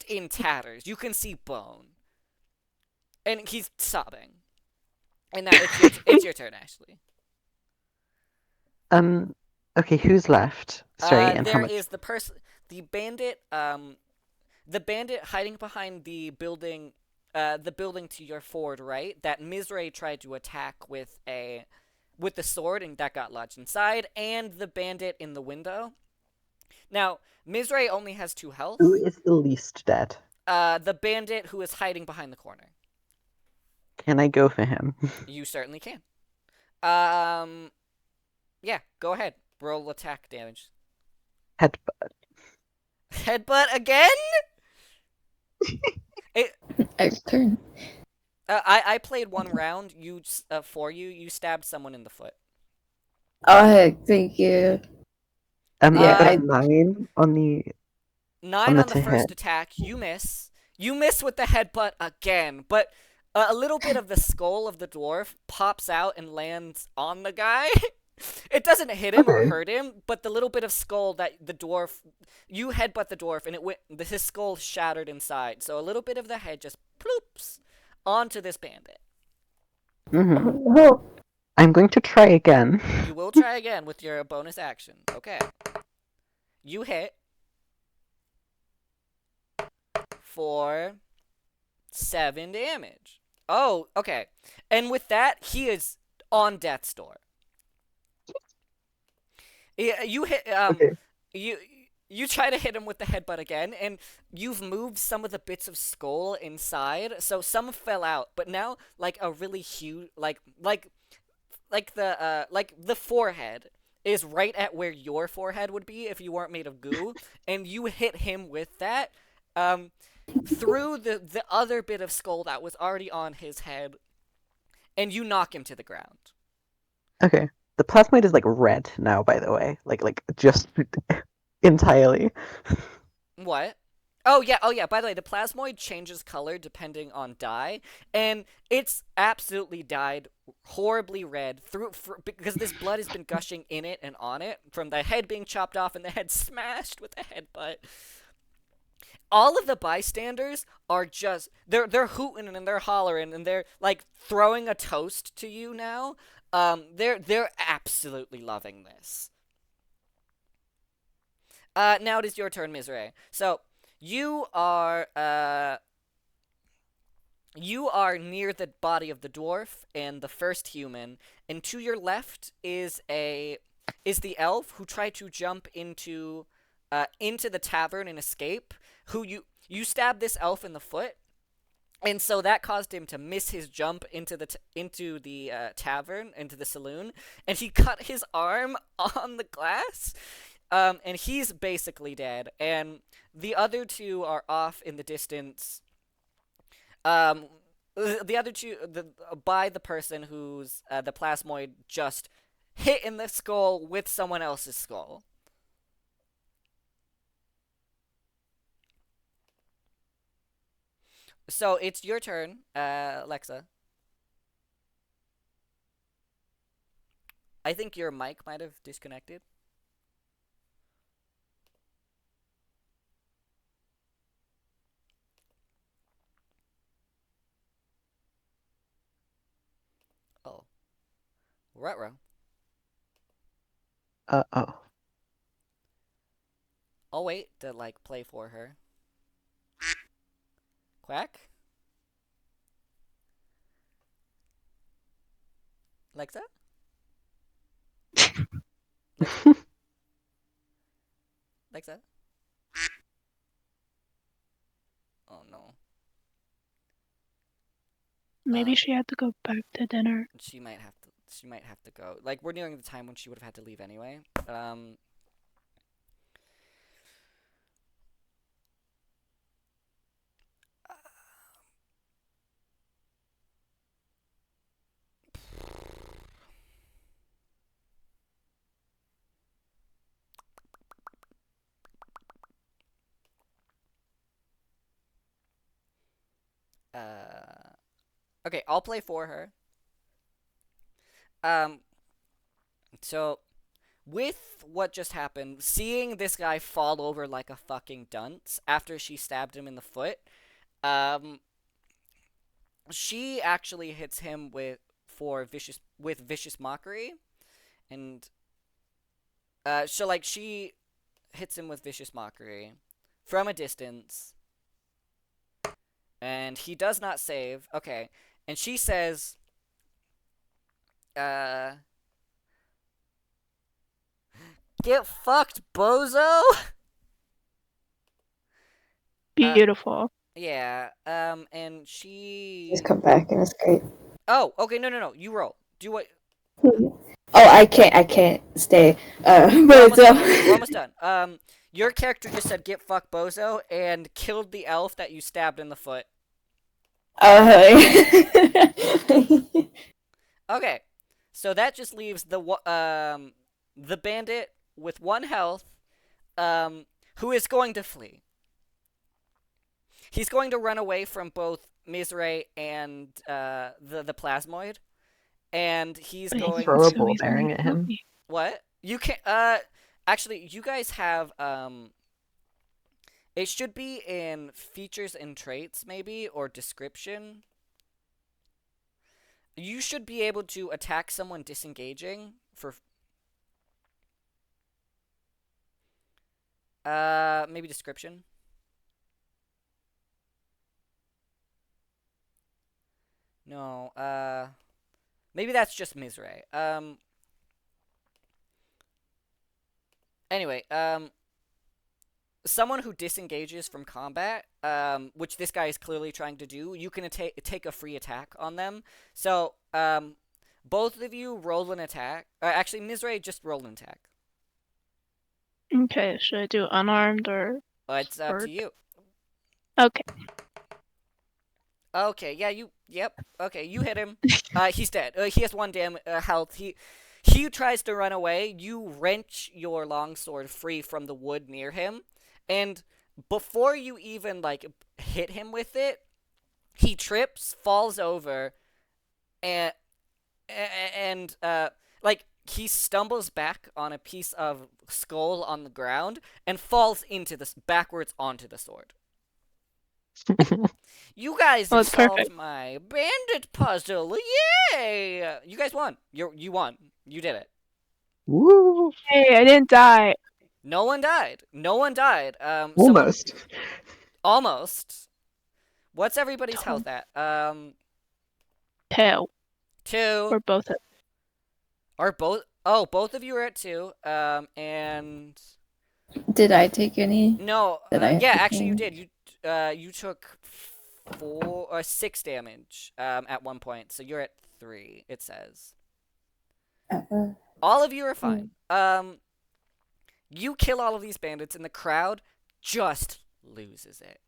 in tatters. You can see bone, and he's sobbing. And now it's your turn, Ashley. Okay, who's left? Sorry, and how There much? is the bandit hiding behind the building to your forward right that Mizray tried to attack with the sword, and that got lodged inside, and the bandit in the window. Now, Mizray only has 2 health. Who is the least dead? The bandit who is hiding behind the corner. Can I go for him? You certainly can. Yeah, go ahead. Roll attack damage. Headbutt. Headbutt again? I turn. I played 1 round. You stabbed someone in the foot. Oh, heck, thank you. Yeah, I- 9 on the 9 the on the first hit. attack. You miss. You miss with the headbutt again, but a little bit of the skull of the dwarf pops out and lands on the guy. It doesn't hit him or Okay. hurt him, but the little bit of skull that you headbutt the dwarf, and his skull shattered inside. So a little bit of the head just ploops onto this bandit. Mm-hmm. Oh, I'm going to try again. You will try again with your bonus action. Okay. You hit for 7 damage. Oh, okay. And with that, he is on death's door. You hit Okay. you you try to hit him with the headbutt again, and you've moved some of the bits of skull inside, so some fell out, but now like a really huge like the forehead is right at where your forehead would be if you weren't made of goo, and you hit him with that um through the other bit of skull that was already on his head, and you knock him to the ground. Okay. The plasmid is like red now, by the way. Like just entirely. What? Oh yeah. By the way, the plasmoid changes color depending on dye, and it's absolutely dyed horribly red because this blood has been gushing in it and on it from the head being chopped off and the head smashed with a headbutt. All of the bystanders are just they're hooting and they're hollering and they're like throwing a toast to you now. They're absolutely loving this. Now it is your turn, Mizrae. So you are you are near the body of the dwarf and the first human, and to your left is the elf who tried to jump into the tavern and escape. Who you stabbed this elf in the foot, and so that caused him to miss his jump into the tavern, into the saloon, and he cut his arm on the glass. And he's basically dead, and the other two are off in the distance. Um, the other two, by the person who's the plasmoid just hit in the skull with someone else's skull. So it's your turn, Lexa. I think your mic might have disconnected. Oh, ruh-roh. Oh. I'll wait to like play for her. Quack. Lexa. Lexa. Lexa. Oh no. Maybe she had to go back to dinner. She might have to. She might have to go. Like we're nearing the time when she would have had to leave anyway. Okay, I'll play for her. Um, so with what just happened, seeing this guy fall over like a fucking dunce after she stabbed him in the foot, um, she actually hits him with vicious mockery, and so like she hits him with vicious mockery from a distance, and he does not save. Okay, and she says, uh, "Get fucked, bozo." Beautiful. Yeah. And she. Just come back and it's great. Oh, okay. No. You roll. Do what? Oh, I can't stay. We're But almost it's done. We're almost done. Your character just said "get fucked, bozo" and killed the elf that you stabbed in the foot. Okay, so that just leaves the bandit with 1 health, who is going to flee. He's going to run away from both Mizrae and the plasmoid, and he's But going. Throw a so ball he's bearing gonna at kill him. me. What? You can actually you guys have it should be in features and traits maybe or description. You should be able to attack someone disengaging for maybe description. No, maybe that's just Mizray. Anyway, someone who disengages from combat, which this guy is clearly trying to do, you can take a free attack on them. So, both of you roll an attack. Actually, Mizray, just roll an attack. Okay, should I do unarmed or It's up to sword? you. Okay. Okay, yeah, yep. Okay, you hit him. He's dead. He has 1 health. He tries to run away. You wrench your longsword free from the wood near him, and before you even like hit him with it, he trips, falls over, and like he stumbles back on a piece of skull on the ground and falls into this backwards onto the sword. You guys Oh, have it's solved perfect. my bandit puzzle. Yay! You guys won. You won. You did it. Woo! Hey, I didn't die. No one died. No one died. Almost. Almost. What's everybody's health at? 2. 2. Or both of Are both? Oh, both of you are at 2. And Did I take any? no. Did I have Yeah, to actually you change? did. You took 6 damage. At one point. So you're at 3. It says. Uh, All of you are fine. You kill all of these bandits, and the crowd just loses it.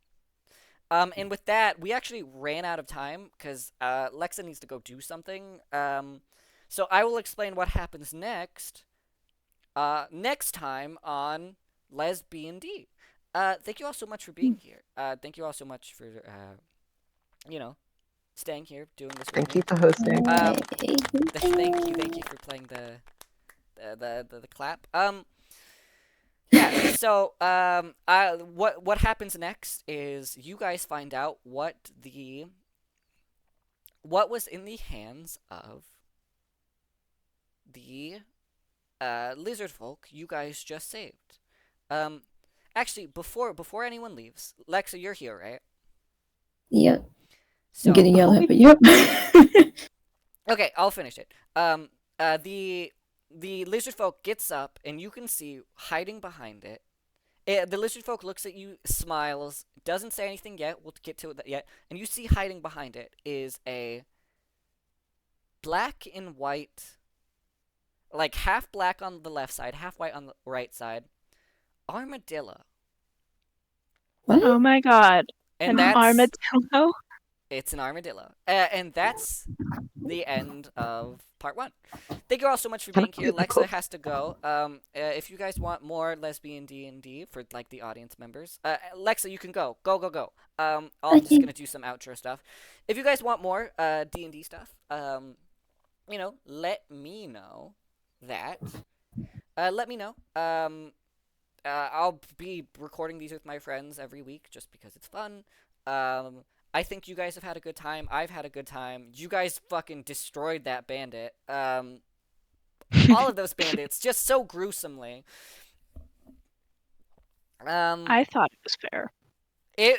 And with that, we actually ran out of time because Lexa needs to go do something. So I will explain what happens next. Next time on LesBia-n-D. Thank you all so much for being here. Thank you all so much for staying here doing this with Thank me. you for hosting. Thank you for playing the clap. Yeah, so what happens next is you guys find out what was in the hands of the lizard folk you guys just saved. Actually, before anyone leaves, Lexa, you're here, right? Yep. So I'm getting yelled at, but yep. okay, I'll finish it. The lizard folk gets up, and you can see hiding behind it. The lizard folk looks at you, smiles, doesn't say anything yet. We'll get to that yet. And you see hiding behind it is a black and white, like half black on the left side, half white on the right side, armadillo. What? Oh my god. And An armadillo? it's an armadillo. And that's the end of part 1. Thank you all so much for being here. Lexa has to go. If you guys want more LesBia-n-D for like the audience members, Lexa, you can go. Go. I'm just Okay. gonna do some outro stuff. If you guys want more D&D stuff, let me know that. Let me know. I'll be recording these with my friends every week just because it's fun. I think you guys have had a good time. I've had a good time. You guys fucking destroyed that bandit. All of those bandits, just so gruesomely. I thought it was fair.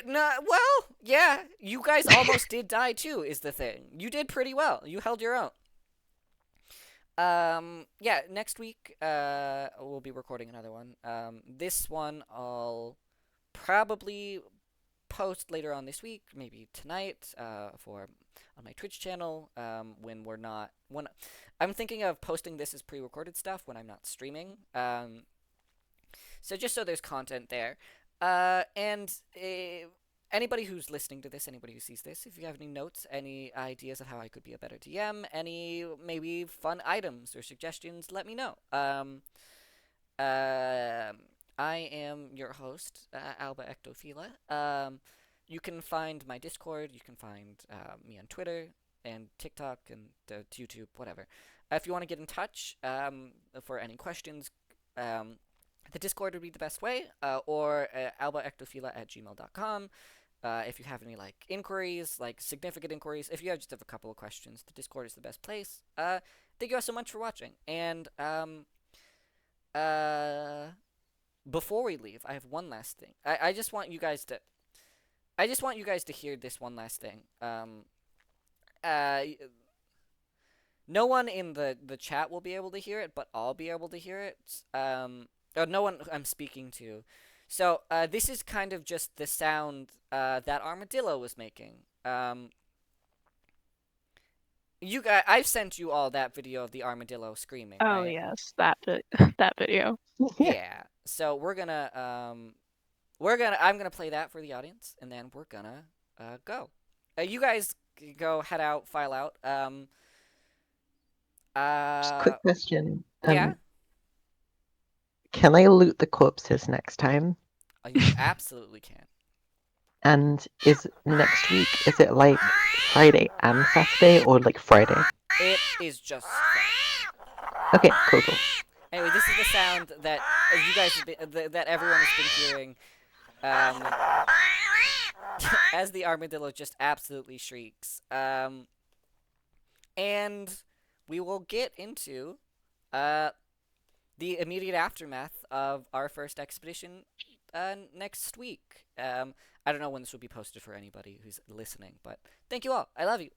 Well, yeah, you guys almost did die too, is the thing. You did pretty well. You held your own. Yeah, next week, we'll be recording another one. This one I'll probably post later on this week, maybe tonight, on my Twitch channel, when I'm thinking of posting this as pre-recorded stuff when I'm not streaming. So just so there's content there. And anybody who's listening to this, anybody who sees this, if you have any notes, any ideas of how I could be a better DM, any maybe fun items or suggestions, let me know. I am your host, Alba Ectophila. You can find my Discord, you can find me on Twitter and TikTok and YouTube, whatever. If you want to get in touch for any questions, the Discord would be the best way, or albaectophila@gmail.com. If you have any like inquiries, like significant inquiries, if you just have a couple of questions, the Discord is the best place. Thank you all so much for watching. And uh, before we leave, I have one last thing. I just want you guys to hear this one last thing. Uh, no one in the chat will be able to hear it, but I'll be able to hear it. Or no one I'm speaking to. So this is kind of just the sound that Armadillo was making. You guys, I've sent you all that video of the armadillo screaming, Oh right? yes, that that video. Yeah. So I'm gonna play that for the audience, and then we're gonna go. You guys go head out, file out. Just a quick question. Yeah. Can I loot the corpses next time? You absolutely can. And is next week, is it like Friday and Saturday or like Friday? It is just. Okay, cool. Anyway, this is the sound that you guys have been, that everyone has been hearing, as the armadillo just absolutely shrieks. And we will get into the immediate aftermath of our first expedition next week. I don't know when this will be posted for anybody who's listening, but thank you all. I love you.